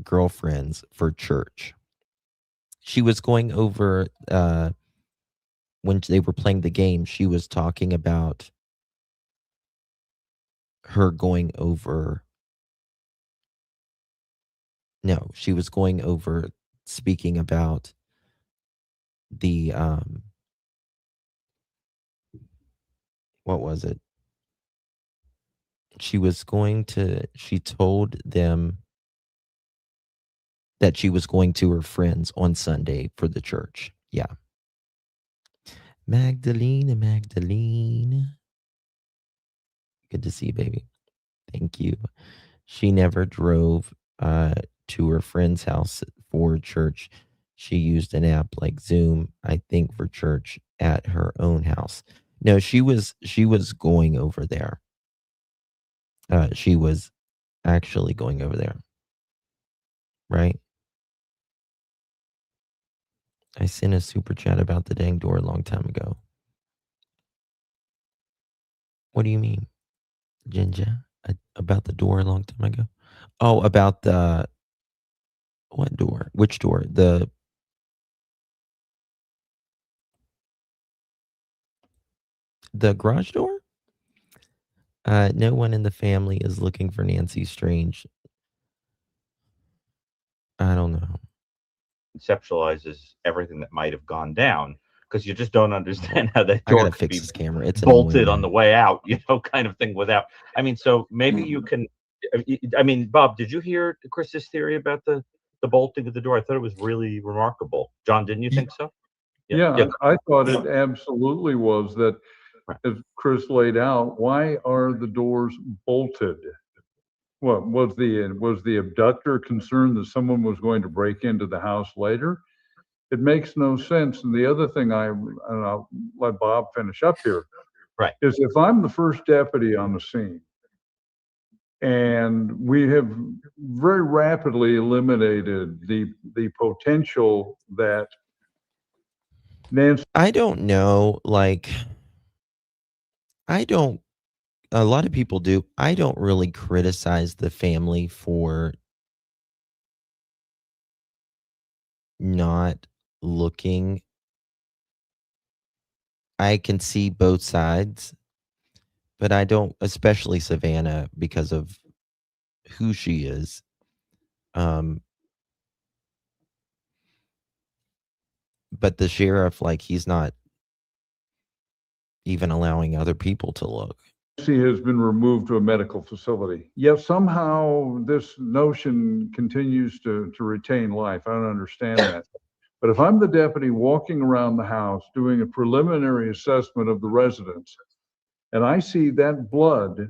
girlfriends for church. She was going over when they were playing the game. She was talking about her going over. No, she was going over speaking about the what was it? She told them that she was going to her friends on Sunday for the church. Yeah. Magdalene. Good to see you, baby. Thank you. She never drove to her friend's house for church. She used an app like Zoom, I think, for church at her own house. No, she was going over there. She was actually going over there. Right? I sent a super chat about the dang door a long time ago. What do you mean, Ginger? About the door a long time ago? Oh, about the what door? Which door? The garage door? No one in the family is looking for Nancy Strange. I don't know. Conceptualizes everything that might have gone down because you just don't understand how that I door gotta could fix be this camera. It's bolted annoying on the me. way out, kind of thing without. I mean, so maybe you can. I mean, Bob, did you hear Chris's theory about the bolting of the door? I thought it was really remarkable. John, didn't you think so? Yeah, I thought it absolutely was that, as Chris laid out, why are the doors bolted? What was the abductor concerned that someone was going to break into the house later? It makes no sense. And the other thing and I'll let Bob finish up here, right, is if I'm the first deputy on the scene and we have very rapidly eliminated the potential that Nancy. I don't know, like a lot of people do. I don't really criticize the family for not looking. I can see both sides, but I don't, especially Savannah, because of who she is. But the sheriff, like, he's not even allowing other people to look. She has been removed to a medical facility. Yet somehow this notion continues to retain life. I don't understand that. But if I'm the deputy walking around the house doing a preliminary assessment of the residence, and I see that blood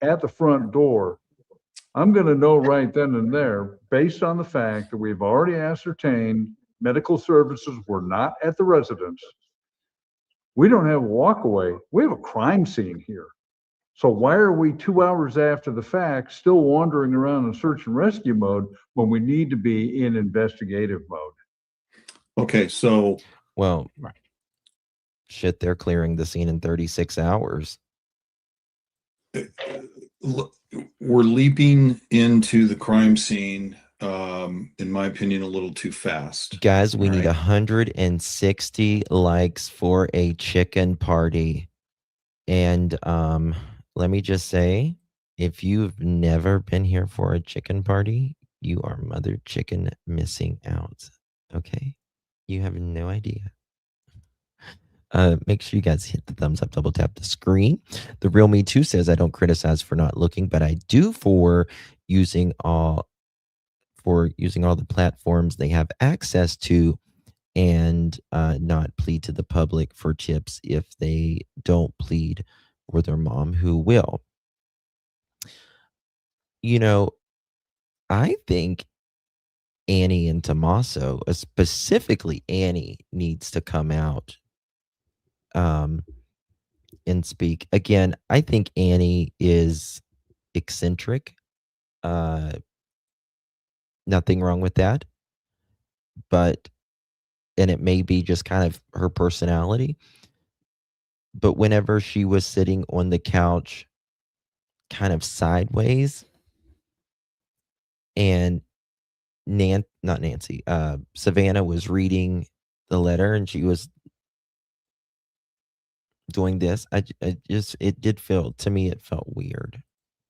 at the front door, I'm going to know right then and there, based on the fact that we've already ascertained medical services were not at the residence. We don't have a walkaway. We have a crime scene here. So why are we 2 hours after the fact still wandering around in search and rescue mode when we need to be in investigative mode? Okay, so well, shit, they're clearing the scene in 36 hours. We're leaping into the crime scene, in my opinion, a little too fast. Guys, we need 160 likes for a chicken party. And let me just say, if you've never been here for a chicken party, you are mother chicken missing out. Okay? You have no idea. Make sure you guys hit the thumbs up, double tap the screen. The Real Me Too says, I don't criticize for not looking, but I do for using all the platforms they have access to and not plead to the public for tips if they don't plead for their mom who will. I think Annie and Tommaso, specifically Annie, needs to come out and speak. Again, I think Annie is eccentric. Nothing wrong with that. And it may be just kind of her personality. But whenever she was sitting on the couch kind of sideways and Savannah was reading the letter and she was doing this, it did feel, to me, it felt weird.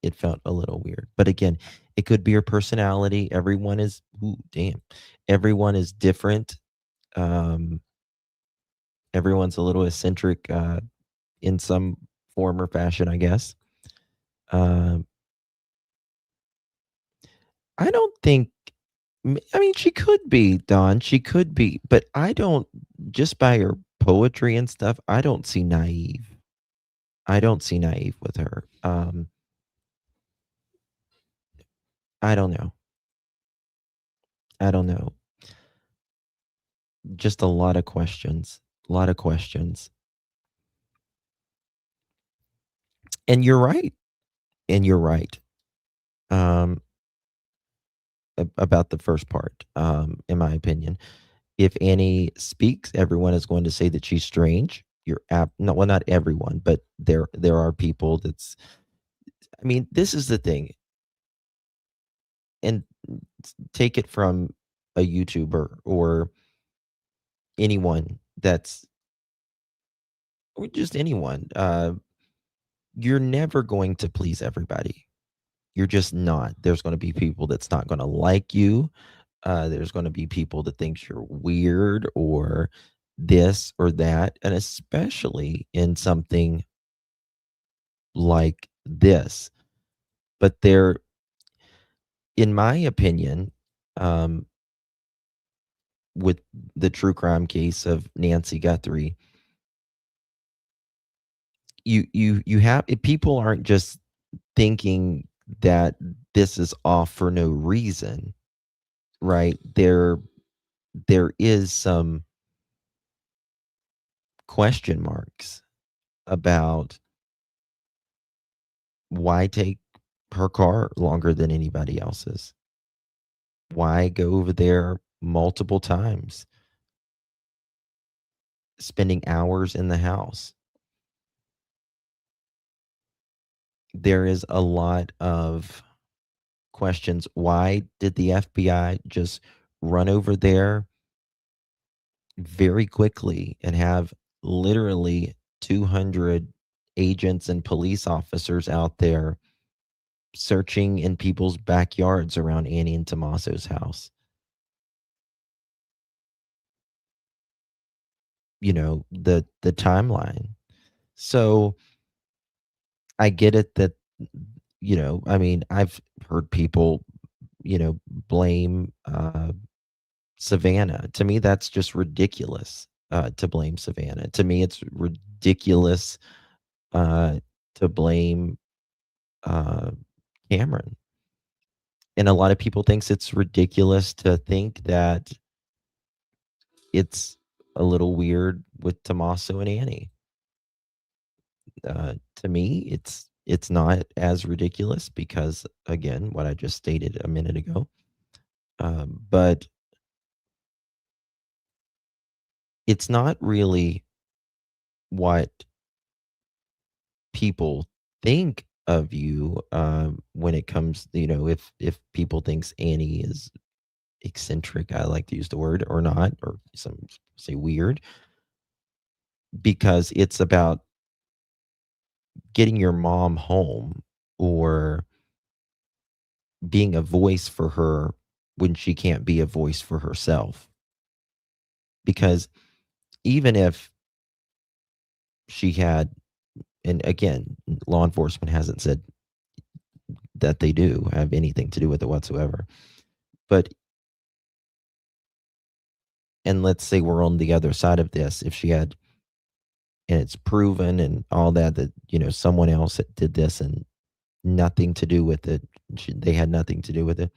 It felt a little weird. But again, it could be her personality. Everyone is, everyone is different. Everyone's a little eccentric in some form or fashion, I guess. I don't think, I mean, she could be, Dawn. She could be, but I don't, just by her poetry and stuff, I don't see naive. I don't see naive with her. I don't know. I don't know. Just a lot of questions. A lot of questions. And you're right. And you're right. About the first part, in my opinion. If Annie speaks, everyone is going to say that she's strange. No, well, not everyone, but there are people that's. I mean, this is the thing, and take it from a YouTuber or anyone or just anyone. You're never going to please everybody. You're just not. There's going to be people that's not going to like you. There's going to be people that thinks you're weird or this or that, and especially in something like this. But there, in my opinion, with the true crime case of Nancy Guthrie, you have people aren't just thinking that this is off for no reason, right? There is some question marks about why take her car longer than anybody else's? Why go over there multiple times, spending hours in the house? There is a lot of questions. Why did the FBI just run over there very quickly and have literally 200 agents and police officers out there searching in people's backyards around Annie and Tommaso's house? The timeline. So I get it that, I mean, I've heard people, blame Savannah. To me, that's just ridiculous to blame Savannah. To me, it's ridiculous to blame Cameron. And a lot of people thinks it's ridiculous to think that it's a little weird with Tommaso and Annie. To me, it's not as ridiculous because, again, what I just stated a minute ago. But it's not really what people think of you when it comes, if people thinks Annie is eccentric, I like to use the word, or not, or some say weird, because it's about getting your mom home or being a voice for her when she can't be a voice for herself. Because even if she had, and again, law enforcement hasn't said that they do have anything to do with it whatsoever. But, and let's say we're on the other side of this, if she had, and it's proven and all that, someone else did this and nothing to do with it, they had nothing to do with it,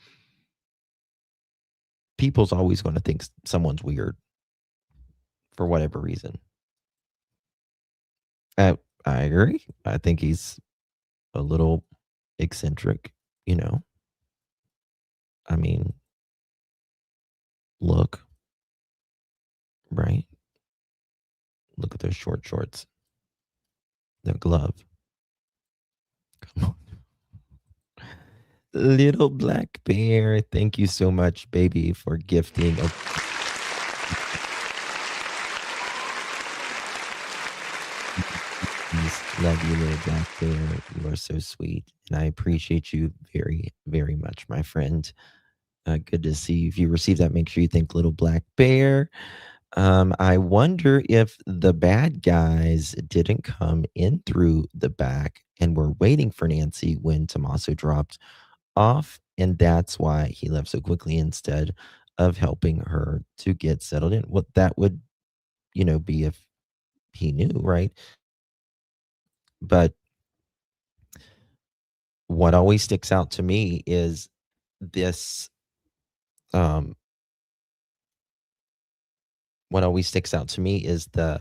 people's always going to think someone's weird for whatever reason. I agree. I think he's a little eccentric, I mean, look, right? Look at those short shorts. The glove. Come on. Little Black Bear, thank you so much, baby, for gifting. Love you, Little Black Bear. You are so sweet, and I appreciate you very, very much, my friend. Good to see you. If you receive that, make sure you thank Little Black Bear. I wonder if the bad guys didn't come in through the back and were waiting for Nancy when Tommaso dropped off, and that's why he left so quickly instead of helping her to get settled in. What that would, be if he knew, right? But what always sticks out to me is this um what always sticks out to me is the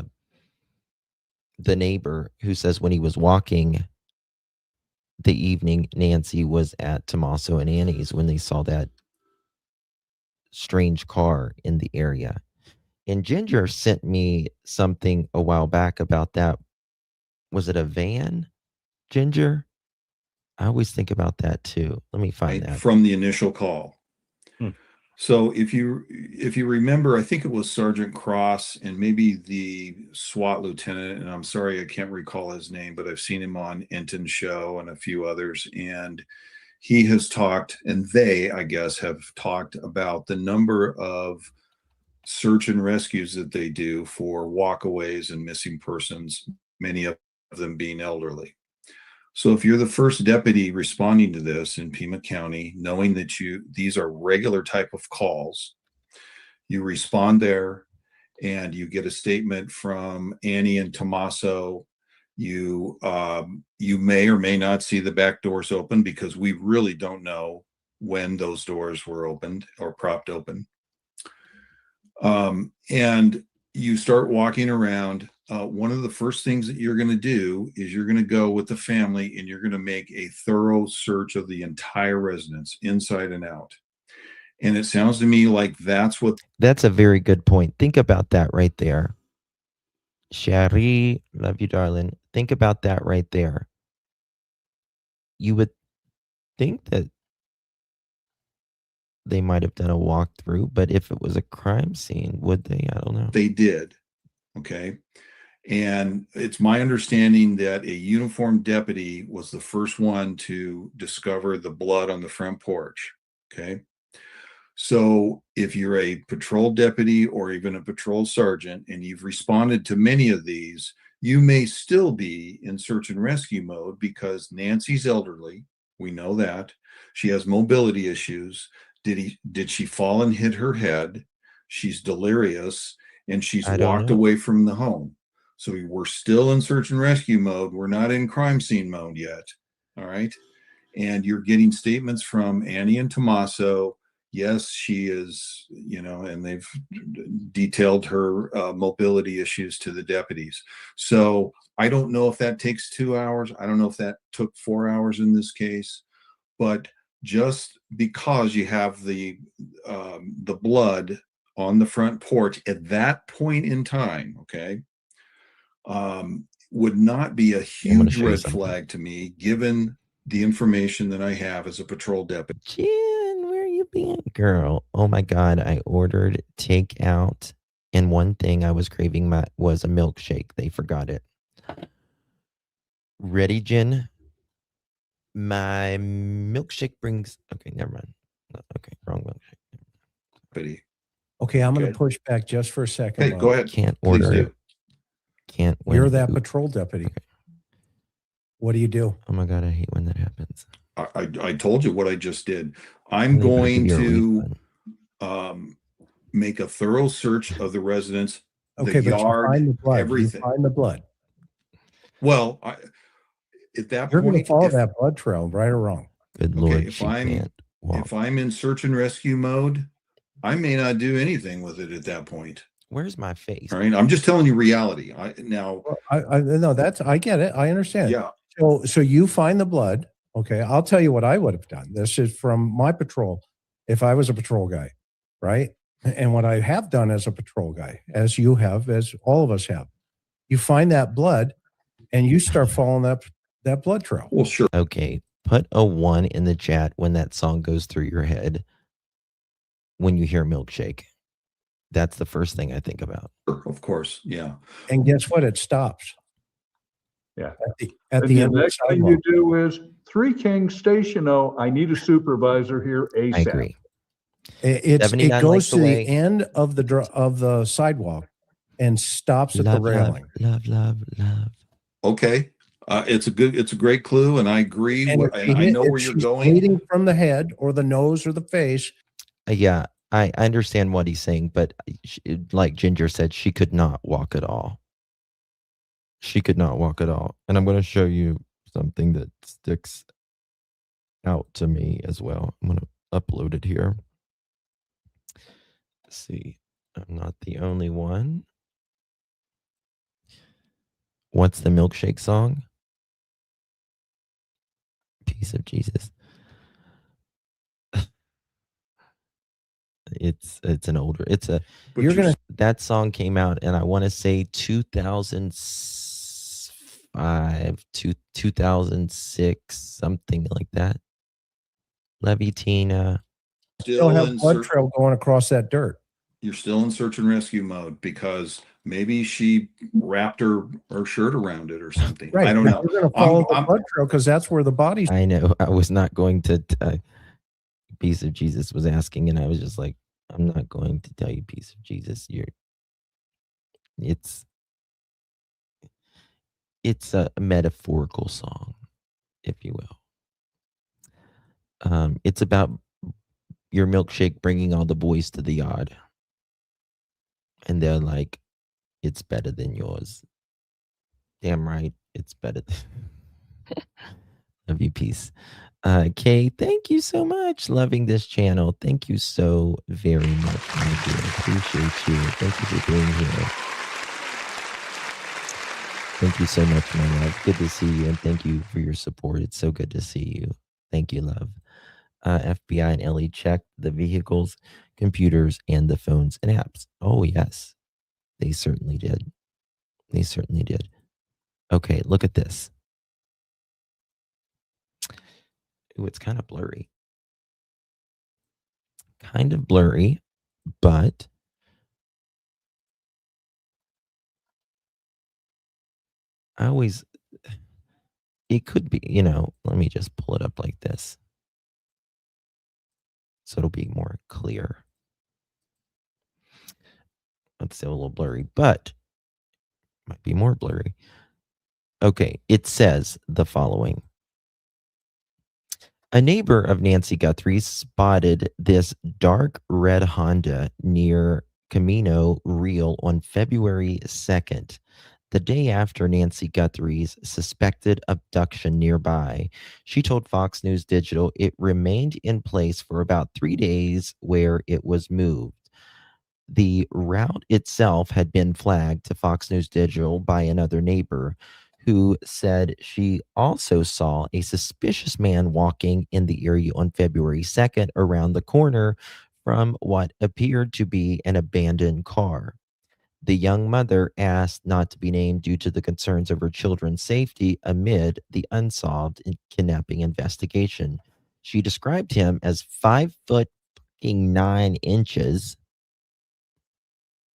neighbor who says when he was walking the evening Nancy was at Tommaso and Annie's when they saw that strange car in the area. And Ginger sent me something a while back about that. Was it a van, Ginger? I always think about that too. Let me find that. From the initial call. So if you remember, I think it was Sergeant Cross and maybe the SWAT lieutenant, and I'm sorry I can't recall his name, but I've seen him on Enton's show and a few others, and he has talked, and they, I guess, have talked about the number of search and rescues that they do for walkaways and missing persons, many of them being elderly. So if you're the first deputy responding to this in Pima County, knowing that these are regular type of calls, you respond there and you get a statement from Annie and Tommaso. You may or may not see the back doors open because we really don't know when those doors were opened or propped open. And you start walking around. One of the first things that you're going to do is you're going to go with the family and you're going to make a thorough search of the entire residence, inside and out. And it sounds to me like that's a very good point. Think about that right there. Sherry, love you, darling. Think about that right there. You would think that they might have done a walkthrough, but if it was a crime scene, would they? I don't know. They did. Okay. And it's my understanding that a uniformed deputy was the first one to discover the blood on the front porch. Okay. So if you're a patrol deputy or even a patrol sergeant and you've responded to many of these, you may still be in search and rescue mode because Nancy's elderly. We know that. She has mobility issues. Did she fall and hit her head? She's delirious and she's walked away from the home. So we're still in search and rescue mode. We're not in crime scene mode yet. All right. And you're getting statements from Annie and Tommaso. Yes, she is, and they've detailed her mobility issues to the deputies. So I don't know if that takes 2 hours. I don't know if that took 4 hours in this case, but just because you have the blood on the front porch at that point in time, okay, would not be a huge red flag to me, given the information that I have as a patrol deputy. Jen, where you been, girl? Oh my God, I ordered takeout, and one thing I was craving was a milkshake. They forgot it. Ready, Jen? My milkshake brings. Okay, never mind. Okay, wrong milkshake. Okay, I'm going to push back just for a second. Hey, go ahead. Can't order it. Can't win. You're that patrol deputy. Okay. What do you do? Oh my God, I hate when that happens. I told you what I just did. I'm going to make a thorough search of the residence, okay, the yard, find the blood. everything. You find the blood. Well, at that You're point, going to follow that blood trail, right or wrong. Good Lord, if I'm in search and rescue mode, I may not do anything with it at that point. Where's my face? All right, I'm just telling you reality. I no, I get it. I understand. Yeah. So you find the blood. Okay, I'll tell you what I would have done. This is from my patrol. If I was a patrol guy, right, and what I have done as a patrol guy, as you have, as all of us have, you find that blood, and you start following that blood trail. Well, sure. Okay, put a 1 in the chat when that song goes through your head. When you hear milkshake. That's the first thing I think about. Of course, yeah. And guess what? It stops. Yeah. At the end next thing you do is 3 Kings Station. Oh, I need a supervisor here ASAP. I agree. It goes to the end of the sidewalk and stops at the railing. Love. Okay. It's a great clue, and I agree. I know where you're going. Bleeding from the head or the nose or the face. Yeah, I understand what he's saying, but like Ginger said, she could not walk at all. She could not walk at all. And I'm going to show you something that sticks out to me as well. I'm going to upload it here. Let's see. I'm not the only one. What's the milkshake song? Piece of Jesus. It's an older. It's a. But You're gonna. That song came out, and I want to say 2005 to 2006, something like that. Levitina. You don't have blood trail going across that dirt. You're still in search and rescue mode because maybe she wrapped her shirt around it or something. Right. I don't know. You're going to follow the blood trail because that's where the body's. I know. I was not going to. Piece of Jesus was asking, and I was just like, I'm not going to tell you, piece of Jesus. It's a metaphorical song, if you will. It's about your milkshake bringing all the boys to the yard, and they're like, it's better than yours. Damn right, it's better than. Love you, peace. Kay, thank you so much. Loving this channel. Thank you so very much, my dear. Appreciate you. Thank you for being here. Thank you so much, my love. Good to see you, and thank you for your support. It's so good to see you. Thank you, love. FBI and Ellie checked the vehicles, computers, and the phones and apps. Oh, yes. They certainly did. They certainly did. Okay, look at this. Ooh, it's kind of blurry. Kind of blurry, but it could be, let me just pull it up like this. So it'll be more clear. It's still a little blurry, but might be more blurry. Okay, it says the following. A neighbor of Nancy Guthrie spotted this dark red Honda near Camino Real on February 2nd, the day after Nancy Guthrie's suspected abduction nearby. She told Fox News Digital it remained in place for about 3 days where it was moved. The route itself had been flagged to Fox News Digital by another neighbor who said she also saw a suspicious man walking in the area on February 2nd around the corner from what appeared to be an abandoned car. The young mother asked not to be named due to the concerns of her children's safety amid the unsolved kidnapping investigation. She described him as 5'9".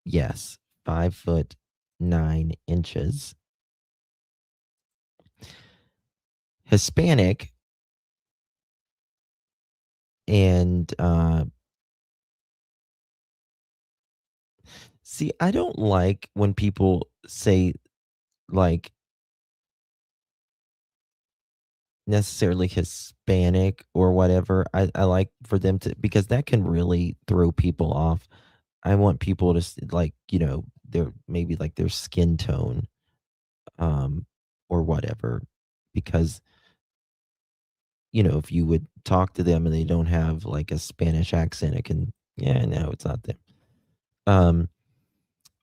Yes, 5'9". Hispanic, and see, I don't like when people say like necessarily Hispanic or whatever. I like for them to, because that can really throw people off. I want people to their maybe like their skin tone, or whatever, because if you would talk to them and they don't have like a Spanish accent, it can, no, it's not them.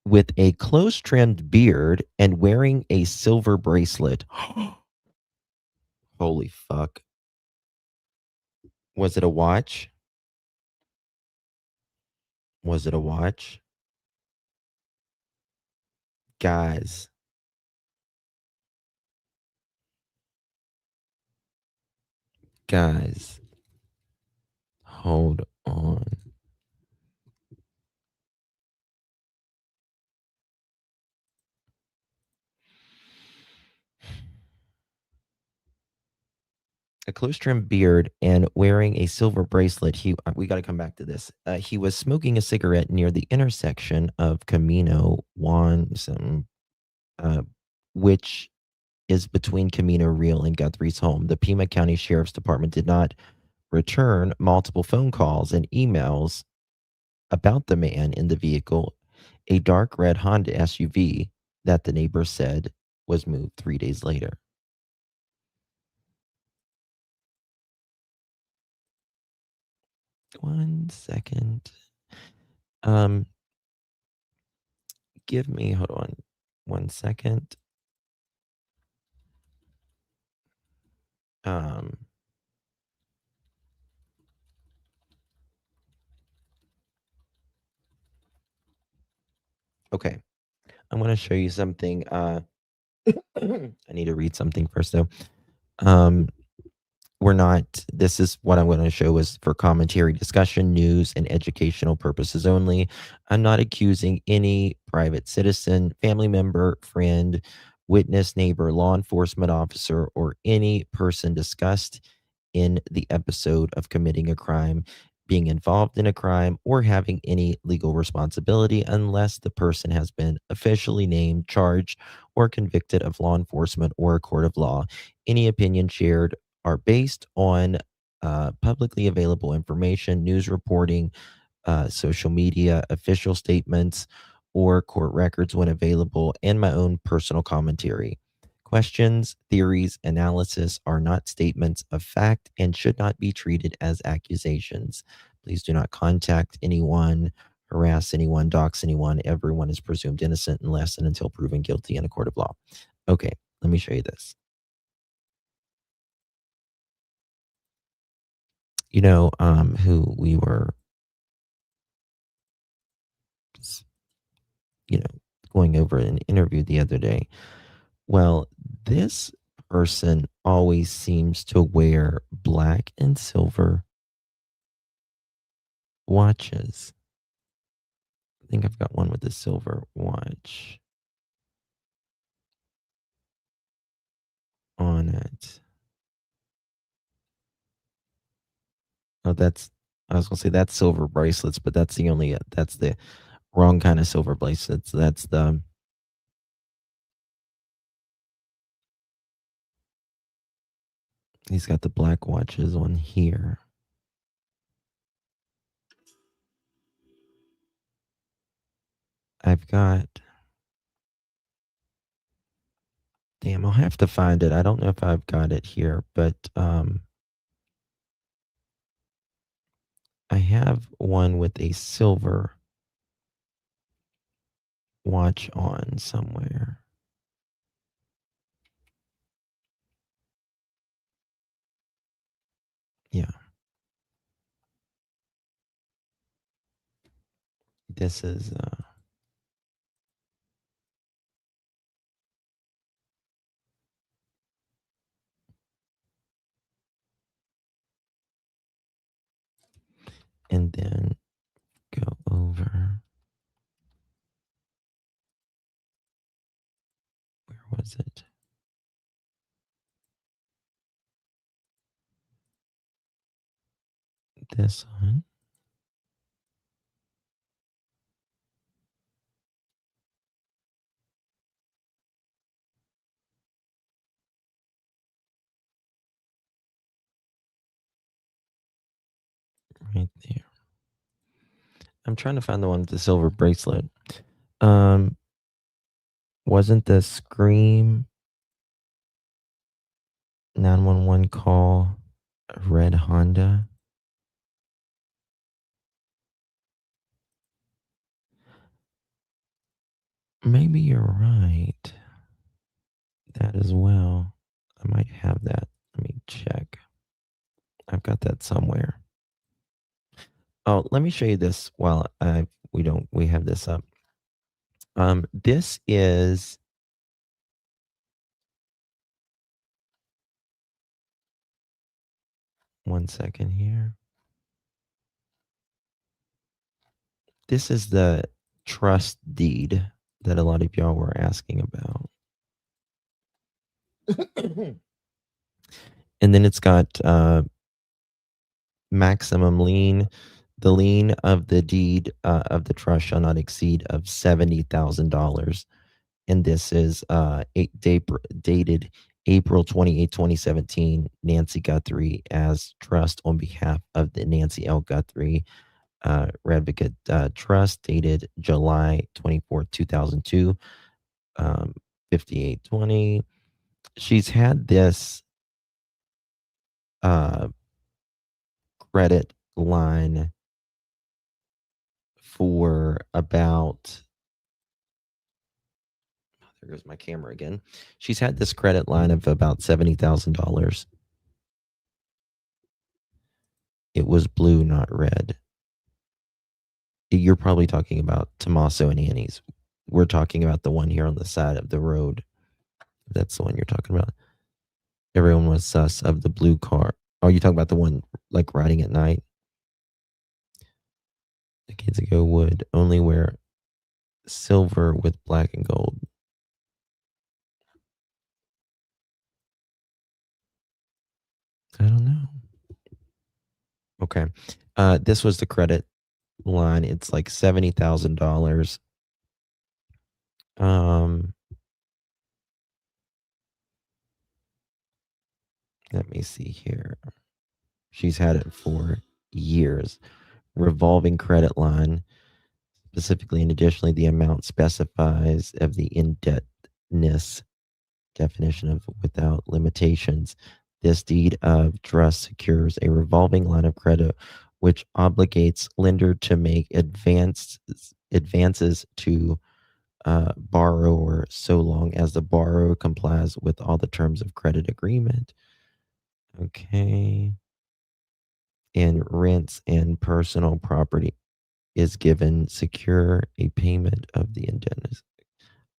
With a close trimmed beard and wearing a silver bracelet. Holy fuck. Was it a watch? Was it a watch? Guys. Guys. Hold on. A close trimmed beard and wearing a silver bracelet. We got to come back to this. He was smoking a cigarette near the intersection of Camino Juan, which is between Camino Real and Guthrie's home. The Pima County Sheriff's Department did not return multiple phone calls and emails about the man in the vehicle, a dark red Honda SUV that the neighbor said was moved 3 days later. One second. Give me, hold on 1 second. Um, okay. I'm going to show you something. I need to read something first, though. This is what I'm going to show is for commentary, discussion, news, and educational purposes only. I'm not accusing any private citizen, family member, friend, witness, neighbor, law enforcement officer, or any person discussed in the episode of committing a crime, being involved in a crime, or having any legal responsibility unless the person has been officially named, charged, or convicted of law enforcement or a court of law. Any opinion shared are based on publicly available information, news reporting, social media, official statements, or court records when available, and my own personal commentary. Questions, theories, analysis are not statements of fact and should not be treated as accusations. Please do not contact anyone, harass anyone, dox anyone. Everyone is presumed innocent unless and until proven guilty in a court of law. Okay, let me show you this. You know, who we were, going over an interview the other day. Well, this person always seems to wear black and silver watches. I think I've got one with a silver watch on it. Oh, I was gonna say that's silver bracelets, but that's the wrong kind of silver bracelets. He's got the black watches on here. Damn, I'll have to find it. I don't know if I've got it here, but I have one with a silver watch on somewhere. Yeah. This is and then go over. Where was it? This one. Right there. I'm trying to find the one with the silver bracelet. Wasn't the Scream 911 call a red Honda? Maybe you're right. That as well. I might have that. Let me check. I've got that somewhere. Oh, let me show you this while we have this up. This is one second here. This is the trust deed that a lot of y'all were asking about. And then it's got maximum lien. The lien of the deed of the trust shall not exceed of $70,000. And this is dated April 28, 2017, Nancy Guthrie as trust on behalf of the Nancy L. Guthrie Revocate Trust, dated July 24, 2002. 5820. She's had this credit line for about, there goes my camera again. She's had this credit line of about $70,000. It was blue, not red. You're probably talking about Tommaso and Annie's. We're talking about the one here on the side of the road. That's the one you're talking about. Everyone was sus of the blue car. Oh, you talking about the one like riding at night? Decades ago would only wear silver with black and gold. I don't know. Okay. This was the credit line. It's like $70,000. Let me see here. She's had it for years. Revolving credit line, specifically and additionally, the amount specifies of the indebtedness definition of without limitations. This deed of trust secures a revolving line of credit which obligates lender to make advances to borrower so long as the borrower complies with all the terms of credit agreement. Okay. And rents and personal property is given secure a payment of the indebtedness.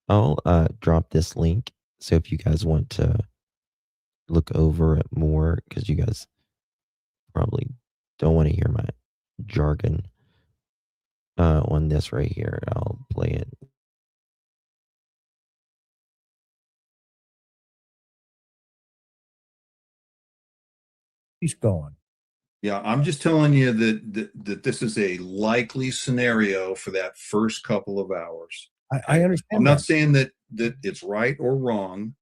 I'll drop this link. So if you guys want to look over it more, because you guys probably don't want to hear my jargon on this right here, I'll play it. He's going. Yeah, I'm just telling you that this is a likely scenario for that first couple of hours. I understand. I'm not saying that it's right or wrong.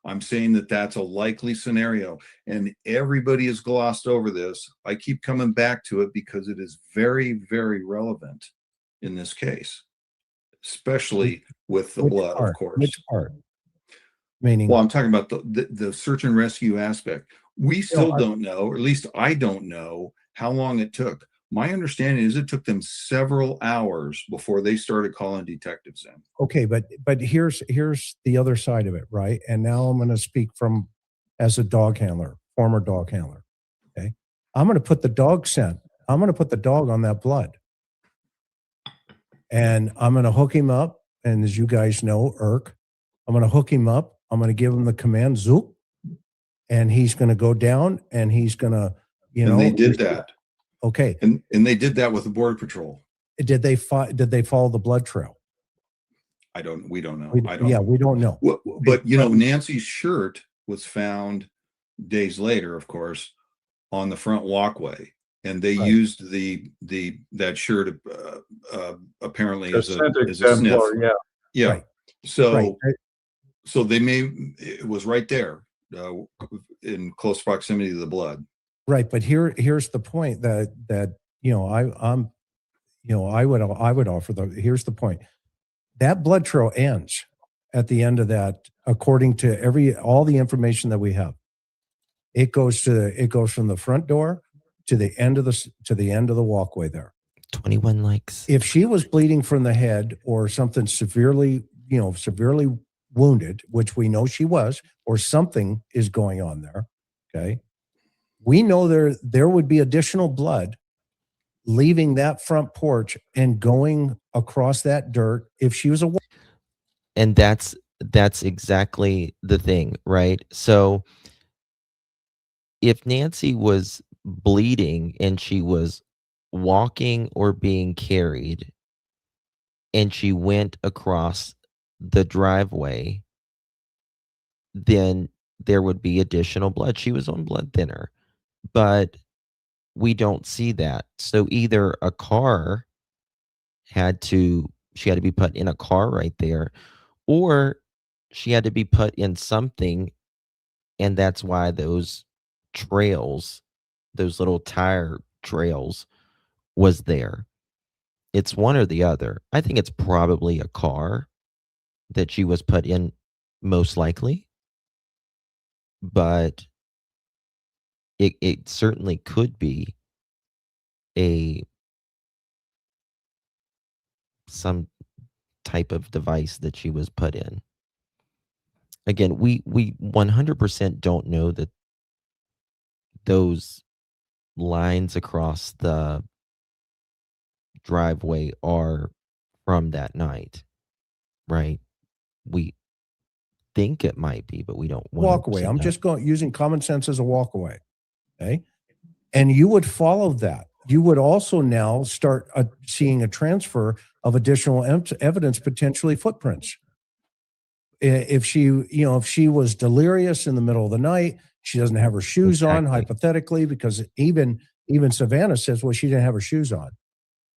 I'm saying that that's a likely scenario, and everybody has glossed over this. I keep coming back to it because it is very, very relevant in this case, especially with the blood, of course. Which part? Meaning, well, I'm talking about the search and rescue aspect. We still don't know, or at least I don't know, how long it took. My understanding is it took them several hours before they started calling detectives in. Okay, but here's the other side of it, right? And now I'm going to speak from as a dog handler, former dog handler. Okay, I'm going to put the dog scent. I'm going to put the dog on that blood, and I'm going to hook him up. And as you guys know, Irk, I'm going to hook him up. I'm going to give him the command zoop, and he's going to go down, and he's going to, And they did that. Okay, and they did that with the Border Patrol. Did they follow the blood trail? We don't know. We don't know. Well, but Nancy's shirt was found days later, of course, on the front walkway, and they used that shirt apparently as a sniff. Yeah. Right. So it was right there in close proximity to the blood. Right, but here's the point that I would offer. Here's the point. That blood trail ends at the end of that, according to all the information that we have. It goes from the front door to the end of the walkway there. 21 likes. If she was bleeding from the head or something severely wounded, which we know she was, or something is going on there, okay? We know there would be additional blood leaving that front porch and going across that dirt if she was a woman. And that's exactly the thing, right? So if Nancy was bleeding and she was walking or being carried and she went across the driveway, then there would be additional blood. She was on blood thinner. But we don't see that. So either she had to be put in a car right there, or she had to be put in something, and that's why those trails, those little tire trails, was there. It's one or the other. I think it's probably a car that she was put in most likely, but it certainly could be some type of device that she was put in. Again, we 100% don't know that those lines across the driveway are from that night, right? We think it might be, but we don't Walk away. 100% I'm know. just using common sense as a walk away. Okay. And you would follow that. You would also now start seeing a transfer of additional evidence, potentially footprints. If she was delirious in the middle of the night, she doesn't have her shoes on, hypothetically, because even Savannah says, well, she didn't have her shoes on.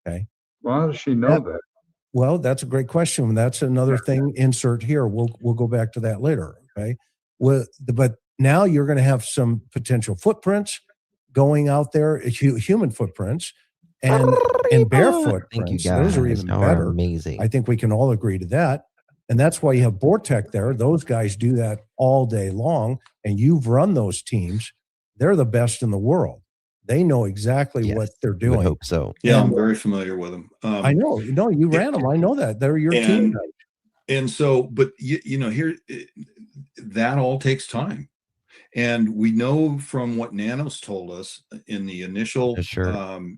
Okay. Well, how does she know that? Well, that's a great question. That's another thing. Insert here. We'll go back to that later. Okay. But now you're going to have some potential footprints going out there, human footprints, and barefoot prints. Those are even better. Amazing. I think we can all agree to that. And that's why you have Bortec there. Those guys do that all day long. And you've run those teams. They're the best in the world. They know exactly what they're doing. I would hope so. Yeah, I'm very familiar with them. I know. No, you ran them. I know that. They're your team guys. And so, but here, that all takes time. And we know from what Nanos told us in the initial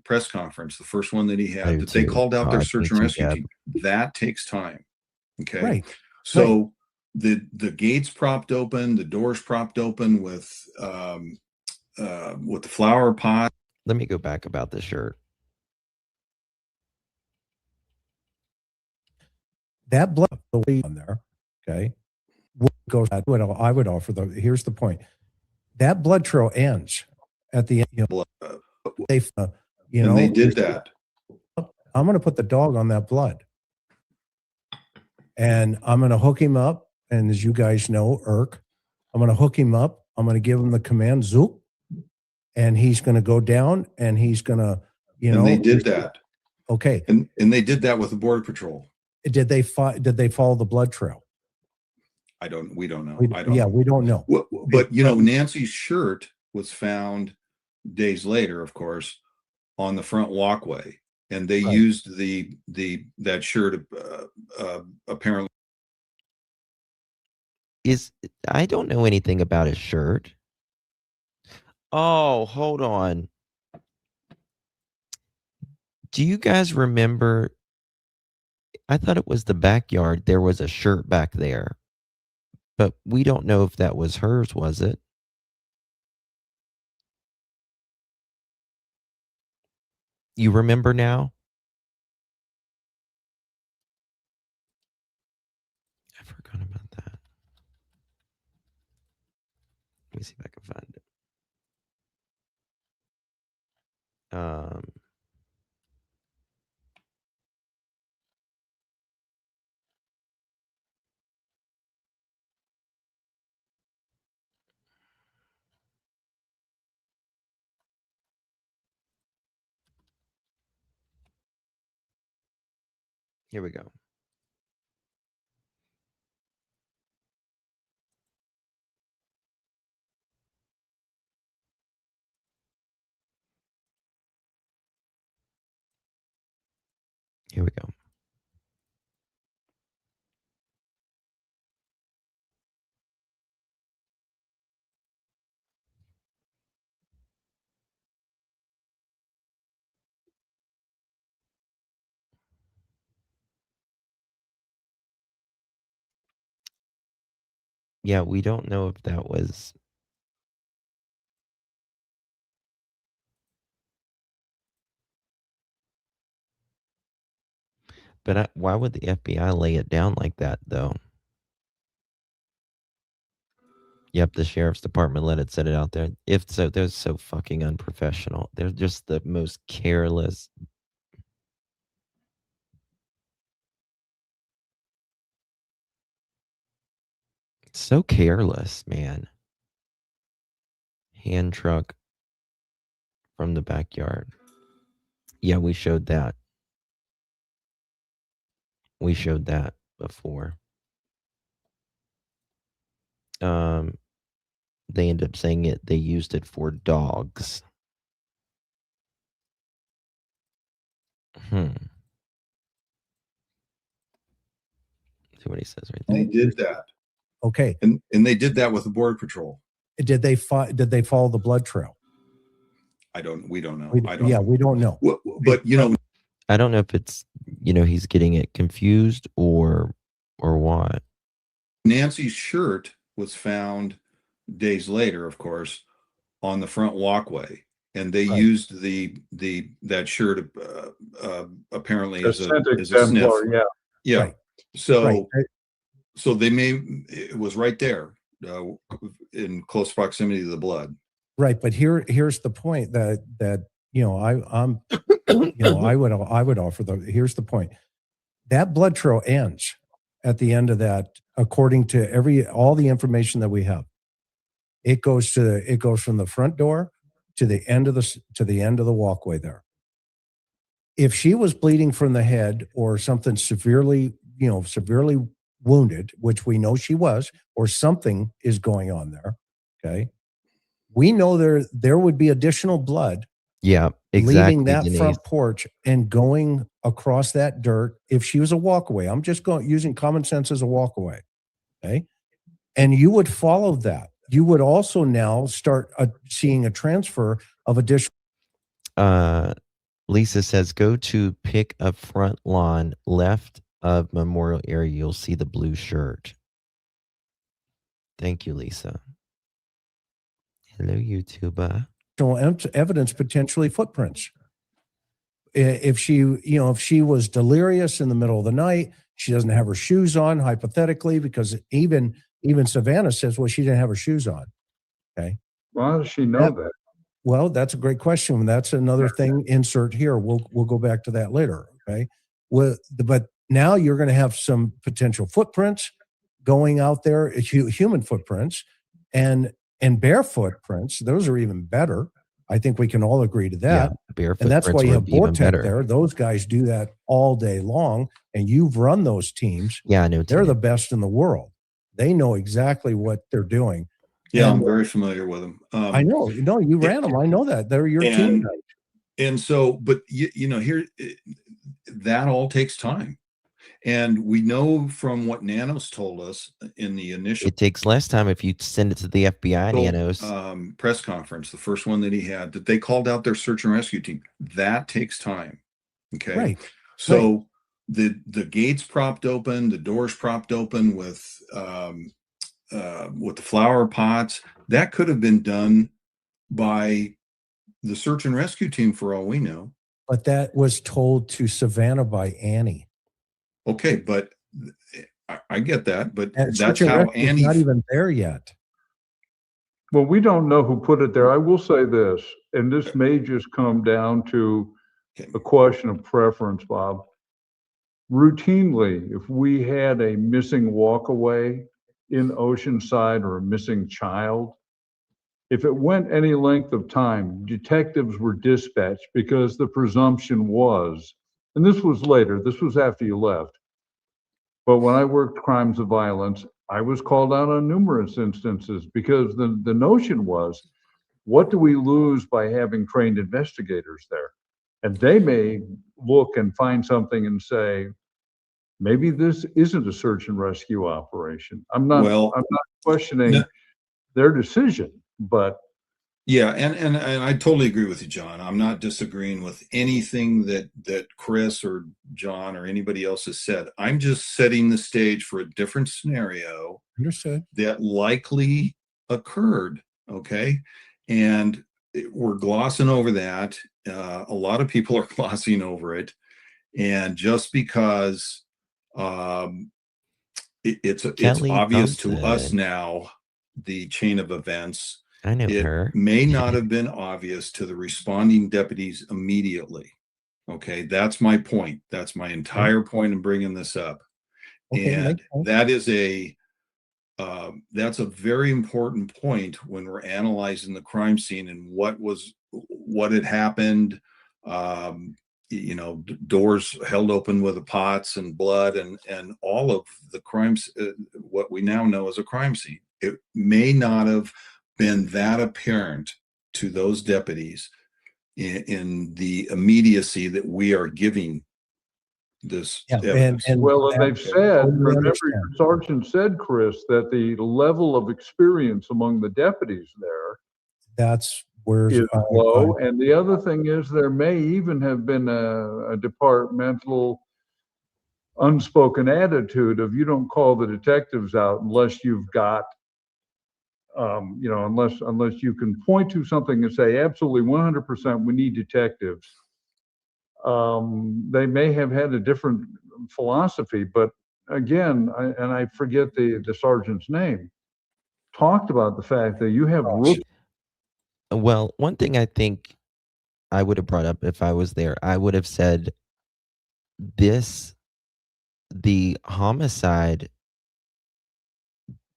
press conference, the first one that he had, that they called out their search and rescue team. That takes time. Okay. Right. So the gates propped open, the doors propped open with the flower pot. Let me go back about the shirt. That blood on there, okay, goes. I would offer here's the point. That blood trail ends at the end. And they did that. I'm going to put the dog on that blood, and I'm going to hook him up. And as you guys know, I'm going to hook him up. I'm going to give him the command zoop, and he's going to go down, and he's going to, And they did that. Okay. And they did that with the Border Patrol. Did they follow the blood trail? We don't know. We don't know. But Nancy's shirt was found days later, of course, on the front walkway, and they used that shirt apparently. I don't know anything about his shirt. Oh, hold on. Do you guys remember? I thought it was the backyard. There was a shirt back there, but we don't know if that was hers, was it? You remember now? I forgot about that. Let me see if I can find it. Here we go. Here we go. Yeah, we don't know if that was. But why would the FBI lay it down like that, though? Yep, the sheriff's department let it set it out there. If so, they're so fucking unprofessional. They're just the most careless. So careless, man. Hand truck from the backyard. Yeah, we showed that. We showed that before. Um, they end up saying they used it for dogs. See what he says right there. They did that. Okay. And they did that with the Border Patrol. Did they follow the blood trail? We don't know. We don't know. But I don't know if it's, he's getting it confused or what. Nancy's shirt was found days later, of course, on the front walkway, and they used that shirt apparently as a sniff. Yeah. Right. So it was right there in close proximity to the blood. Right, but here's the point that I'm I would offer here's the point. That blood trail ends at the end of that, according to all the information that we have. It goes from the front door to the end of the walkway there. If she was bleeding from the head or something severely wounded, which we know she was, or something is going on there, okay? We know there would be additional blood. Yeah, exactly. Leaving that front porch and going across that dirt. If she was a walkaway, I'm just using common sense as a walkaway. Okay. And you would follow that. You would also now start seeing a transfer of additional. Lisa says, go to pick up front lawn left of memorial area. You'll see the blue shirt. Thank you, Lisa. Hello, YouTuber. Evidence, potentially footprints. If she was delirious in the middle of the night, she doesn't have her shoes on, hypothetically, because even Savannah says, well, she didn't have her shoes on. Okay. Why does she know that? Well, that's a great question. That's another thing. Insert here. We'll go back to that later. Okay. But now you're going to have some potential footprints going out there, human footprints, and bare footprints. Those are even better. I think we can all agree to that. Yeah, and that's why you have Vortec there. Those guys do that all day long, and you've run those teams. Yeah, I know. They're the best in the world. They know exactly what they're doing. Yeah, I'm very familiar with them. I know. No, you ran them. I know that. They're your team. And so, but here, that all takes time. And we know from what Nanos told us in the initial. It takes less time if you send it to the FBI, Nanos. Press conference, the first one that he had, that they called out their search and rescue team. That takes time. Okay. Right. So the gates propped open, the doors propped open with the flower pots, that could have been done by the search and rescue team for all we know. But that was told to Savannah by Annie. Okay, but I get that, but And that's how Annie. not even there yet. Well, we don't know who put it there. I will say this, and this may just come down to a question of preference, Bob. Routinely, if we had a missing walkaway in Oceanside or a missing child, if it went any length of time, detectives were dispatched because the presumption was, and this was later, this was after you left, but when I worked crimes of violence, I was called out on numerous instances because the notion was, what do we lose by having trained investigators there? And they may look and find something and say, maybe this isn't a search and rescue operation. I'm not questioning their decision, but Yeah, and I totally agree with you, John. I'm not disagreeing with anything that Chris or John or anybody else has said. I'm just setting the stage for a different scenario. Understood. That likely occurred. Okay, and we're glossing over that. A lot of people are glossing over it, and just because it's obvious to us now, the chain of events. I know it her. may not have been obvious to the responding deputies immediately. Okay, that's my point. That's my entire point in bringing this up. Okay, And that's a very important point when we're analyzing the crime scene and what had happened. Doors held open with the pots and blood and all of the crimes, what we now know as a crime scene. It may not have been that apparent to those deputies in the immediacy that we are giving this evidence. Well, and they've said, remember, your sergeant said, Chris, that the level of experience among the deputies there That's where is low. And the other thing is, there may even have been a departmental unspoken attitude of, you don't call the detectives out unless you've got, unless you can point to something and say, absolutely 100%, we need detectives. They may have had a different philosophy, but again, I forget the sergeant's name, talked about the fact that you have rookies. Well, one thing I think I would have brought up if I was there, I would have said the homicide,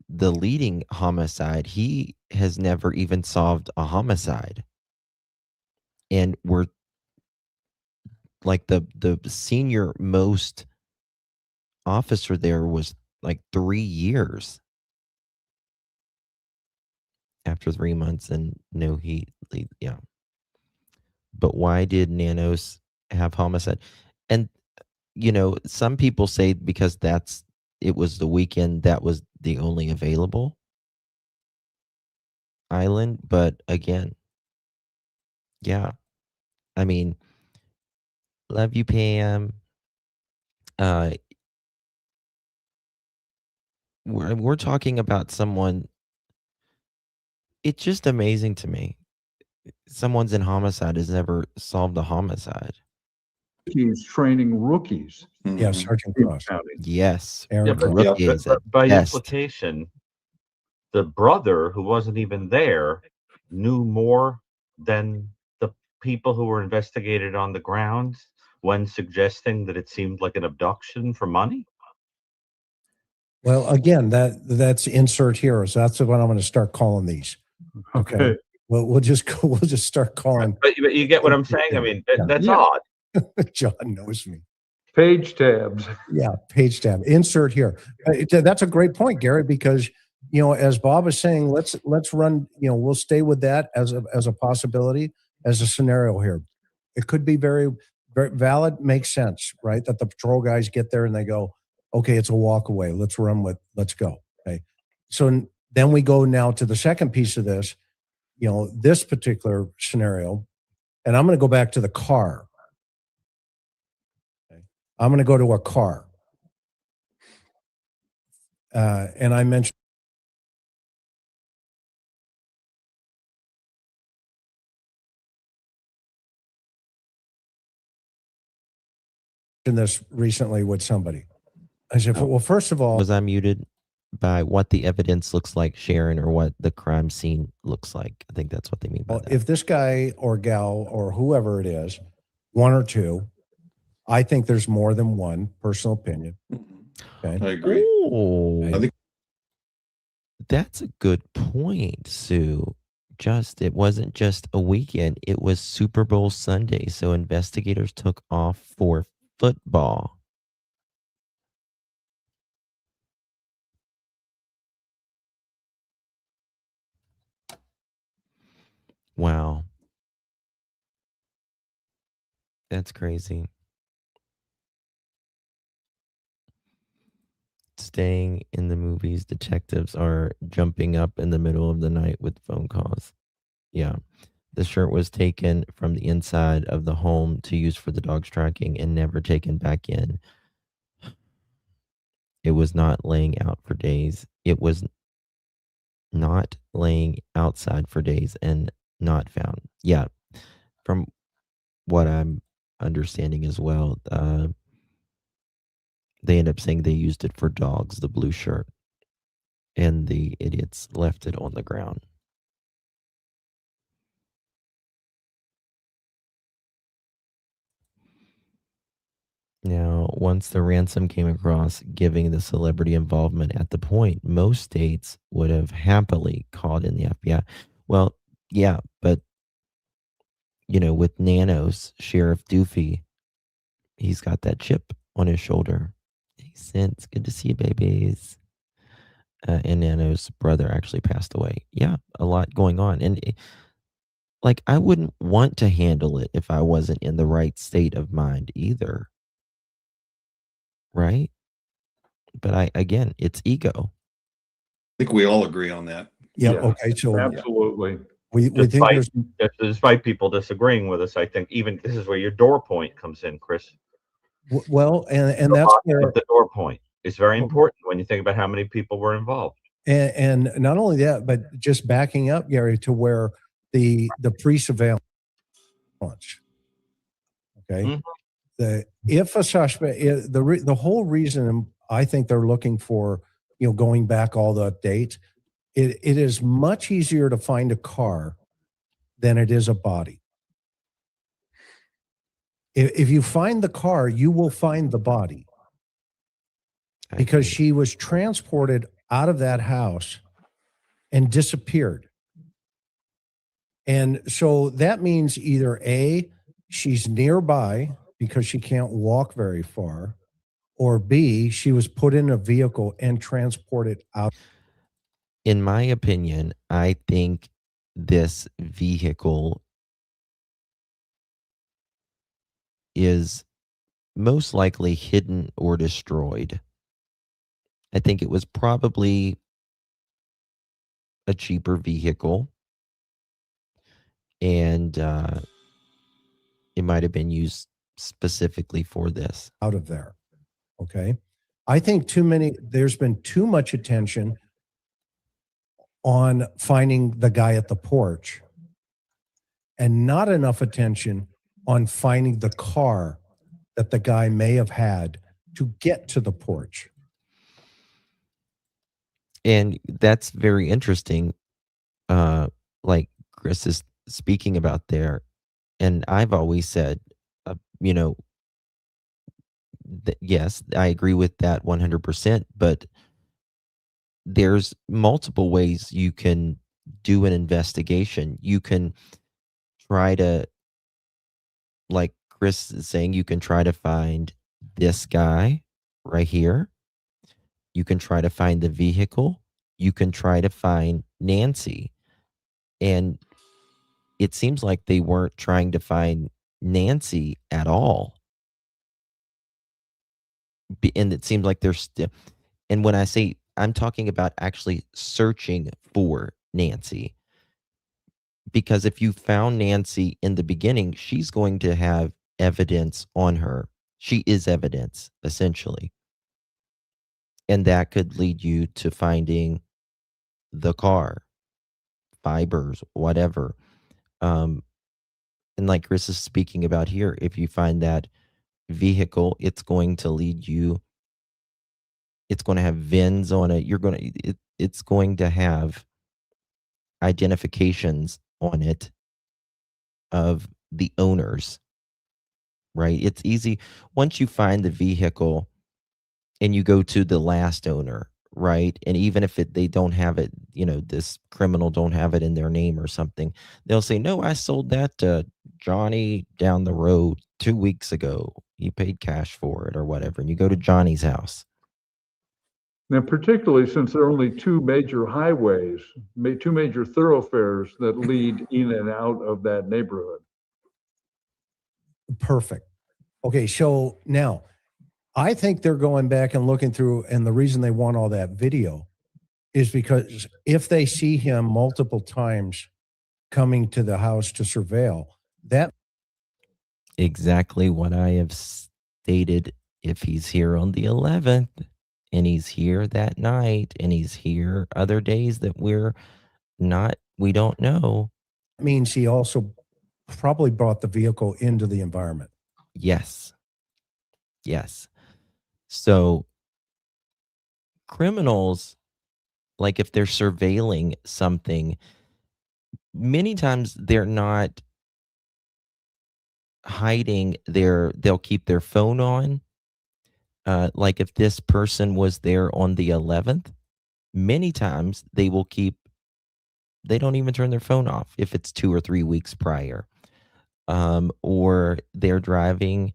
the leading homicide, he has never even solved a homicide. And we're like the senior most officer there was like 3 years. After 3 months, and no, yeah. But why did Nanos have homicide? And some people say because it was the weekend, that was the only available island. But again, yeah, I mean, love you, Pam. We're talking about someone. It's just amazing to me. Someone's in homicide has never solved a homicide. He's training rookies. Yeah, Sergeant Cross. Yes. Aaron But by implication, the brother, who wasn't even there, knew more than the people who were investigated on the ground when suggesting that it seemed like an abduction for money. Well, again, that's insert heroes. That's what I'm going to start calling these. Okay. Well, we'll just start calling. But you get what I'm saying? I mean, that's odd. John knows me. Page tabs. Yeah, page tab. Insert here. That's a great point, Gary, because as Bob is saying, let's run. We'll stay with that as a possibility, as a scenario here. It could be very, very valid. Makes sense, right? That the patrol guys get there and they go, okay, it's a walk away. Let's let's go. Okay. So then we go now to the second piece of this. This particular scenario, and I'm going to go back to the car. Okay. I'm going to go to a car. And I mentioned this recently with somebody. I said, well, first of all, was I muted by what the evidence looks like, Sharon, or what the crime scene looks like? I think that's what they mean by that. If this guy or gal or whoever it is, one or two, I think there's more than one. Personal opinion. Okay. I agree. I think that's a good point, Sue. It wasn't just a weekend, it was Super Bowl Sunday, so investigators took off for football. Wow. That's crazy. Staying in the movies, detectives are jumping up in the middle of the night with phone calls. Yeah. The shirt was taken from the inside of the home to use for the dog's tracking and never taken back in. It was not laying out for days. It was not laying outside for days and not found. Yeah. From what I'm understanding as well, they end up saying they used it for dogs, the blue shirt, and the idiots left it on the ground. Now, once the ransom came across giving the celebrity involvement at the point, most states would have happily called in the FBI. Well, yeah, but, with Nanos, Sheriff Doofy, he's got that chip on his shoulder. Makes sense. Good to see you, babies. and Nano's brother actually passed away. Yeah, a lot going on. And like, I wouldn't want to handle it if I wasn't in the right state of mind either. Right? But again, it's ego. I think we all agree on that. Yeah. Yeah, Okay. So Absolutely. we think Despite, there's despite people disagreeing with us, I think even this is where your door point comes in, Chris. well, and The that's lock where, of the door point is very important when you think about how many people were involved. and not only that, but just backing up, Gary, to where the pre-surveillance. Okay. Mhm. If a suspect, the whole reason I think they're looking for, going back all the updates, it is much easier to find a car than it is a body. If you find the car, you will find the body, because she was transported out of that house and disappeared. And so that means either A, she's nearby because she can't walk very far, or B, she was put in a vehicle and transported out. In my opinion, I think this vehicle is most likely hidden or destroyed. I think it was probably a cheaper vehicle, and it might have been used specifically for this. Out of there. Okay. I think there's been too much attention on finding the guy at the porch and not enough attention on finding the car that the guy may have had to get to the porch. And that's very interesting. Like Chris is speaking about there. And I've always said, yes, I agree with that 100%, but there's multiple ways you can do an investigation. You can try to, like Chris is saying, you can try to find this guy right here. You can try to find the vehicle. You can try to find Nancy. And it seems like they weren't trying to find Nancy at all. And it seems like they're still, and when I say, I'm talking about actually searching for Nancy. Because if you found Nancy in the beginning, she's going to have evidence on her. She is evidence, essentially. And that could lead you to finding the car, fibers, whatever. And like Chris is speaking about here, if you find that vehicle, it's going to lead you, it's going to have VINs on it. It's going to have identifications on it of the owners, right? It's easy. Once you find the vehicle and you go to the last owner, right? And even if they don't have it, this criminal don't have it in their name or something, they'll say, no, I sold that to Johnny down the road 2 weeks ago. He paid cash for it or whatever. And you go to Johnny's house. Now, particularly since there are only two major highways, two major thoroughfares that lead in and out of that neighborhood. Perfect. Okay, so now I think they're going back and looking through, and the reason they want all that video is because if they see him multiple times coming to the house to surveil, that exactly what I have stated. If he's here on the 11th and he's here that night and he's here other days that we don't know. means he also probably brought the vehicle into the environment. Yes. Yes. So criminals, like if they're surveilling something, many times they're not hiding they'll keep their phone on. Like if this person was there on the 11th, many times they don't even turn their phone off if it's 2 or 3 weeks prior. Or they're driving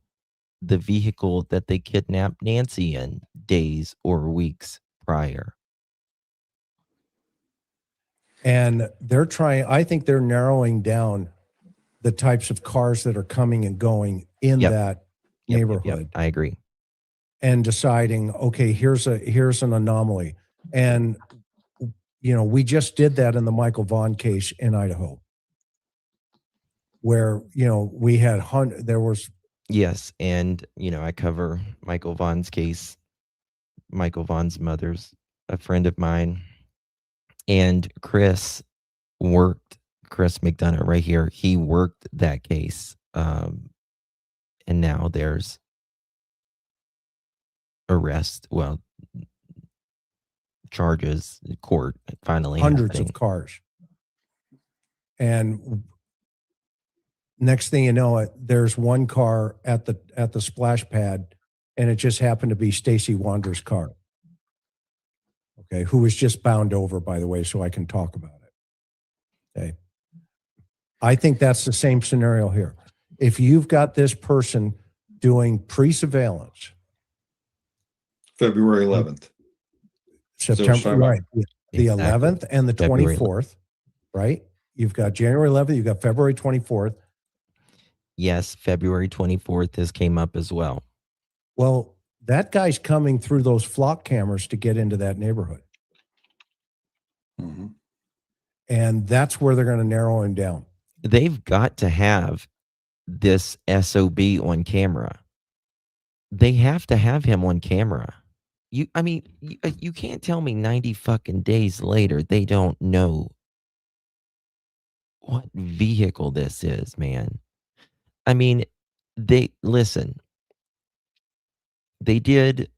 the vehicle that they kidnapped Nancy in days or weeks prior. And they're trying, I think they're narrowing down the types of cars that are coming and going in that neighborhood. I agree. And deciding, okay, here's an anomaly. And, you know, we just did that in the Michael Vaughn case in Idaho, where, you know, we had there was. Yes. And, you know, I cover Michael Vaughn's case. Michael Vaughn's mother's a friend of mine. And Chris McDonough right here, he worked that case. And now there's charges, court finally Hundreds happening. of cars. And next thing you know, there's one car at the splash pad, and it just happened to be Stacy Wander's car. Okay, who was just bound over, by the way, so I can talk about it. Okay. I think that's the same scenario here. If you've got this person doing pre-surveillance. February 11th. September, right. The 11th and the February 24th, right? You've got January 11th, you've got February 24th. Yes, February 24th has came up as well. Well, that guy's coming through those flock cameras to get into that neighborhood. Mm-hmm. And that's where they're going to narrow him down. They've got to have this SOB on camera. They have to have him on camera. You can't tell me 90 fucking days later they don't know what vehicle this is, man. I mean, they did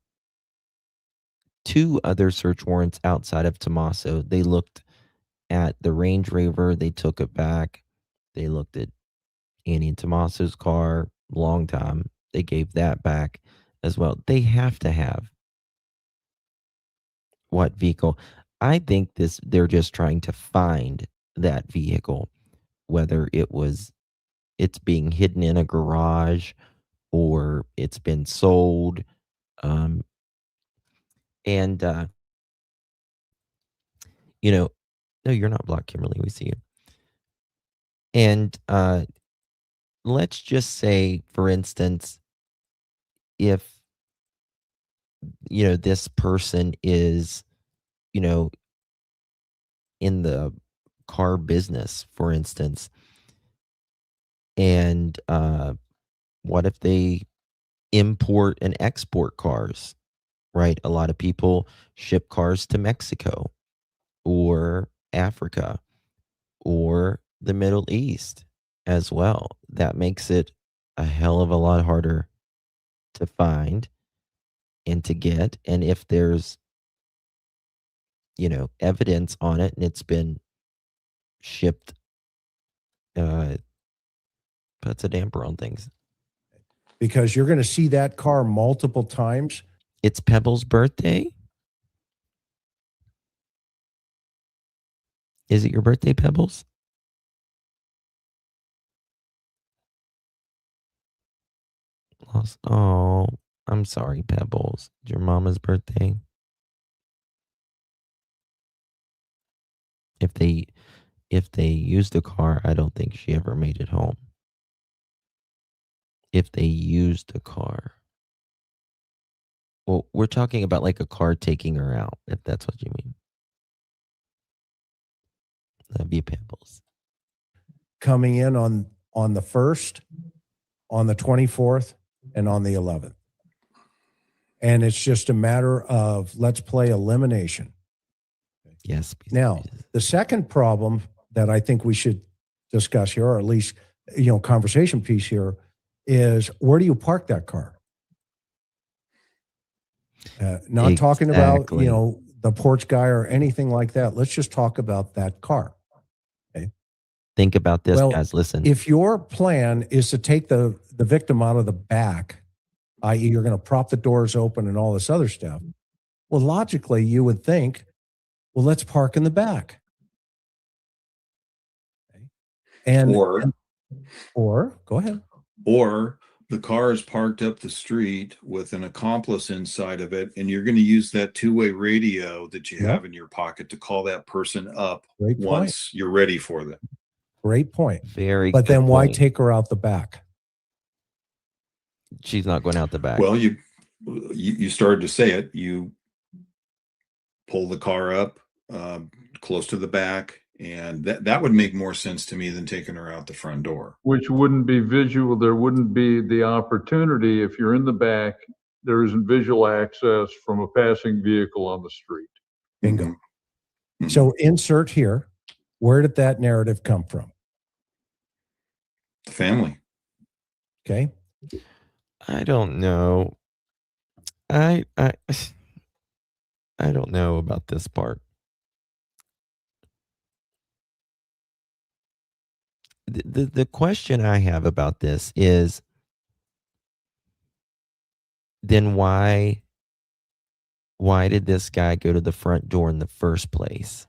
2 other search warrants outside of Tommaso. They looked at the Range Rover, they took it back. They looked at Annie and Tommaso's car, long time. They gave that back as well. They have to have what vehicle. I think they're just trying to find that vehicle, whether it's being hidden in a garage or it's been sold. You know, no, you're not blocked, Kimberly. We see you. And let's just say, for instance, if, you know, this person is, you know, in the car business, for instance, and what if they import and export cars, right? A lot of people ship cars to Mexico or Africa or the Middle East as well. That makes it a hell of a lot harder to find and to get. And if there's, you know, evidence on it and it's been shipped, puts a damper on things. Because you're going to see that car multiple times. It's Pebble's birthday. Is it your birthday, Pebbles? Oh, I'm sorry, Pebbles. It's your mama's birthday. If they used the car, I don't think she ever made it home. If they used the car. Well, we're talking about like a car taking her out, if that's what you mean. That'd be Pebbles. Coming in on the 1st, on the 24th, and on the 11th. And it's just a matter of let's play elimination. Yes. Now, the second problem that I think we should discuss here, or at least, you know, conversation piece here, is where do you park that car? Not talking about, you know, the porch guy or anything like that. Let's just talk about that car. Okay. Think about this, guys. Listen. If your plan is to take the victim out of the back, i.e., you're going to prop the doors open and all this other stuff, well, logically, you would think, well, let's park in the back. Okay. And or go ahead. Or the car is parked up the street with an accomplice inside of it, and you're going to use that two-way radio that you have in your pocket to call that person up once you're ready for them. Great point. Very But good then why point. take her out the back? She's not going out the back. Well, you started to say it. You pull the car up close to the back, and that would make more sense to me than taking her out the front door. Which wouldn't be visual. There wouldn't be the opportunity if you're in the back. There isn't visual access from a passing vehicle on the street. Bingo. Mm-hmm. So insert here. Where did that narrative come from? The family. Okay. I don't know. I don't know about this part. The question I have about this is, then why did this guy go to the front door in the first place?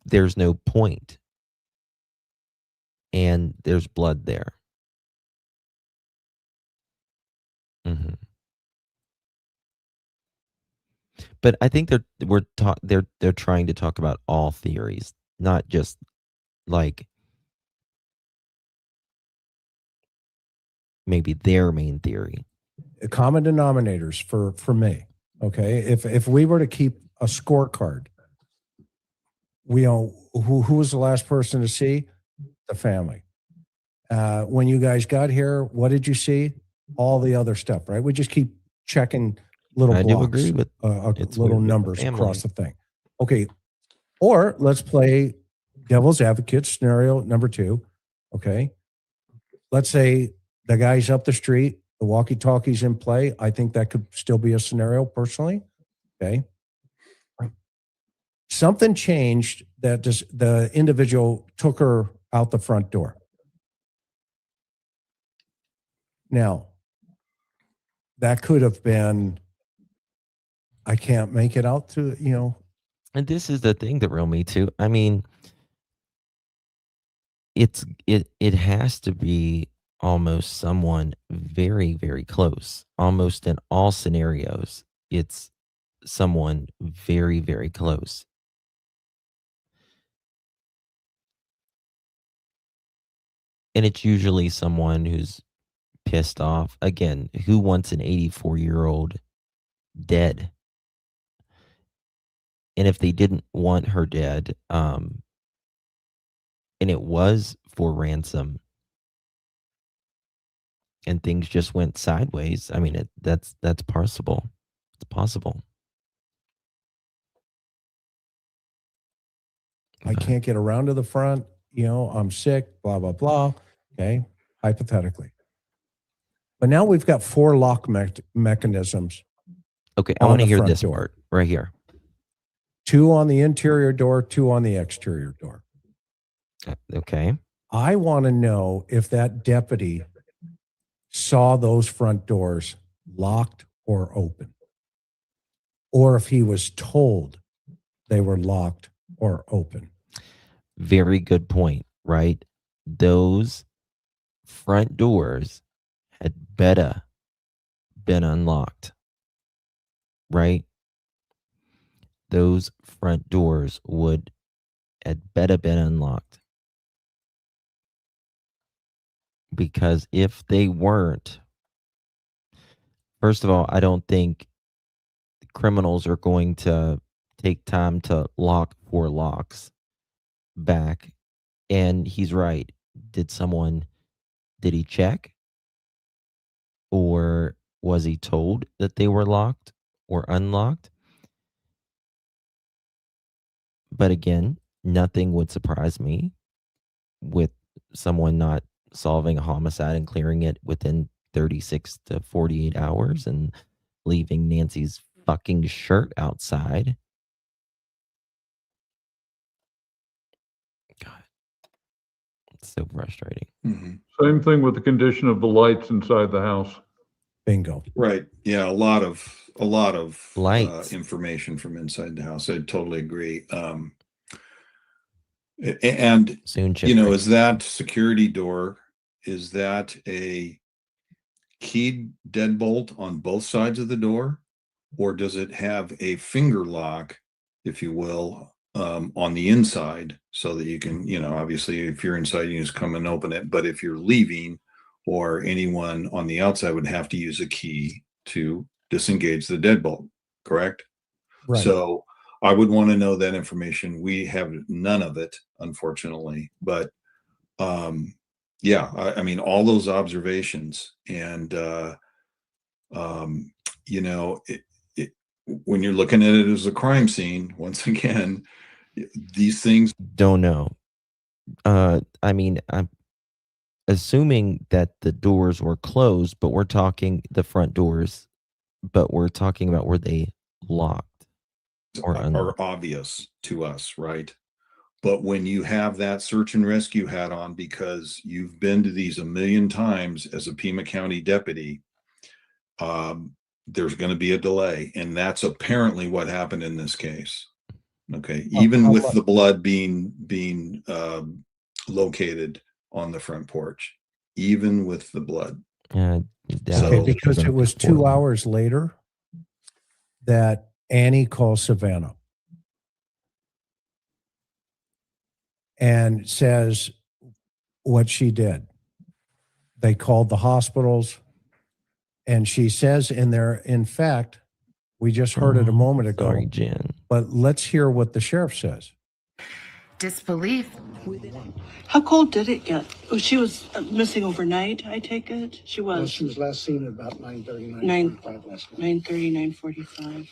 There's no point. And there's blood there. Mm-hmm. But I think they're trying to talk about all theories, not just like maybe their main theory. Common denominators for me. Okay. If we were to keep a scorecard, we know who was the last person to see? The family. When you guys got here, what did you see? All the other stuff, right? We just keep checking little blocks, I do agree with little numbers across the thing. Okay. Or let's play devil's advocate scenario number 2. Okay. Let's say the guy's up the street, the walkie-talkie's in play. I think that could still be a scenario personally. Okay. Something changed that the individual took her out the front door. Now, that could have been, I can't make it out to, And this is the thing that real me too. I mean, it has to be almost someone very, very close. Almost in all scenarios, it's someone very, very close. And it's usually someone who's pissed off. Again, who wants an 84-year-old dead? And if they didn't want her dead, and it was for ransom, and things just went sideways, I mean, that's possible. It's possible. I can't get around to the front, I'm sick, blah, blah, blah. Okay. Hypothetically. But now we've got 4 lock mechanisms. Okay. I want to hear this part right here. 2 on the interior door, 2 on the exterior door. Okay. I want to know if that deputy saw those front doors locked or open, or if he was told they were locked or open. Very good point, right? Those front doors had better been unlocked, right? Those front doors had better been unlocked. Because if they weren't, first of all, I don't think criminals are going to take time to lock 4 locks back. And he's right. Did he check? Or was he told that they were locked or unlocked? But again, nothing would surprise me with someone not solving a homicide and clearing it within 36 to 48 hours and leaving Nancy's fucking shirt outside. God, it's so frustrating. Mm-hmm. Same thing with the condition of the lights inside the house. Bingo. Right. Yeah. A lot of lights, information from inside the house. I totally agree. And soon, is that security door is that a keyed deadbolt on both sides of the door, or does it have a finger lock, if you will, on the inside, so that you can, obviously if you're inside, you just come and open it. But if you're leaving, or anyone on the outside would have to use a key to disengage the deadbolt, correct? Right. So I would want to know that information. We have none of it, unfortunately. But yeah, I mean, all those observations, and when you're looking at it as a crime scene, once again, these things. Don't know. I mean, I'm assuming that the doors were closed, but we're talking the front doors, but we're talking about, were they locked or unlocked? Are obvious to us, right? But when you have that search and rescue hat on, because you've been to these a million times as a Pima County deputy, there's going to be a delay. And that's apparently what happened in this case. Okay. Even with the blood being located on the front porch, even with the blood. Okay, because it was 2 hours later that Annie calls Savannah and says what she did. They called the hospitals, and she says in there, in fact, we just heard it a moment ago. Sorry, Jen. But let's hear what the sheriff says. Disbelief. How cold did it get? Oh, she was missing overnight, I take it? She was. Well, she was last seen at about 9:30, 9:45 last night. 9:30, 9:45.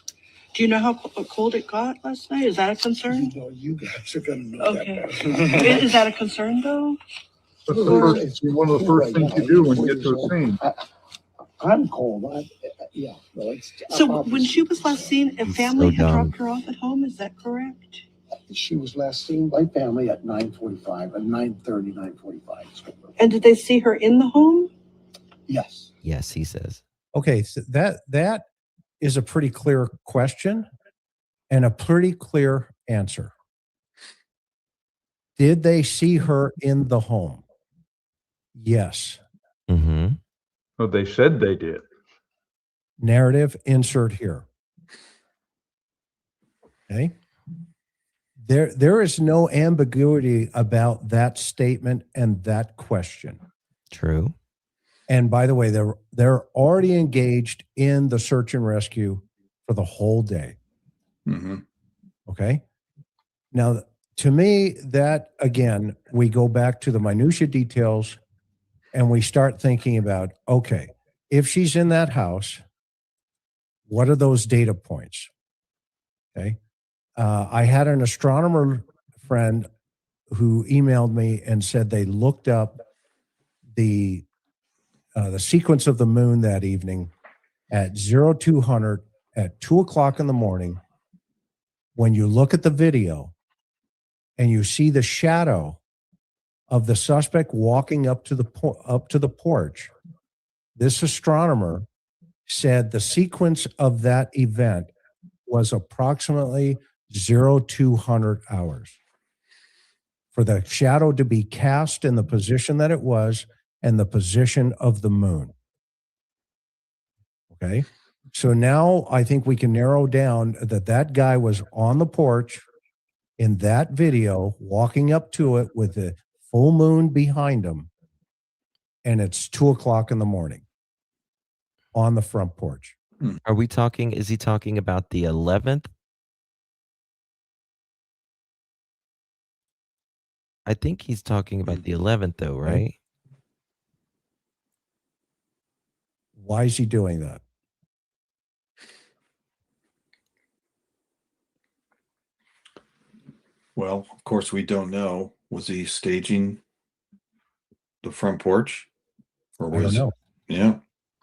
Do you know how cold it got last night? Is that a concern? No, you guys are going to know Okay. that better. Is that a concern, though? That's one of the first things you do when you get to a scene. I'm cold. Yeah. Well, So when she was last seen, a family had dropped her off at home, is that correct? She was last seen by family at 9:45, at 9:30, 9:45. And did they see her in the home? Yes. Yes, he says. Okay, so that is a pretty clear question and a pretty clear answer. Did they see her in the home? Yes. Mm-hmm. Well, they said they did. Narrative insert here. Okay. There is no ambiguity about that statement and that question. True. And by the way, they're already engaged in the search and rescue for the whole day. Mm-hmm. Okay. Now, to me, that again, we go back to the minutia details and we start thinking about, okay, if she's in that house, what are those data points? Okay. I had an astronomer friend who emailed me and said they looked up the sequence of the moon that evening at 0200 at 2 o'clock in the morning. When you look at the video and you see the shadow of the suspect walking up to the porch, this astronomer said the sequence of that event was approximately 0200 hours for the shadow to be cast in the position that it was and the position of the moon. Okay. So now I think we can narrow down that guy was on the porch in that video, walking up to it with the full moon behind him. And it's 2 o'clock in the morning on the front porch. Are we talking, is he talking about the 11th? I think he's talking about the 11th though, right? Why is he doing that? Well, of course, we don't know. Was he staging the front porch? Or I don't know. Yeah.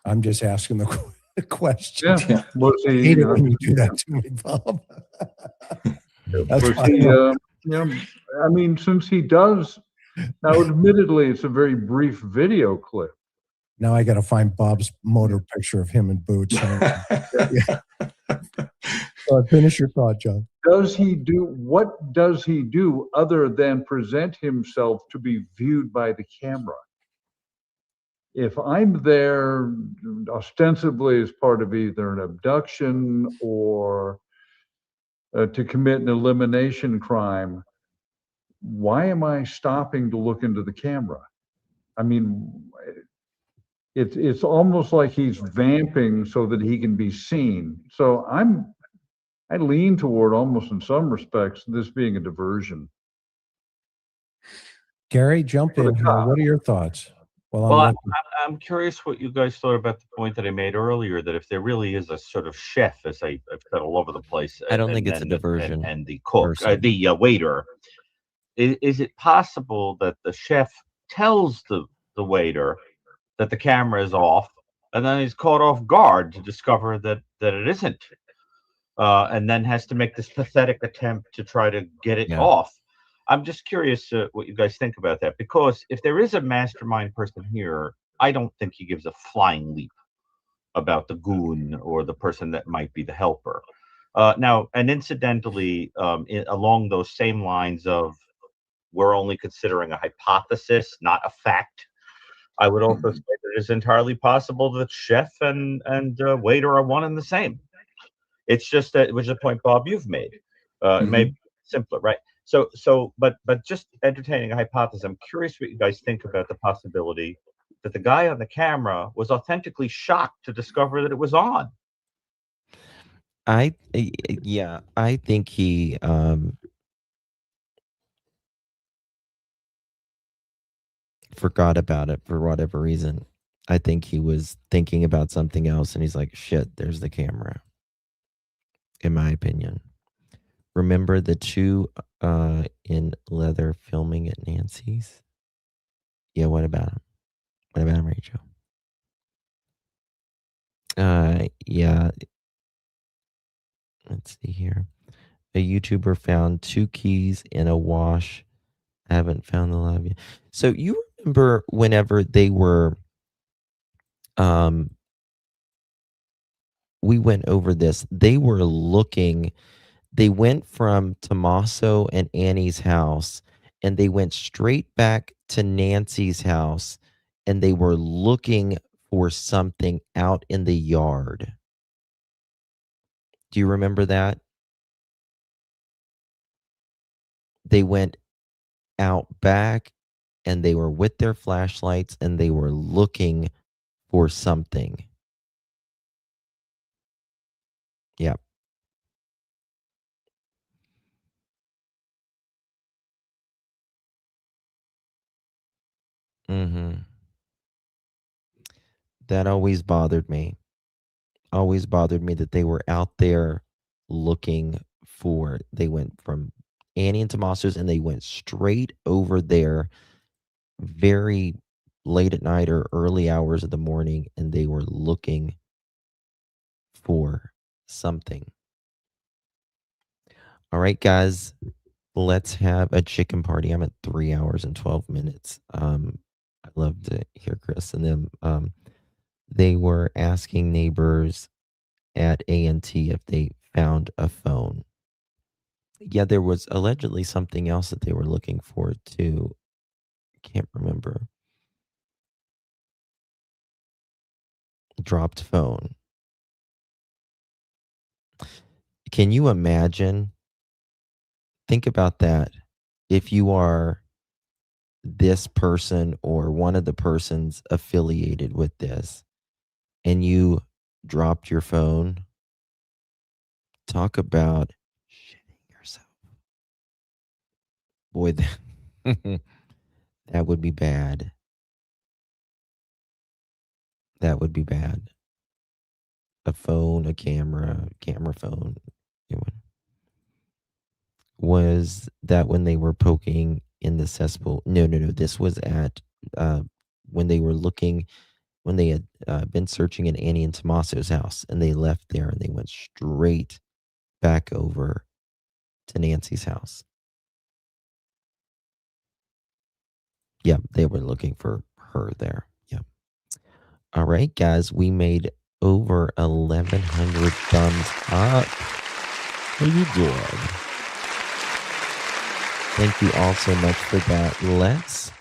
I'm just asking the question. Yeah. Was I he, hate it when you do that to me, Bob. That's was why he, I yeah, I mean, since he does, now admittedly, it's a very brief video clip. now I got to find Bob's motor picture of him in boots. So finish your thought, John. What does he do other than present himself to be viewed by the camera? if I'm there ostensibly as part of either an abduction or to commit an elimination crime, why am I stopping to look into the camera? I mean, it's almost like he's vamping so that he can be seen. So I lean toward, almost in some respects, this being a diversion. Gary, jump in here. What are your thoughts? Well, I'm curious what you guys thought about the point that I made earlier, that if there really is a sort of chef, as I've said all over the place, I don't think it's a diversion. and the cook, personally. the waiter, is it possible that the chef tells the waiter that the camera is off, and then he's caught off guard to discover that it isn't, and then has to make this pathetic attempt to try to get it off? I'm just curious what you guys think about that, because if there is a mastermind person here, I don't think he gives a flying leap about the goon or the person that might be the helper. Now, and incidentally, along those same lines of we're only considering a hypothesis, not a fact, I would also say that it is entirely possible that chef and waiter are one and the same. It's just that, which is a point, Bob, you've made. It may be simpler, right? But just entertaining a hypothesis, I'm curious what you guys think about the possibility that the guy on the camera was authentically shocked to discover that it was on. I think he forgot about it for whatever reason. I think he was thinking about something else and he's like, shit, there's the camera. In my opinion. Remember the two in leather filming at Nancy's? Yeah, what about him? What about him, Rachel? Yeah. Let's see here. A YouTuber found 2 keys in a wash. I haven't found the live yet. So you remember whenever they were we went over this, they were looking, they went from Tommaso and Annie's house and they went straight back to Nancy's house and they were looking for something out in the yard. Do you remember that? They went out back and they were with their flashlights and they were looking for something. Yep. That always bothered me. Always bothered me that they were out there looking for, they went from Annie and Tommaso's and they went straight over there very late at night or early hours of the morning and they were looking for something. All right, guys, let's have a chicken party. I'm at 3 hours and 12 minutes. I'd love to hear Chris and them. They were asking neighbors at A&T if they found a phone. Yeah, there was allegedly something else that they were looking for too. Can't remember. Dropped phone. Can you imagine? Think about that. If you are this person or one of the persons affiliated with this and you dropped your phone, talk about shitting yourself. Boy, that would be bad. That would be bad. A phone, a camera phone. Was that when they were poking in the cesspool? No. This was at when they were looking, when they had been searching in Annie and Tommaso's house, and they left there and they went straight back over to Nancy's house. Yeah, they were looking for her there. Yeah. All right, guys, we made over 1,100 thumbs up. How you doing? Thank you all so much for that. Let's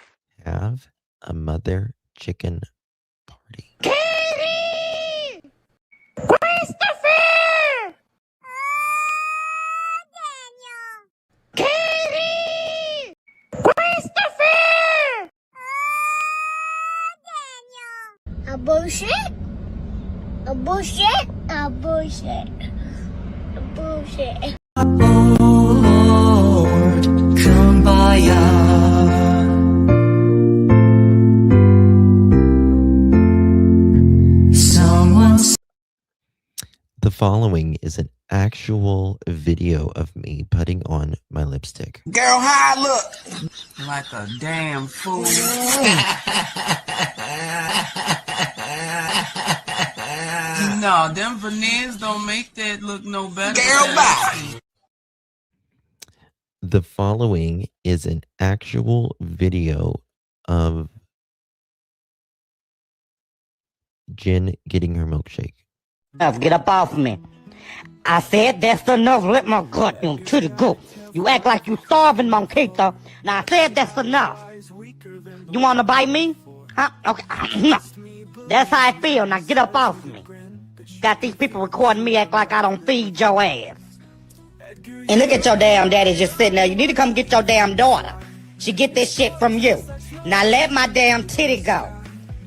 have a mother chicken Katie! Christopher! Katie! Christopher! A bullshit? A bullshit? A bullshit? A bullshit? Lord, kumbaya. The following is an actual video of me putting on my lipstick. Girl, how I look? Like a damn fool. No, them veneers don't make that look no better. Girl, bye. The following is an actual video of Jen getting her milkshake. Get up off me. I said that's enough. Let my gut to the go. You act like you starving, Monquito. Now I said that's enough. You want to bite me? Huh? Okay. That's how I feel. Now get up off me. Got these people recording me act like I don't feed your ass. And look at your damn daddy just sitting there. You need to come get your damn daughter. She get this shit from you. Now let my damn titty go.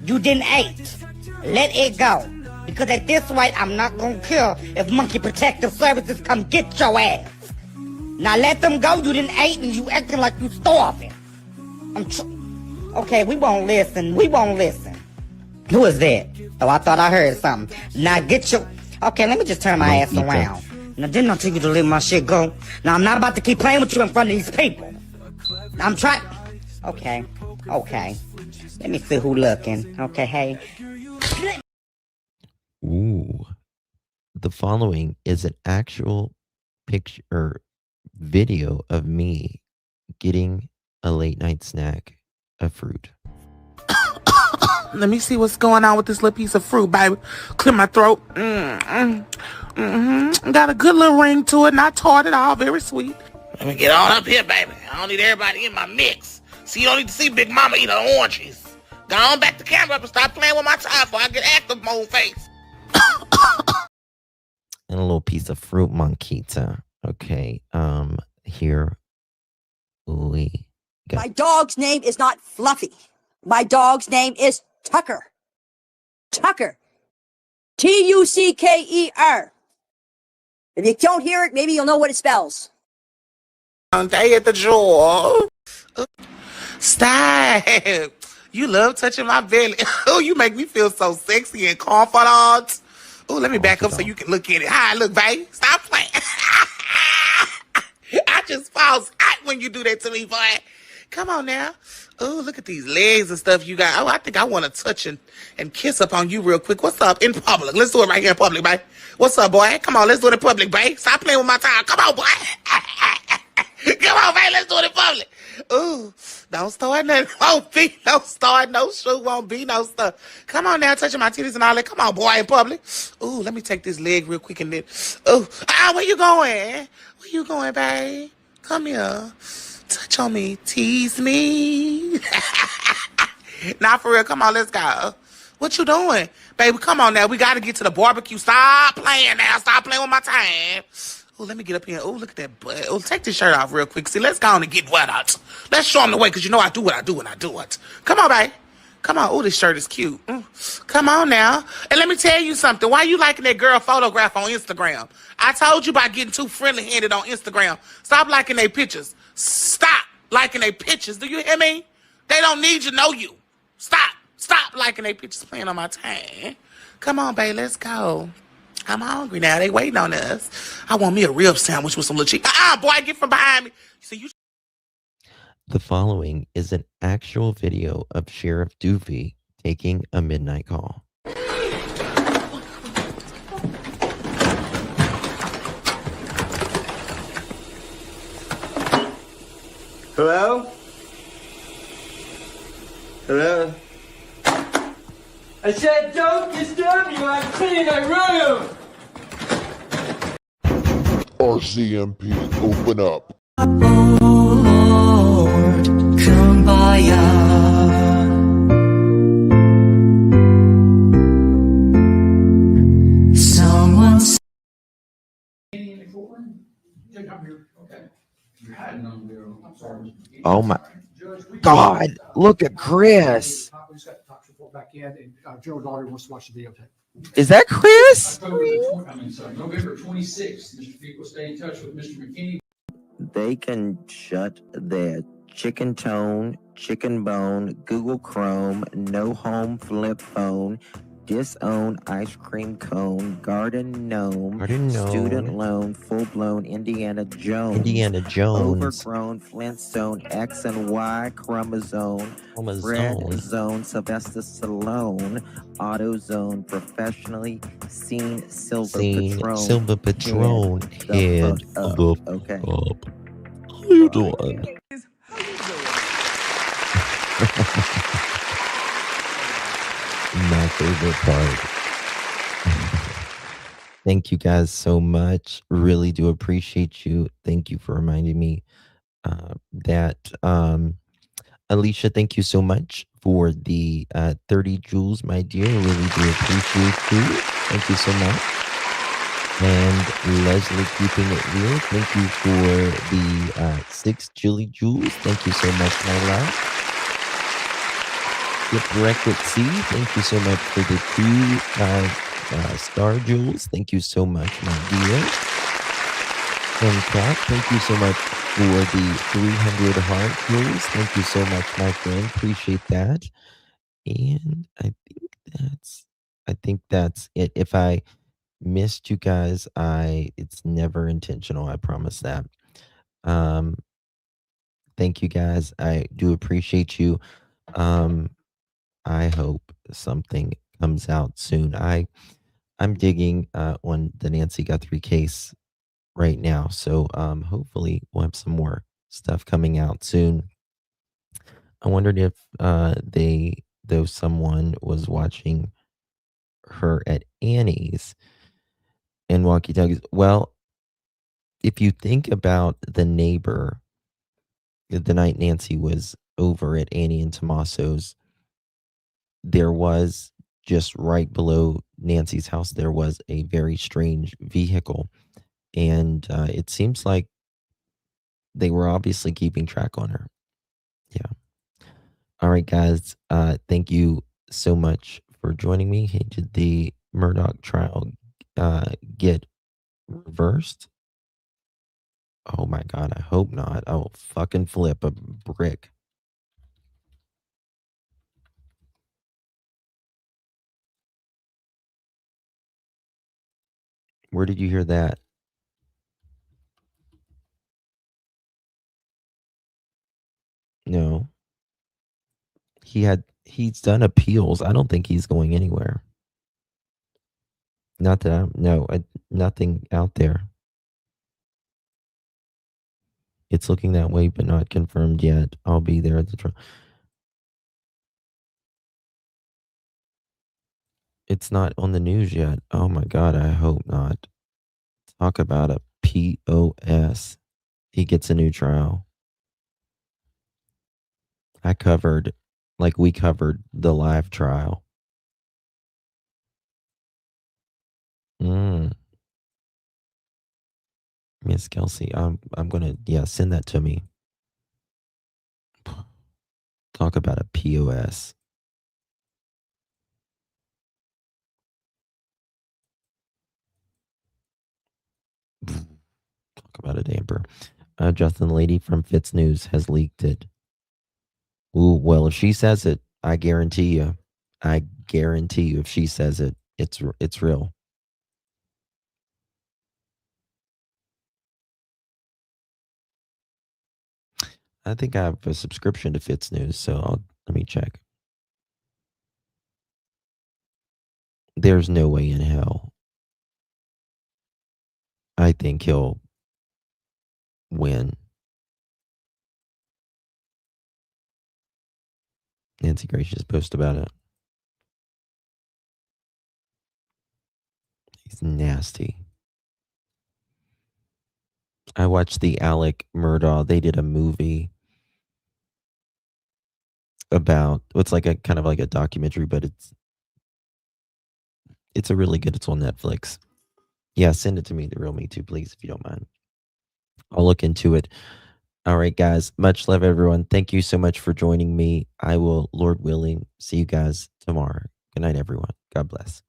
You didn't eat. Let it go. Because at this rate, I'm not gonna care if Monkey Protective Services come get your ass. Now let them go. You didn't eat and you acting like you starving. Okay, we won't listen. We won't listen. Who is that? Oh, I thought I heard something. Now get your... Okay, let me just turn my ass around. Now, didn't I tell you to let my shit go? Now, I'm not about to keep playing with you in front of these people. I'm trying... Okay. Okay. Let me see who looking. Okay, hey. Ooh. The following is an actual picture or video of me getting a late night snack of fruit. Let me see what's going on with this little piece of fruit, baby. Clear my throat. Got a good little ring to it, and I tart it all very sweet. Let me get on up here, baby. I don't need everybody in my mix. See, you don't need to see Big Mama eat her oranges. Go on back the camera up and stop playing with my time before I get active mode face. And a little piece of fruit, Monquita. Okay, here we go. My dog's name is not Fluffy. My dog's name is Tucker. Tucker. Tucker. If you don't hear it, maybe you'll know what it spells. Day at the drawer. Stop. You love touching my belly. Oh, you make me feel so sexy and confident. Oh, let me back up so you can look at it. Hi, look, babe. Stop playing. I just falls out when you do that to me, boy. Come on now. Oh, look at these legs and stuff you got. Oh, I think I want to touch and kiss up on you real quick. What's up? In public. Let's do it right here in public, babe. What's up, boy? Come on, let's do it in public, babe. Stop playing with my time. Come on, boy. Come on, babe. Let's do it in public. Ooh, don't start nothing. Won't be no start, no shoe, won't be no stuff. Come on now, touching my titties and all that. Come on, boy, in public. Ooh, let me take this leg real quick and then. Ooh, where you going? Where you going, babe? Come here. Touch on me. Tease me. Nah, for real. Come on, let's go. What you doing? Baby, come on now. We got to get to the barbecue. Stop playing now. Stop playing with my time. Oh, let me get up here. Oh, look at that butt. Oh, take this shirt off real quick. See, let's go on and get wet out. Let's show them the way, because you know I do what I do when I do it. Come on, babe. Come on. Oh, this shirt is cute. Come on now. And let me tell you something. Why you liking that girl photograph on Instagram? I told you about getting too friendly-handed on Instagram. Stop liking their pictures. Stop liking their pictures. Do you hear me? They don't need you, know you. Stop. Stop liking their pictures playing on my time. Come on, babe. Let's go. I'm hungry now. They waiting on us. I want me a rib sandwich with some little cheese. Boy, get from behind me. See you. The following is an actual video of Sheriff Doofy taking a midnight call. Hello? Hello? I said don't disturb you, I'm cleaning my room! RCMP, open up. Lord, kumbaya. Oh my God! Look at Chris. Joe Daugherty wants to watch the videotape. Is that Chris? November 26th, Mr. Feek will stay in touch with Mr. McKinney. They can shut their chicken tone, chicken bone, Google Chrome, no home flip phone, disown ice cream cone, garden gnome, student loan, full blown Indiana Jones, overgrown Flintstone, X and Y chromosome, red zone, Sylvester Stallone, AutoZone, professionally seen Silver Patron, head up. Okay. How you doing? My favorite part. Thank you guys so much. Really do appreciate you. Thank you for reminding me that. Alicia, thank you so much for the 30 joules, my dear. Really do appreciate you. Thank you so much. And Leslie keeping it real. Thank you for the 6 Julie Joules. Thank you so much, my love. Skip Record C, thank you so much for the 2 Star Jewels. Thank you so much, my dear. And Kat, thank you so much for the 300 Heart Jewels. Thank you so much, my friend. Appreciate that. And I think that's it. If I missed you guys, it's never intentional. I promise that. Thank you guys. I do appreciate you. I hope something comes out soon. I'm digging on the Nancy Guthrie case right now, so hopefully we'll have some more stuff coming out soon. I wondered if though someone was watching her at Annie's and walkie-talkies. Well, if you think about the neighbor, the night Nancy was over at Annie and Tommaso's, there was just right below Nancy's house, there was a very strange vehicle. And it seems like they were obviously keeping track on her. Yeah. All right, guys. Thank you so much for joining me. Hey, did the Murdoch trial get reversed? Oh my God, I hope not. I will fucking flip a brick. Where did you hear that? No. He's done appeals. I don't think he's going anywhere. Not that nothing out there. It's looking that way, but not confirmed yet. I'll be there at the trial. It's not on the news yet. Oh my God, I hope not. Talk about a POS. He gets a new trial. We covered the live trial. Miss Kelsey, I'm gonna send that to me. Talk about a POS. Talk about a damper. Justin, the lady from Fitz News has leaked it. Ooh, well, if she says it, I guarantee you, if she says it, it's real. I think I have a subscription to Fitz News, so let me check. There's no way in hell. I think he'll win. Nancy Gracious post about it. He's nasty. I watched the Alec Murdaugh. They did a movie about it's like a kind of like a documentary, but it's a really good. It's on Netflix. Yeah, send it to me, the real me too, please, if you don't mind. I'll look into it. All right, guys. Much love, everyone. Thank you so much for joining me. I will, Lord willing, see you guys tomorrow. Good night, everyone. God bless.